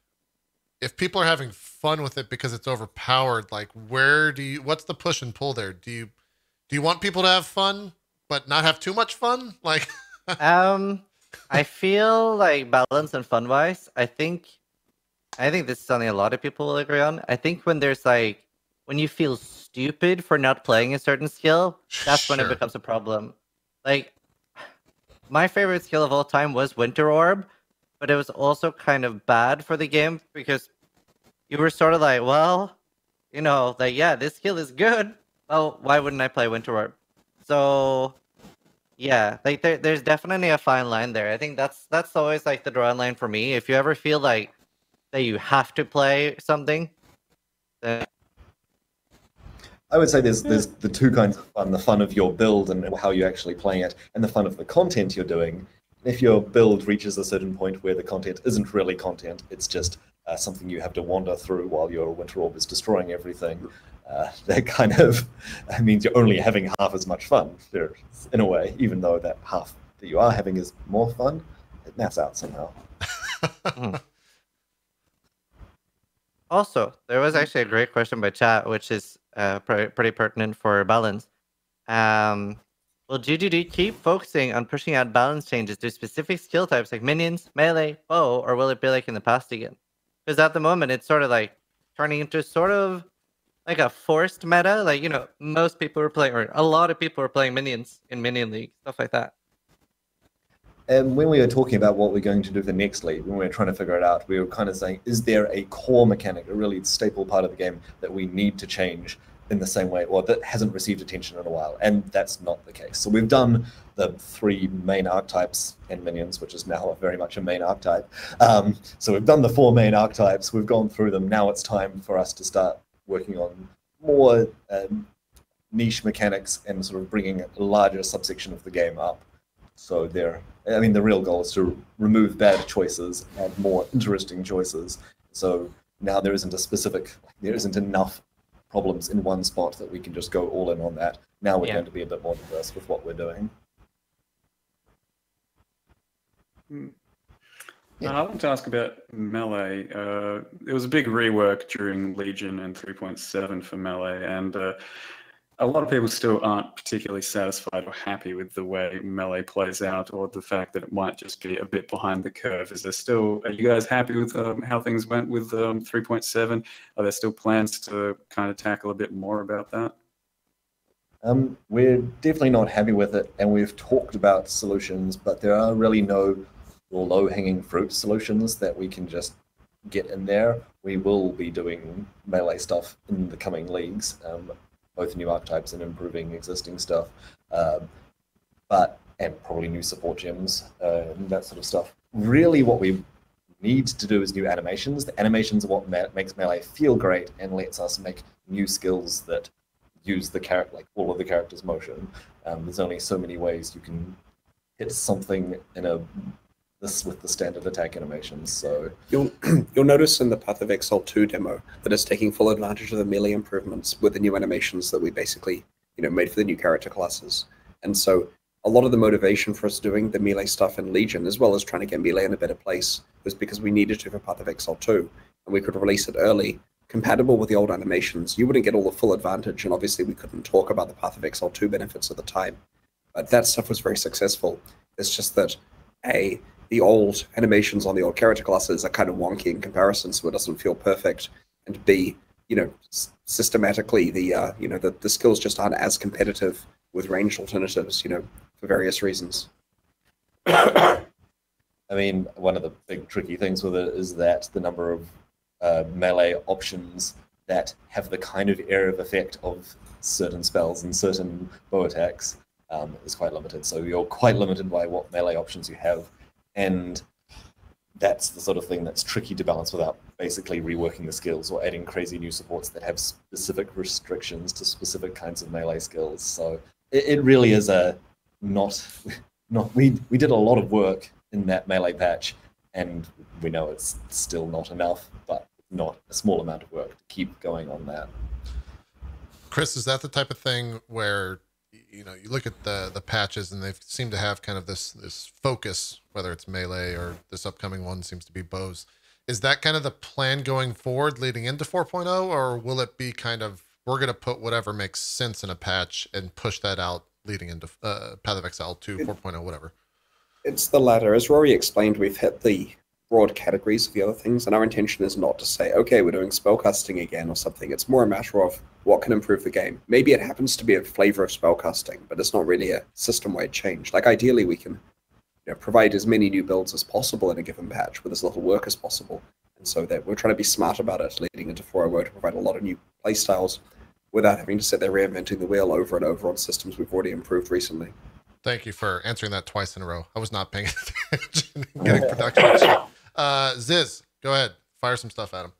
if people are having fun with it because it's overpowered, like, what's the push and pull there? Do you want people to have fun but not have too much fun? Like, I feel like balance and fun wise, I think this is something a lot of people will agree on. I think when you feel stupid for not playing a certain skill, that's when it becomes a problem. Like, my favorite skill of all time was Winter Orb, but it was also kind of bad for the game because you were sort of like, well, you know, like, yeah, this skill is good. Well, why wouldn't I play Winter Orb? So, yeah, like there's definitely a fine line there. I think that's always like the drawing line for me. If you ever feel like that you have to play something, then I would say there's the two kinds of fun: the fun of your build and how you're actually playing it, and the fun of the content you're doing. If your build reaches a certain point where the content isn't really content, it's just something you have to wander through while your Winter Orb is destroying everything. That kind of means you're only having half as much fun, in a way, even though that half that you are having is more fun. It maps out somehow. Also, there was actually a great question by chat, which is pretty pertinent for balance. Will GGD keep focusing on pushing out balance changes to specific skill types like minions, melee, bow, or will it be like in the past again? Because at the moment, it's sort of like turning into sort of like a forced meta. Like, you know, most people are playing, or a lot of people are playing minions in Minion League, stuff like that. And when we were talking about what we're going to do for next league, when we were trying to figure it out, we were kind of saying, is there a core mechanic, a really staple part of the game that we need to change in the same way, or that hasn't received attention in a while? And that's not the case. So we've done the 3 main archetypes and minions, which is now very much a main archetype. So we've done the 4 main archetypes, we've gone through them. Now it's time for us to start working on more niche mechanics and sort of bringing a larger subsection of the game up. So the real goal is to remove bad choices and more interesting choices. So now there isn't enough problems in one spot that we can just go all in on that. Now we're going to be a bit more diverse with what we're doing. I want to ask about Melee. There was a big rework during Legion and 3.7 for Melee, and a lot of people still aren't particularly satisfied or happy with the way Melee plays out, or the fact that it might just be a bit behind the curve. Are you guys happy with how things went with 3.7? Are there still plans to kind of tackle a bit more about that? We're definitely not happy with it, and we've talked about solutions, but there are really no low-hanging fruit solutions that we can just get in there. We will be doing Melee stuff in the coming leagues, both new archetypes and improving existing stuff, and probably new support gems and that sort of stuff. Really, what we need to do is new animations. The animations are what makes Melee feel great and lets us make new skills that use the character, like all of the character's motion. There's only so many ways you can hit something in with the standard attack animations. So you'll notice in the Path of Exile 2 demo that it's taking full advantage of the melee improvements with the new animations that we basically made for the new character classes. And so a lot of the motivation for us doing the melee stuff in Legion, as well as trying to get melee in a better place, was because we needed to for Path of Exile 2, and we could release it early, compatible with the old animations. You wouldn't get all the full advantage, and obviously we couldn't talk about the Path of Exile 2 benefits at the time. But that stuff was very successful. It's just that, A, the old animations on the old character classes are kind of wonky in comparison, so it doesn't feel perfect. And B, systematically the skills just aren't as competitive with ranged alternatives, for various reasons. I mean, one of the big tricky things with it is that the number of melee options that have the kind of area of effect of certain spells and certain bow attacks is quite limited. So you're quite limited by what melee options you have. And that's the sort of thing that's tricky to balance without basically reworking the skills or adding crazy new supports that have specific restrictions to specific kinds of melee skills. So it really is we did a lot of work in that melee patch, and we know it's still not enough, but not a small amount of work to keep going on that. Chris, is that the type of thing where you look at the patches and they seem to have kind of this focus, whether it's melee or this upcoming one seems to be bows? Is that kind of the plan going forward leading into 4.0, or will it be kind of we're going to put whatever makes sense in a patch and push that out leading into Path of Exile 2, 4.0, whatever? It's the latter. As Rory explained, we've hit the broad categories of the other things, and our intention is not to say, okay, we're doing spellcasting again or something. It's more a matter of what can improve the game. Maybe it happens to be a flavor of spellcasting, but it's not really a system-wide change. Like, ideally, we can provide as many new builds as possible in a given patch with as little work as possible. And so that we're trying to be smart about it leading into 4.0 to provide a lot of new playstyles without having to sit there reinventing the wheel over and over on systems we've already improved recently. Thank you for answering that twice in a row. I was not paying attention. Getting production. Ziz, go ahead. Fire some stuff at him.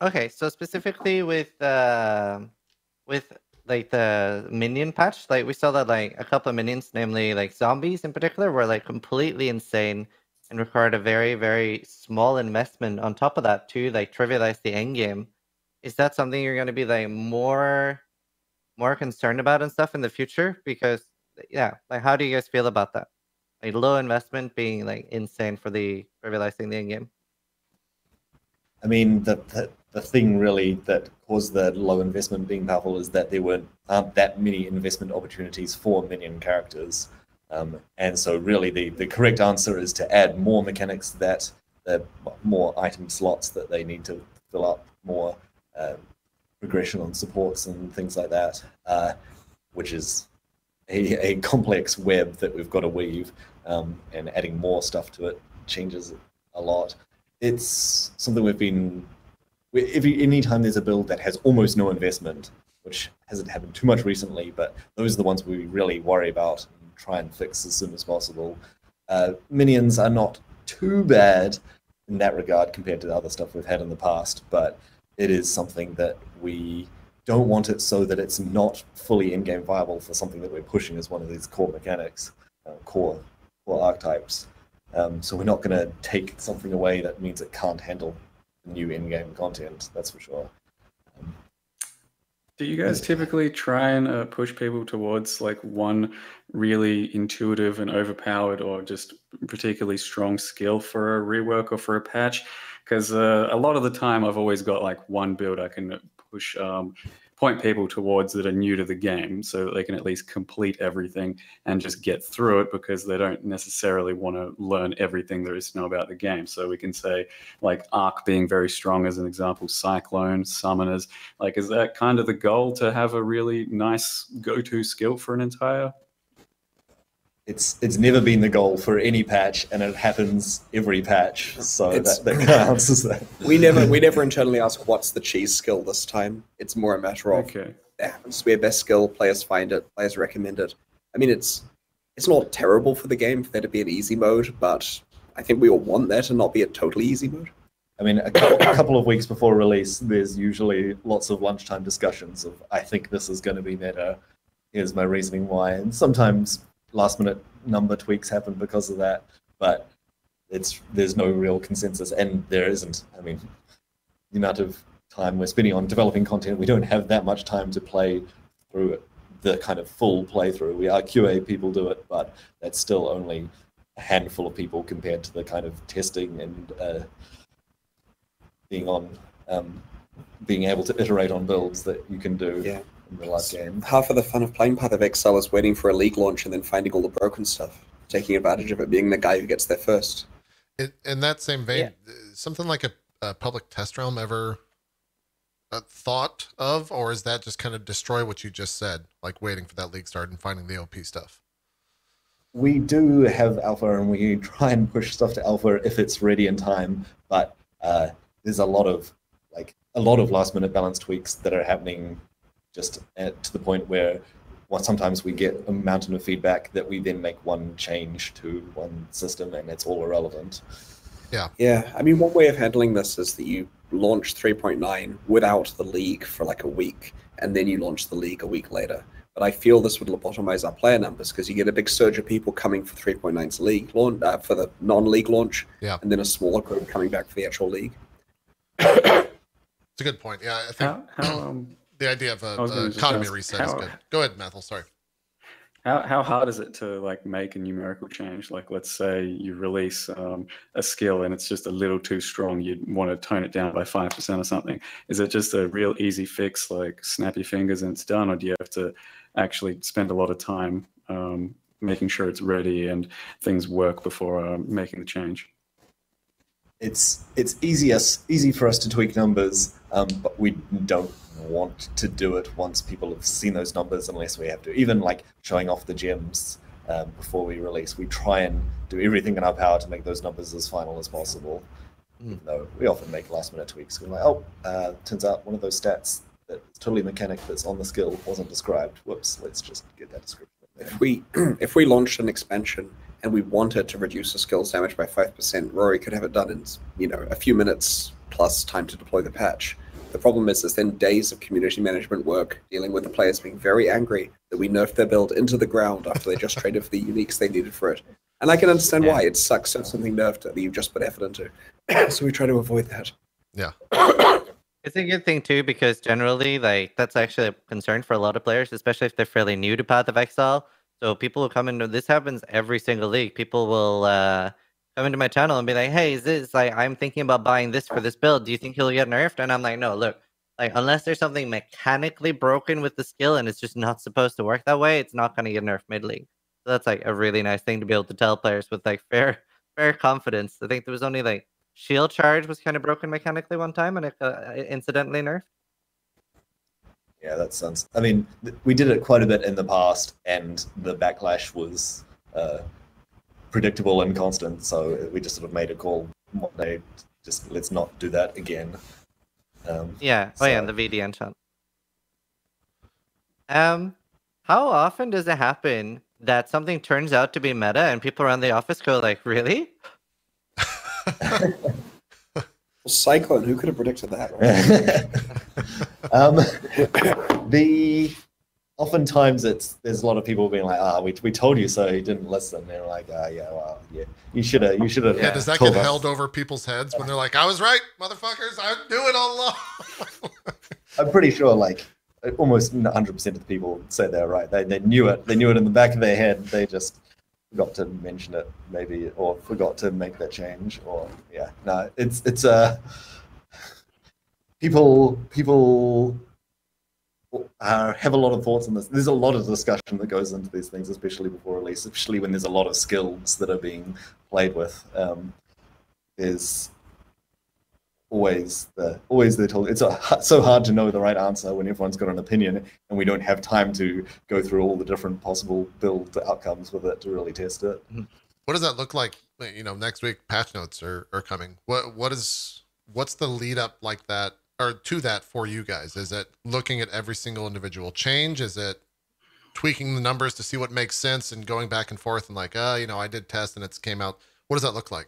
Okay, so specifically with like the minion patch, like we saw that like a couple of minions, namely like zombies in particular, were like completely insane and required a very, very small investment on top of that to like trivialize the end game. Is that something you're going to be like more concerned about and stuff in the future? Because like how do you guys feel about that? Like low investment being like insane for the trivializing the end game. I mean, the thing really that caused the low investment being powerful is that there aren't that many investment opportunities for minion characters. And so really the correct answer is to add more mechanics that more item slots that they need to fill up, more progression on supports and things like that, which is a complex web that we've got to weave, and adding more stuff to it changes it a lot. It's something anytime there's a build that has almost no investment, which hasn't happened too much recently, but those are the ones we really worry about and try and fix as soon as possible. Minions are not too bad in that regard compared to the other stuff we've had in the past, but it is something that we don't want it so that it's not fully in-game viable for something that we're pushing as one of these core mechanics, core archetypes. So we're not going to take something away that means it can't handle new in-game content, that's for sure. Do you guys typically try and push people towards like one really intuitive and overpowered or just particularly strong skill for a rework or for a patch? Because a lot of the time I've always got like one build I can push, point people towards that are new to the game so that they can at least complete everything and just get through it, because they don't necessarily want to learn everything there is to know about the game. So we can say like Arc being very strong as an example, Cyclone, Summoners. Like, is that kind of the goal, to have a really nice go-to skill for an entire? It's never been the goal for any patch, and it happens every patch. So that kind of answers that. We never internally ask what's the cheese skill this time. It's more a matter of Okay. it happens to be a best skill. Players find it. Players recommend it. I mean, it's not terrible for the game for there to be an easy mode, but I think we all want there to not be a totally easy mode. I mean, a couple of weeks before release, there's usually lots of lunchtime discussions of, I think this is going to be meta. Here's my reasoning why. And sometimes last-minute number tweaks happen because of that, but there's no real consensus, and there isn't. I mean, the amount of time we're spending on developing content, we don't have that much time to play through it, the kind of full playthrough. We are QA people do it, but that's still only a handful of people compared to the kind of testing and being able to iterate on builds that you can do. Yeah. In the last game. Half of the fun of playing Path of Exile is waiting for a league launch and then finding all the broken stuff, taking advantage of it, being the guy who gets there first. In that same vein, something like a public test realm ever thought of, or is that just kind of destroy what you just said, like waiting for that league start and finding the OP stuff? We do have alpha, and we try and push stuff to alpha if it's ready in time, but there's a lot of last minute balance tweaks that are happening just to the point where sometimes we get a mountain of feedback that we then make one change to one system and it's all irrelevant. Yeah. I mean, one way of handling this is that you launch 3.9 without the league for like a week, and then you launch the league a week later. But I feel this would lobotomize our player numbers, because you get a big surge of people coming for 3.9's league launch, for the non-league launch, and then a smaller group coming back for the actual league. It's a good point. Yeah, I think the idea of a economy reset is good. Go ahead, Mathil. Sorry. How hard is it to like make a numerical change? Like, let's say you release a skill and it's just a little too strong. You'd want to tone it down by 5% or something. Is it just a real easy fix, like snap your fingers and it's done, or do you have to actually spend a lot of time making sure it's ready and things work before making the change? It's easy for us to tweak numbers, but we don't want to do it once people have seen those numbers, unless we have to. Even like showing off the gems before we release, we try and do everything in our power to make those numbers as final as possible. Even though we often make last minute tweaks. We're like, turns out one of those stats that's totally mechanic that's on the skill wasn't described. Whoops, let's just get that description. If we launched an expansion and we wanted to reduce the skill's damage by 5%, Rory could have it done in a few minutes plus time to deploy the patch. The problem is there's then days of community management work dealing with the players being very angry that we nerfed their build into the ground after they just traded for the uniques they needed for it. And I can understand why. It sucks to have something nerfed that you've just put effort into. So we try to avoid that. Yeah. It's a good thing too, because generally, like, that's actually a concern for a lot of players, especially if they're fairly new to Path of Exile. So people will come into this happens every single league. People will come into my channel and be like, "Hey, is this like I'm thinking about buying this for this build? Do you think he'll get nerfed?" And I'm like, "No, look, like unless there's something mechanically broken with the skill and it's just not supposed to work that way, it's not going to get nerfed mid league." So that's like a really nice thing to be able to tell players with like fair confidence. I think there was only like shield charge was kind of broken mechanically one time and it incidentally nerfed. Yeah, that sounds. I mean, we did it quite a bit in the past, and the backlash was predictable and constant. So we just sort of made a call one day, just let's not do that again. Yeah. Oh yeah, and the VDN channel. How often does it happen that something turns out to be meta and people around the office go like, "Really?" Cyclone, who could have predicted that? Oftentimes there's a lot of people being like, we told you so, he didn't listen. They're like, you should have. Yeah, does that get held over people's heads when they're like, "I was right, motherfuckers, I knew it all along"? I'm pretty sure like almost 100% of the people say they're right. They knew it. They knew it in the back of their head. They just forgot to mention it, maybe, or forgot to make that change. Or yeah, no, it's people have a lot of thoughts on this. There's a lot of discussion that goes into these things, especially before release, especially when there's a lot of skills that are being played with. There's always the tool. It's so hard to know the right answer when everyone's got an opinion, and we don't have time to go through all the different possible build outcomes with it to really test it. What does that look like? You know, next week patch notes are coming. What's the lead up like that, or to that for you guys? Is it looking at every single individual change? Is it tweaking the numbers to see what makes sense and going back and forth and like, you know, I did test and it's came out. What does that look like?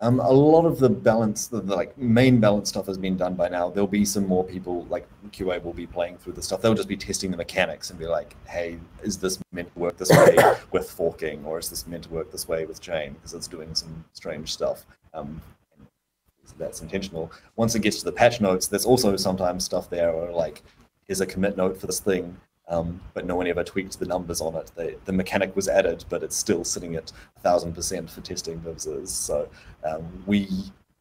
A lot of the balance, the like main balance stuff has been done by now. There'll be some more people, like QA will be playing through the stuff. They'll just be testing the mechanics and be like, hey, is this meant to work this way with forking, or is this meant to work this way with chain, because it's doing some strange stuff. That's intentional. Once it gets to the patch notes, there's also sometimes stuff there where like, here's a commit note for this thing, but no one ever tweaked the numbers on it. The mechanic was added, but it's still sitting at 1,000% for testing purposes. So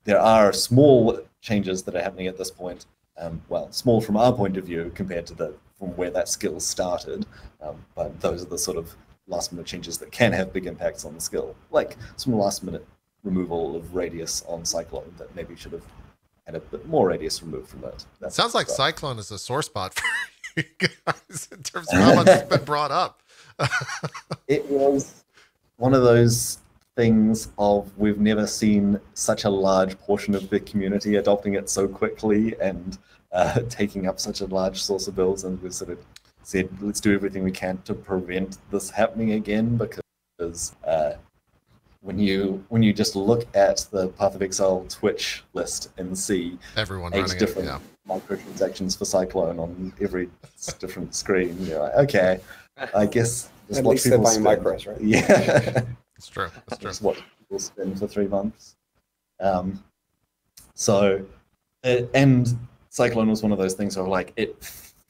there are small changes that are happening at this point. Well, small from our point of view compared to from where that skill started, but those are the sort of last minute changes that can have big impacts on the skill, like some last minute removal of radius on Cyclone that maybe should have had a bit more radius removed from it. That sounds like Cyclone is a sore spot for you guys in terms of how much it's been brought up. It was one of those things of we've never seen such a large portion of the community adopting it so quickly and taking up such a large source of builds, and we've sort of said, let's do everything we can to prevent this happening again, because when you just look at the Path of Exile Twitch list and see everyone 8 running different microtransactions for Cyclone on every different screen, you're like, okay, I guess at least they're buying micros, right? Yeah, it's true. That's true. That's what people spend for 3 months. And Cyclone was one of those things where like a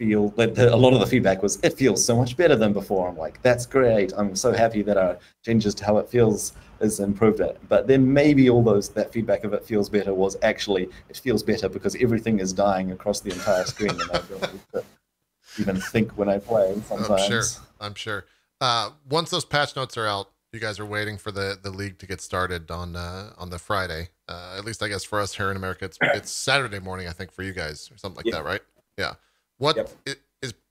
lot of the feedback was, it feels so much better than before. I'm like, that's great. I'm so happy that our changes to how it feels has improved it. But then maybe that feedback of it feels better was actually, it feels better because everything is dying across the entire screen, and I don't even think when I play sometimes. I'm sure. Once those patch notes are out, you guys are waiting for the league to get started on the Friday. At least I guess for us here in America, it's Saturday morning, I think, for you guys or something like that, right? Yeah.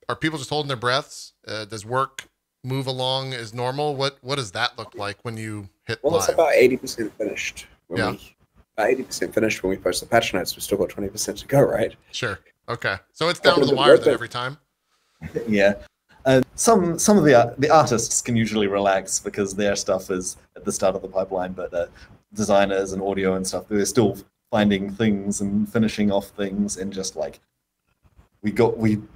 Are people just holding their breaths? Does work move along as normal? What does that look like when you hit live? It's about 80% finished. About 80% finished when we post the patch notes. We've still got 20% to go, right? Sure. Okay. So it's down to the wire then every time? Yeah. Some of the artists can usually relax because their stuff is at the start of the pipeline, but the designers and audio and stuff, they're still finding things and finishing off things, and just like we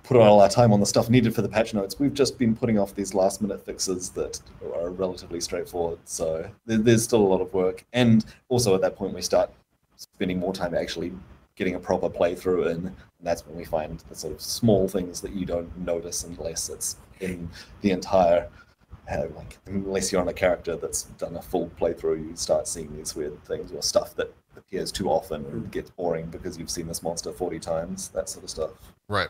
put all our time on the stuff needed for the patch notes. We've just been putting off these last minute fixes that are relatively straightforward. So there's still a lot of work. And also at that point, we start spending more time actually getting a proper playthrough in. And that's when we find the sort of small things that you don't notice unless it's in the entire, unless you're on a character that's done a full playthrough, you start seeing these weird things or stuff that appears too often and gets boring because you've seen this monster 40 times, that sort of stuff. Right.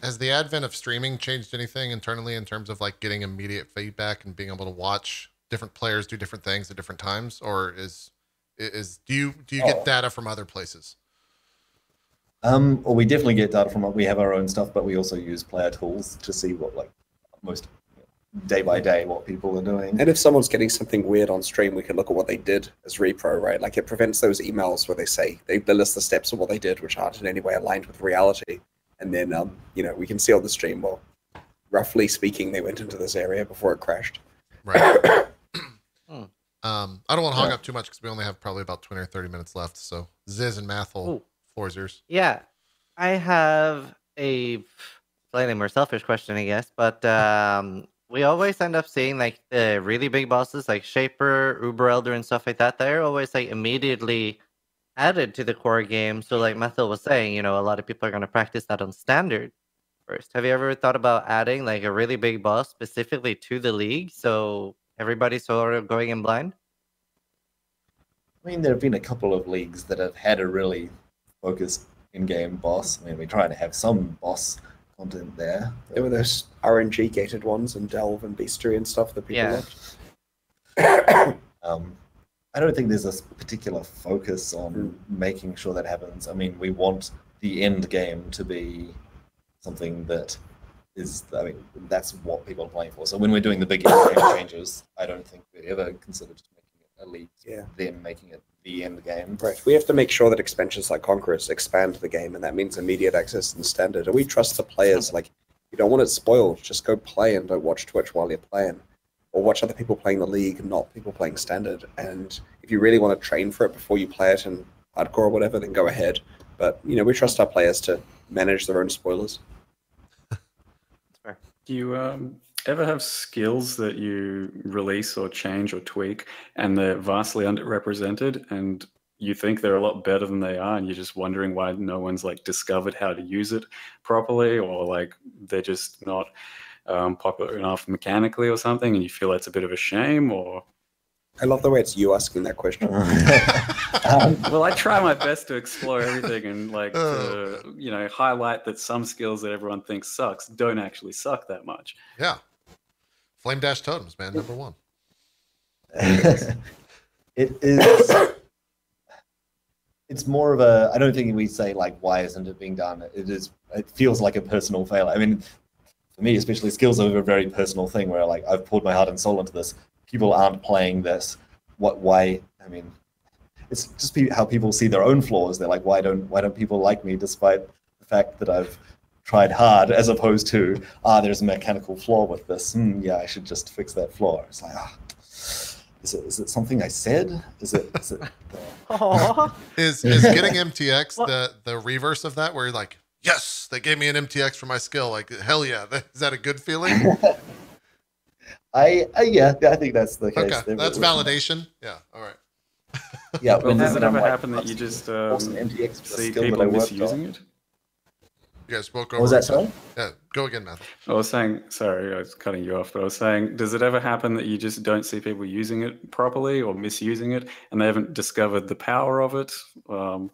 Has the advent of streaming changed anything internally in terms of like getting immediate feedback and being able to watch different players do different things at different times, or do you get data from other places? Well, we definitely get data from we have our own stuff, but we also use player tools to see what most day by day what people are doing. And if someone's getting something weird on stream, we can look at what they did as repro, right? Like it prevents those emails where they say they list the steps of what they did, which aren't in any way aligned with reality. And then, we can see on the stream, well, roughly speaking, they went into this area before it crashed. Right. I don't want to hog up too much because we only have probably about 20 or 30 minutes left. So Ziz and Mathil, floor is yours. Yeah, I have a slightly more selfish question, I guess, but we always end up seeing like the really big bosses like Shaper, Uber Elder, and stuff like that. They're always like immediately added to the core game. So like Mathil was saying, you know, a lot of people are going to practice that on standard first. Have you ever thought about adding like a really big boss specifically to the league so everybody's sort of going in blind? I mean, there have been a couple of leagues that have had a really focused in-game boss. I mean, we try to have some boss content there. There were those RNG gated ones in Delve and Beastery and stuff that people Yeah. loved. I don't think there's a particular focus on making sure that happens. I mean, we want the end game to be something that is, I mean, that's what people are playing for. So when we're doing the big end game changes, I don't think we ever consider just making it a league, then making it the end game. Right. We have to make sure that expansions like Conquerors expand the game, and that means immediate access and standard. And we trust the players. Like, you don't want it spoiled, just go play and don't watch Twitch while you're playing. Or watch other people playing the league, not people playing standard. And if you really want to train for it before you play it in hardcore or whatever, then go ahead. But, you know, we trust our players to manage their own spoilers. Do you ever have skills that you release or change or tweak and they're vastly underrepresented and you think they're a lot better than they are and you're just wondering why no one's like discovered how to use it properly, or like they're just not popular enough mechanically or something and you feel that's a bit of a shame? Or I love the way it's you asking that question. well, I try my best to explore everything and like to, you know, highlight that some skills that everyone thinks sucks don't actually suck that much. Yeah. Flame Dash Totems, man, #1. It is. It's more of a. I don't think we say like, why isn't it being done? It is. It feels like a personal failure. I mean, for me, especially, skills are a very personal thing where like I've poured my heart and soul into this. People aren't playing this. What? Why? I mean, it's just how people see their own flaws. They're like, why don't people like me despite the fact that I've tried hard, as opposed to there's a mechanical flaw with this. Yeah, I should just fix that flaw. It's like is it something I said? Is it is getting MTX the reverse of that, where you're like, yes, they gave me an MTX for my skill, like hell yeah, is that a good feeling? I think that's the case. Okay, that's validation. Yeah, all right. Yeah, well, does it ever happen that you just see people misusing it? You guys spoke over. What was that, sorry? Yeah, go again, Mathil. I was saying, sorry, I was cutting you off, but I was saying, does it ever happen that you just don't see people using it properly or misusing it, and they haven't discovered the power of it? Or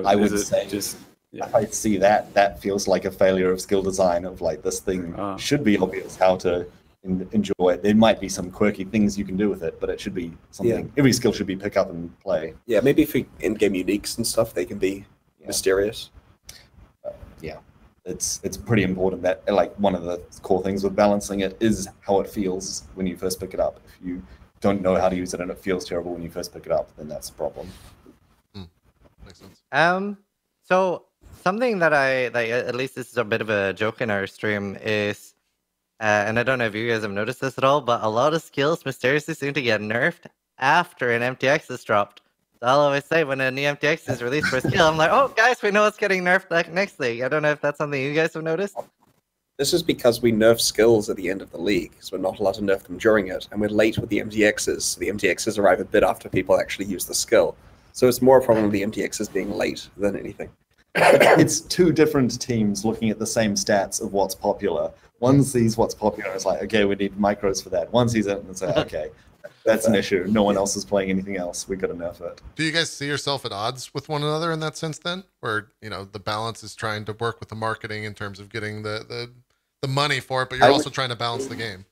I would is it say just... Yeah. I see that feels like a failure of skill design, of like, this thing should be obvious how to enjoy it. There might be some quirky things you can do with it, but it should be something, every skill should be pick up and play. Yeah, maybe for in-game uniques and stuff, they can be mysterious. It's pretty important that, like, one of the core things with balancing it is how it feels when you first pick it up. If you don't know how to use it and it feels terrible when you first pick it up, then that's a problem. Makes sense. So something that I like, at least this is a bit of a joke in our stream, is and I don't know if you guys have noticed this at all, but a lot of skills mysteriously seem to get nerfed after an MTX is dropped. So I'll always say when a new MTX is released for a skill, I'm like, oh, guys, we know it's getting nerfed next league. I don't know if that's something you guys have noticed. This is because we nerf skills at the end of the league, so we're not allowed to nerf them during it, and we're late with the MTXs. So the MTXs arrive a bit after people actually use the skill. So it's more a problem of the MTXs being late than anything. It's two different teams looking at the same stats of what's popular. One sees what's popular, it's like, okay, we need micros for that. One sees it and it's like, okay, that's an issue. No one else is playing anything else. We got to nerf it. Do you guys see yourself at odds with one another in that sense then? Where, you know, the balance is trying to work with the marketing in terms of getting the money for it, but you're also trying to balance the game.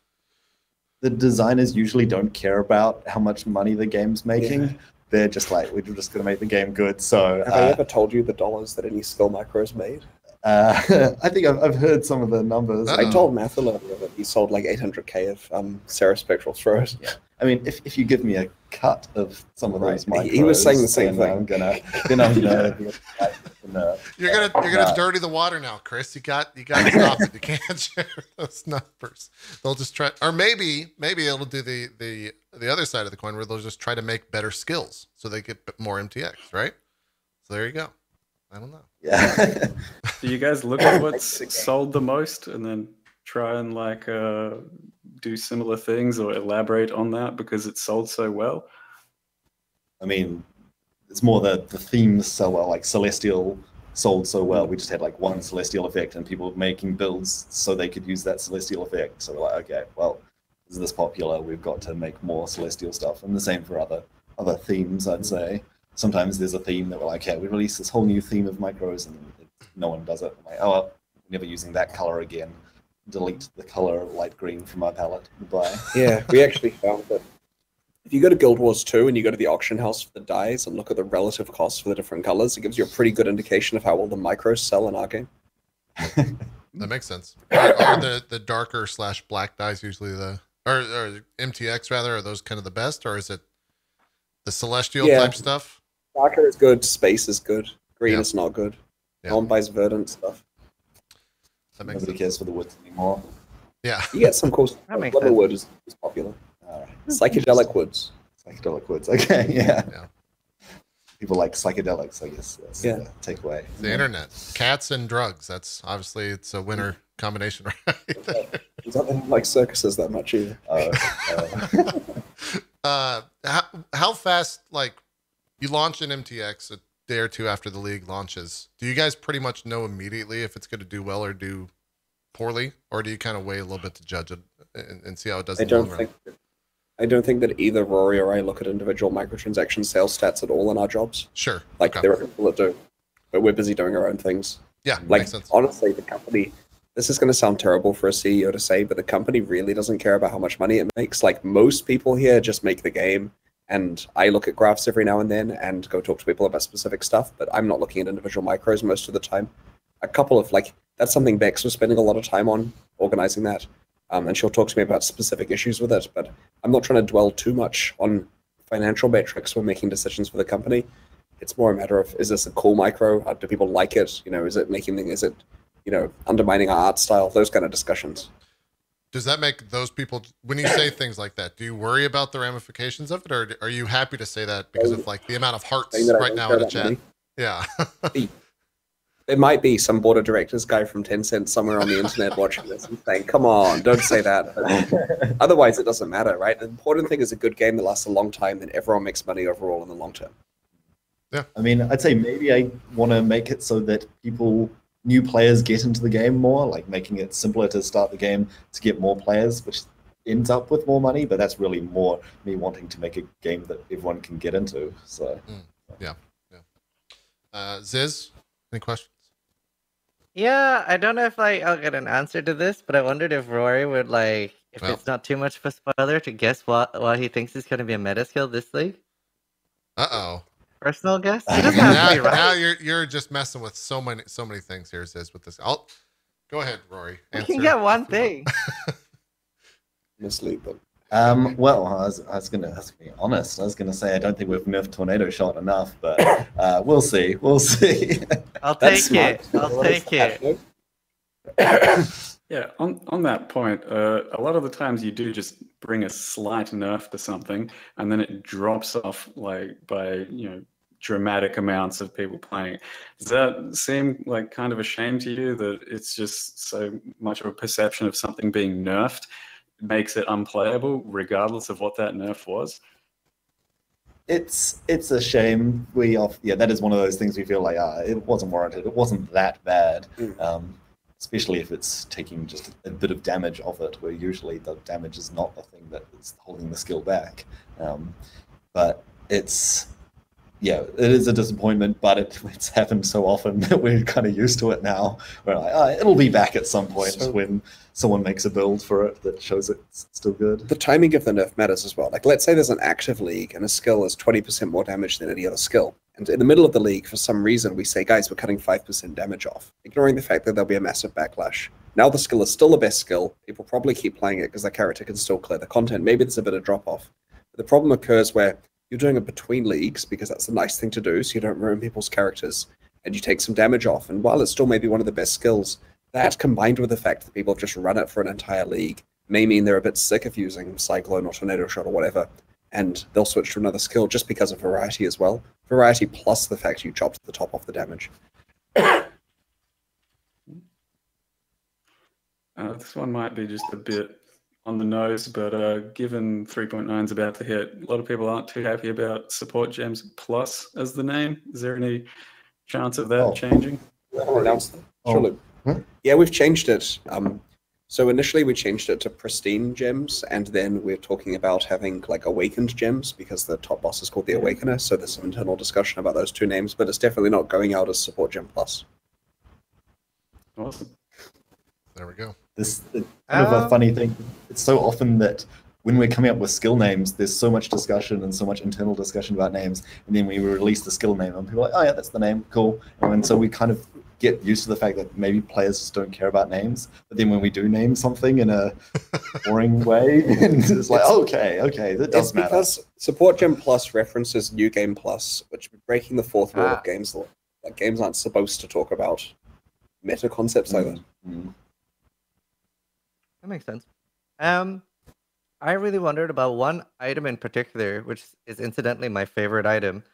The designers usually don't care about how much money the game's making. Yeah. They're just like, we're just going to make the game good. So, have I ever told you the dollars that any skill micros made? I think I've heard some of the numbers. I told Mathil earlier that he sold like 800k of Sarah Spectral throws. Yeah. I mean, if you give me a cut of some of those micros, he was saying the same thing. I'm gonna you're gonna dirty the water now, Chris. You got to stop it. You can't share those numbers. They'll just try, or maybe it'll do the other side of the coin where they'll just try to make better skills so they get more MTX, right? So there you go. I don't know. Yeah. Do you guys look at what's sold the most and then try and like do similar things or elaborate on that because it's sold so well? I mean, it's more the themes sell well, like Celestial sold so well. We just had like one Celestial effect, and people were making builds so they could use that Celestial effect. So we're like, okay, well, is this popular? We've got to make more Celestial stuff. And the same for other themes, I'd say. Sometimes there's a theme that we're like, yeah, we released this whole new theme of micros, and no one does it. I'm like, oh, well, we're never using that color again. Delete the color light green from our palette. Goodbye. Yeah, we actually found that if you go to Guild Wars 2 and you go to the auction house for the dies and look at the relative costs for the different colors, it gives you a pretty good indication of how well the micros sell in our game. That makes sense. Are the darker / black dies usually or MTX rather, are those kind of the best, or is it the Celestial type stuff? Darker is good, space is good, green Yeah. is not good. Yeah. No one buys verdant stuff. That makes Nobody sense. cares for the woods anymore. Yeah. You get some cool stuff. That makes Leather sense. wood is popular. All right. Psychedelic woods. Psychedelic woods. Okay, yeah. Yeah. People like psychedelics, I guess. That's Yeah. the takeaway. The internet, cats and drugs. That's obviously it's a winner combination, right? Does that like circuses that much either? How fast, like, you launch an MTX a day or two after the league launches? Do you guys pretty much know immediately if it's going to do well or do poorly, or do you kind of wait a little bit to judge it and see how it does? I don't think that either Rory or I look at individual microtransaction sales stats at all in our jobs. Sure. Like Okay. there are people that do, but we're busy doing our own things. Yeah, Like makes sense. honestly, the company. This is going to sound terrible for a CEO to say, but the company really doesn't care about how much money it makes. Like most people here just make the game, and I look at graphs every now and then and go talk to people about specific stuff, but I'm not looking at individual micros most of the time. A couple of that's something Bex was spending a lot of time on organizing that. And she'll talk to me about specific issues with it, but I'm not trying to dwell too much on financial metrics when making decisions for the company. It's more a matter of, is this a cool micro? Do people like it? Is it undermining our art style? Those kind of discussions. Does that make those people, when you say things like that, do you worry about the ramifications of it, or are you happy to say that because of like the amount of hearts Saying that I right don't now care in the about chat? money. Yeah. There might be some board of directors guy from Tencent somewhere on the internet watching this and saying, come on, don't say that. But otherwise, it doesn't matter, right? The important thing is a good game that lasts a long time and everyone makes money overall in the long term. I mean, I'd say maybe I want to make it so that new players get into the game more, like making it simpler to start the game to get more players, which ends up with more money, but that's really more me wanting to make a game that everyone can get into. So Yeah. Ziz, any questions? Yeah, I don't know if I'll get an answer to this, but I wondered if Rory would if Well. it's not too much of a spoiler, to guess what he thinks is going to be a meta skill this league. Uh-oh. Personal guess. He doesn't have to be right. Now you're just messing with so many things here, Ziz, with this. Go ahead, Rory. You can get one thing. Mislead them. well, I was gonna be honest. I was gonna say I don't think we've nerfed Tornado Shot enough, but we'll see. We'll see. I'll That's take it. smart. I'll take it. Yeah, on that point, a lot of the times you do just bring a slight nerf to something, and then it drops off by dramatic amounts of people playing. Does that seem like kind of a shame to you that it's just so much of a perception of something being nerfed makes it unplayable, regardless of what that nerf was? It's a shame. That is one of those things we feel like it wasn't warranted. It wasn't that bad. Especially if it's taking just a bit of damage off it, where usually the damage is not the thing that is holding the skill back. But it is a disappointment, but it's happened so often that we're kind of used to it now. We're like, it'll be back at some point when someone makes a build for it that shows it's still good. The timing of the nerf matters as well. Like, let's say there's an active league and a skill is 20% more damage than any other skill. And in the middle of the league, for some reason, we say, guys, we're cutting 5% damage off, ignoring the fact that there'll be a massive backlash. Now the skill is still the best skill. People probably keep playing it because their character can still clear the content. Maybe there's a bit of drop-off. But the problem occurs where you're doing it between leagues because that's the nice thing to do, so you don't ruin people's characters, and you take some damage off. And while it's still maybe one of the best skills, that combined with the fact that people have just run it for an entire league may mean they're a bit sick of using Cyclone or Tornado Shot or whatever, and they'll switch to another skill just because of variety as well. Variety plus the fact you chopped the top off the damage. This one might be just a bit on the nose, but given 3.9 is about to hit, a lot of people aren't too happy about Support Gems Plus as the name. Is there any chance of that changing? Announced that. Sure. Yeah, we've changed it. So initially we changed it to Pristine Gems, and then we're talking about having like Awakened Gems because the top boss is called the Awakener. So there's some internal discussion about those two names, but it's definitely not going out as Support Gem Plus. Awesome. There we go. This kind of a funny thing. It's so often that when we're coming up with skill names, there's so much discussion and so much internal discussion about names, and then we release the skill name, and people are like, "Oh yeah, that's the name, cool." And so we kind of get used to the fact that maybe players just don't care about names. But then when we do name something in a boring way, it's like, okay, that does matter. Because Support Gem Plus references New Game Plus, which is breaking the fourth wall of games. Like games aren't supposed to talk about meta concepts like that. That makes sense. I really wondered about one item in particular, which is incidentally my favorite item,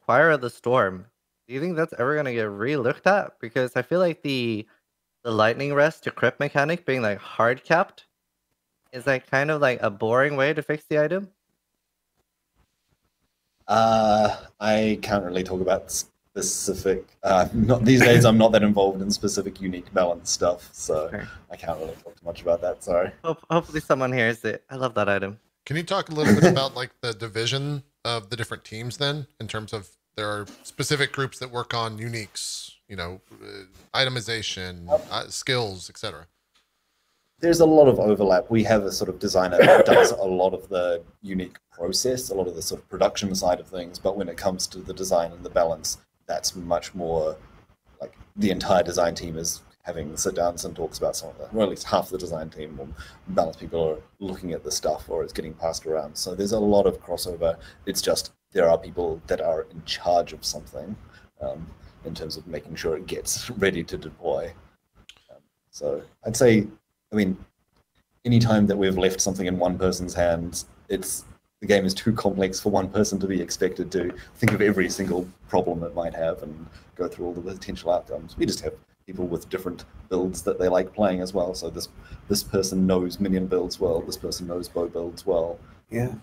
Choir of the Storm. Do you think that's ever going to get re-looked at? Because I feel like the lightning rest to crit mechanic being like hard capped is like kind of like a boring way to fix the item. I can't really talk about specific. Not these days. I'm not that involved in specific unique balance stuff, so Okay. I can't really talk too much about that. Sorry. Hopefully someone hears it. I love that item. Can you talk a little bit about like the division of the different teams then, in terms of there are specific groups that work on uniques, you know, itemization, skills, etc. There's a lot of overlap. We have a sort of designer that does a lot of the unique process, a lot of the sort of production side of things, but when it comes to the design and the balance, that's much more like the entire design team is having sit-downs and talks about some of that. Or at least half the design team or balance people are looking at the stuff or it's getting passed around. So there's a lot of crossover. It's just there are people that are in charge of something in terms of making sure it gets ready to deploy. So I'd say, I mean, anytime that we've left something in one person's hands, the game is too complex for one person to be expected to think of every single problem it might have and go through all the potential outcomes. We just have people with different builds that they like playing as well. So this person knows minion builds well, this person knows bow builds well. Yeah.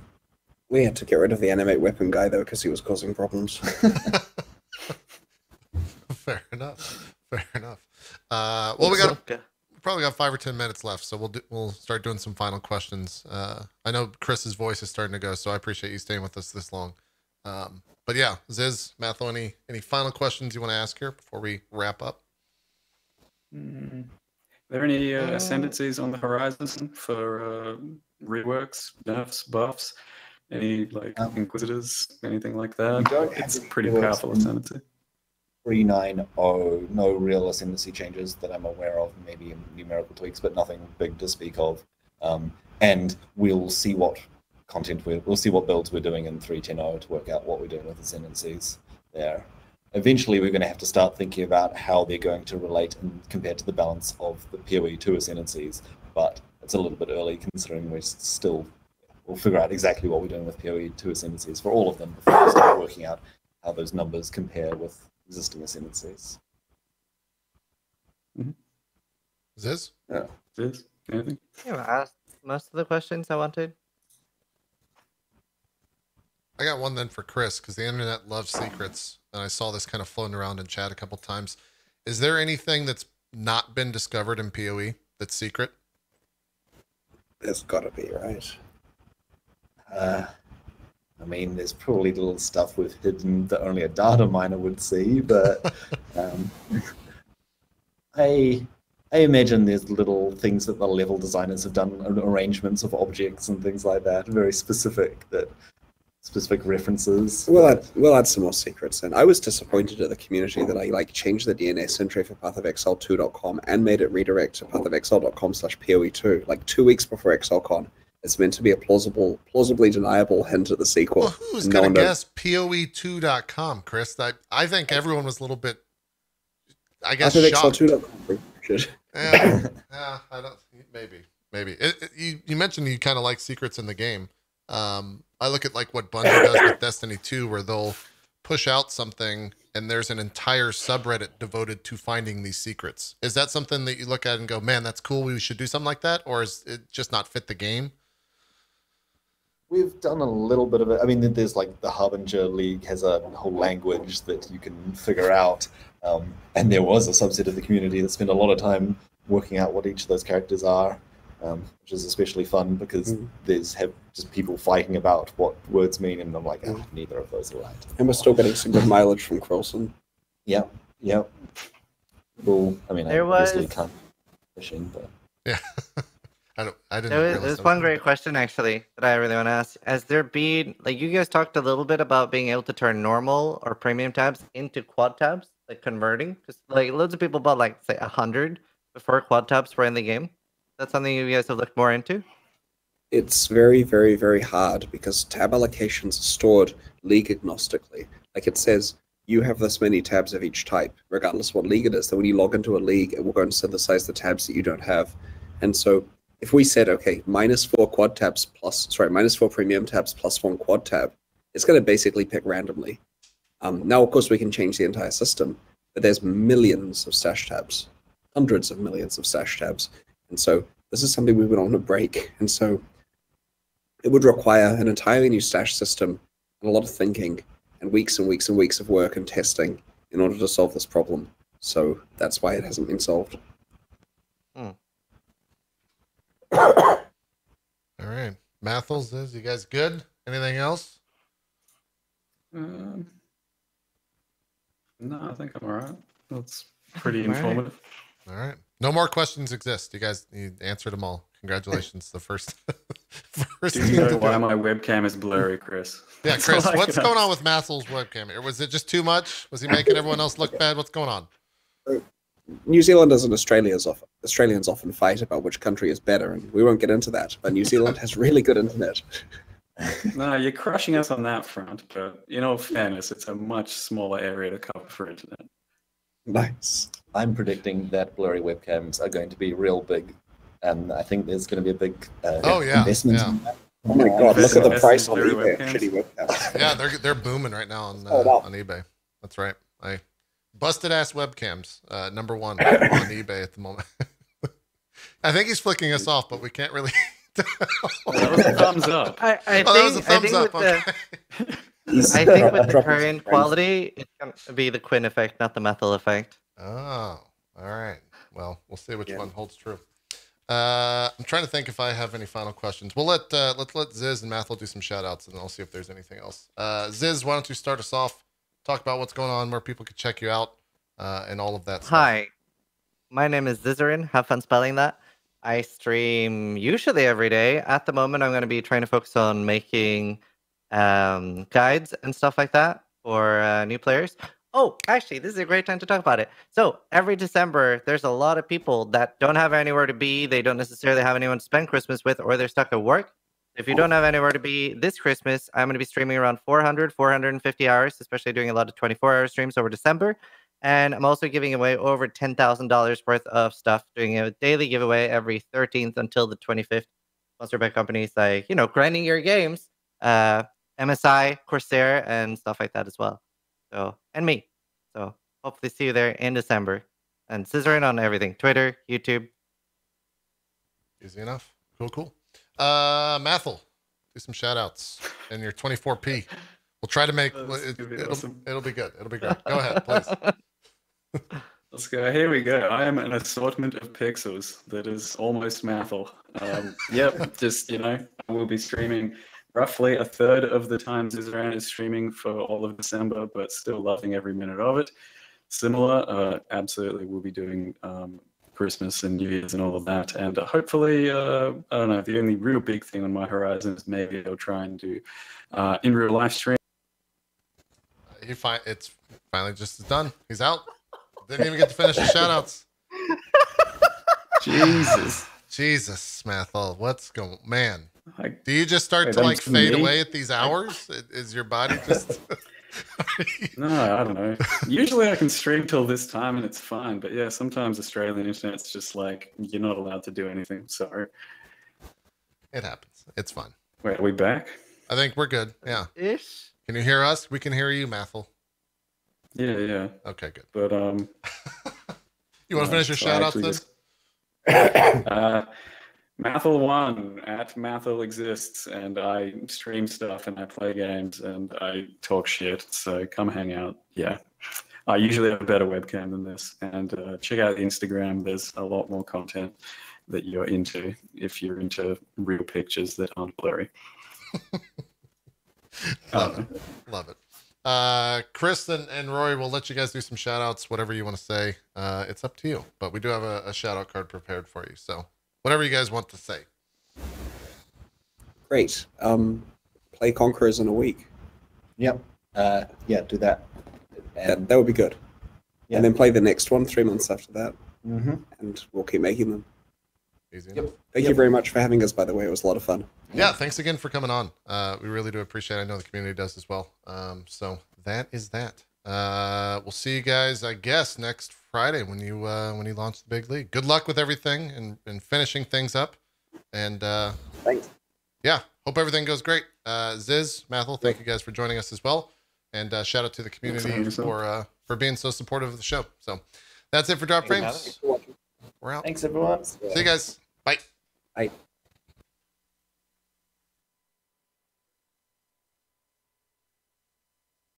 We had to get rid of the animate weapon guy though because he was causing problems. Fair enough. Well, we probably got 5 or 10 minutes left, so we'll start doing some final questions. I know Chris's voice is starting to go, so I appreciate you staying with us this long. But yeah, Ziz, Mathil, any final questions you want to ask here before we wrap up? Are there any ascendancies on the horizon for reworks, nerfs, buffs? Any like Inquisitors, anything like that? We don't have It's a any pretty reworks powerful in ascendancy. 3.9.0, no real ascendancy changes that I'm aware of, maybe numerical tweaks, but nothing big to speak of. And we'll see what content we'll see what builds we're doing in 3.10.0 to work out what we're doing with ascendancies there. Eventually, we're going to have to start thinking about how they're going to relate and compare to the balance of the PoE 2 ascendancies, but it's a little bit early considering we'll figure out exactly what we're doing with PoE 2 ascendancies for all of them before we start working out how those numbers compare with existing ascendancies. Ziz? Yeah. Ziz, anything? You asked most of the questions I wanted. I got one then for Chris, because the internet loves secrets, and I saw this kind of floating around in chat a couple times. Is there anything that's not been discovered in PoE that's secret? There's got to be, right? I mean, there's probably little stuff we've hidden that only a data miner would see, but I imagine there's little things that the level designers have done, arrangements of objects and things like that, very specific references. We'll add some more secrets in. I was disappointed at the community that I changed the DNS entry for pathofexile2.com and made it redirect to pathofexile.com/PoE2 like 2 weeks before ExileCon. It's meant to be a plausibly deniable hint at the sequel. Well, who's going to guess PoE2.com, Chris? I think everyone was a little bit, I guess, shocked. Should. Yeah, I don't. Maybe. You mentioned you kind of like secrets in the game. I look at like what Bungie does with Destiny 2, where they'll push out something and there's an entire subreddit devoted to finding these secrets. Is that something that you look at and go, man, that's cool, we should do something like that? Or is it just not fit the game? We've done a little bit of it. I mean, there's like the Harbinger League has a whole language that you can figure out. And there was a subset of the community that spent a lot of time working out what each of those characters are, which is especially fun because there's just people fighting about what words mean, and I'm like, oh, neither of those are right. And we're still getting some good mileage from Crowson. Yeah. Well, I mean, I obviously can't fishing, but yeah. I didn't. There's one great question actually that I really want to ask. Has there been, like, you guys talked a little bit about being able to turn normal or premium tabs into quad tabs, like converting? Because like loads of people bought like say 100 before quad tabs were in the game. That's something you guys have looked more into? It's very, very, very hard because tab allocations are stored league agnostically. Like it says, you have this many tabs of each type, regardless of what league it is. Then when you log into a league, it will go and synthesize the tabs that you don't have. And so if we said, okay, -4 quad tabs -4 premium tabs plus 1 quad tab, it's going to basically pick randomly. Now, of course, we can change the entire system, but there's millions of stash tabs, hundreds of millions of stash tabs. And so this is something we would want to break. And so it would require an entirely new stash system and a lot of thinking and weeks and weeks and weeks of work and testing in order to solve this problem. So that's why it hasn't been solved. All right. Mathil, Ziz, you guys good? Anything else? No, I think I'm all right. That's pretty informative. All right. No more questions exist. You guys, you answered them all. Congratulations. The first. Do you know why my webcam is blurry, Chris? Yeah, Chris, what's going on with Mathil's webcam? Or was it just too much? Was he making everyone else look bad? What's going on? New Zealanders and Australians often fight about which country is better, and we won't get into that. But New Zealand has really good internet. No, you're crushing us on that front, but in all fairness, it's a much smaller area to cover for internet. Nice. I'm predicting that blurry webcams are going to be real big, and I think there's going to be a big investment in that. Oh my god, look at the price on blurry eBay of webcams. shitty webcams. Yeah, they're booming right now on eBay. That's right. Busted ass webcams, #1 on eBay at the moment. I think he's flicking us off, but we can't really tell. That was a thumbs up. I that was a thumbs up. Okay. I think with the current quality, it's going to be the Quinn effect, not the Mathil effect. Oh, all right. Well, we'll see which one holds true. I'm trying to think if I have any final questions. We'll let's let Ziz and Mathil do some shout outs, and then I'll see if there's anything else. Ziz, why don't you start us off? Talk about what's going on, where people can check you out, and all of that stuff. Hi, my name is Zizarian. Have fun spelling that. I stream usually every day. At the moment, I'm going to be trying to focus on making guides and stuff like that for new players. Oh, actually, this is a great time to talk about it. So every December, there's a lot of people that don't have anywhere to be. They don't necessarily have anyone to spend Christmas with, or they're stuck at work. If you don't have anywhere to be this Christmas, I'm going to be streaming around 450 hours, especially doing a lot of 24-hour streams over December. And I'm also giving away over $10,000 worth of stuff, doing a daily giveaway every 13th until the 25th, sponsored by companies like, Grinding Your Games, MSI, Corsair, and stuff like that as well. So, and me. So hopefully see you there in December. And Zizarian on everything, Twitter, YouTube. Easy enough. Cool. Mathil, do some shout outs in your 24p. We'll try to make it'll be good. It'll be great. Go ahead, please. Let's go. Here we go. I am an assortment of pixels that is almost Mathil. Just I will be streaming roughly a third of the time Zizarian is streaming for all of December, but still loving every minute of it. Similar, absolutely, we'll be doing Christmas and New Year's and all of that, and hopefully, I don't know. The only real big thing on my horizon is maybe I'll try and do in real live stream. It's finally just done. He's out. Didn't even get to finish the shout outs. Jesus, Mathil, what's going, man? Do you just start to fade away at these hours? Is your body just? No, I don't know. Usually I can stream till this time and it's fine. But yeah, sometimes Australian internet's just like, you're not allowed to do anything. So it happens. It's fine. Wait, are we back? I think we're good. Yeah. Ish. Can you hear us? We can hear you, Mathil. Yeah. Okay, good. But You want to finish your so shout I outs actually then? Mathil1 at Mathil exists, and I stream stuff and I play games and I talk shit. So come hang out. Yeah, I usually have a better webcam than this. And check out Instagram. There's a lot more content that you're into if you're into real pictures that aren't blurry. Love it. Love it. Chris and Rory, we'll let you guys do some shout outs, whatever you want to say. It's up to you, but we do have a shout out card prepared for you. So whatever you guys want to say. Great. Play Conquerors in a week. Yep. Yeah, do that. That would be good. Yeah. And then play the next one 3 months after that. Mm-hmm. And we'll keep making them. Easy Yep. enough. Thank you very much for having us, by the way. It was a lot of fun. Yeah, thanks again for coming on. We really do appreciate it. I know the community does as well. So that is that. We'll see you guys, I guess, next Friday when you launch the big league. Good luck with everything and finishing things up. And Thanks. yeah, hope everything goes great. Ziz, Mathil, thank you guys for joining us as well. And shout out to the community for being so supportive of the show. So that's it for Drop Thanks for Frames. We're out. Thanks, everyone. See you guys. Bye. Bye.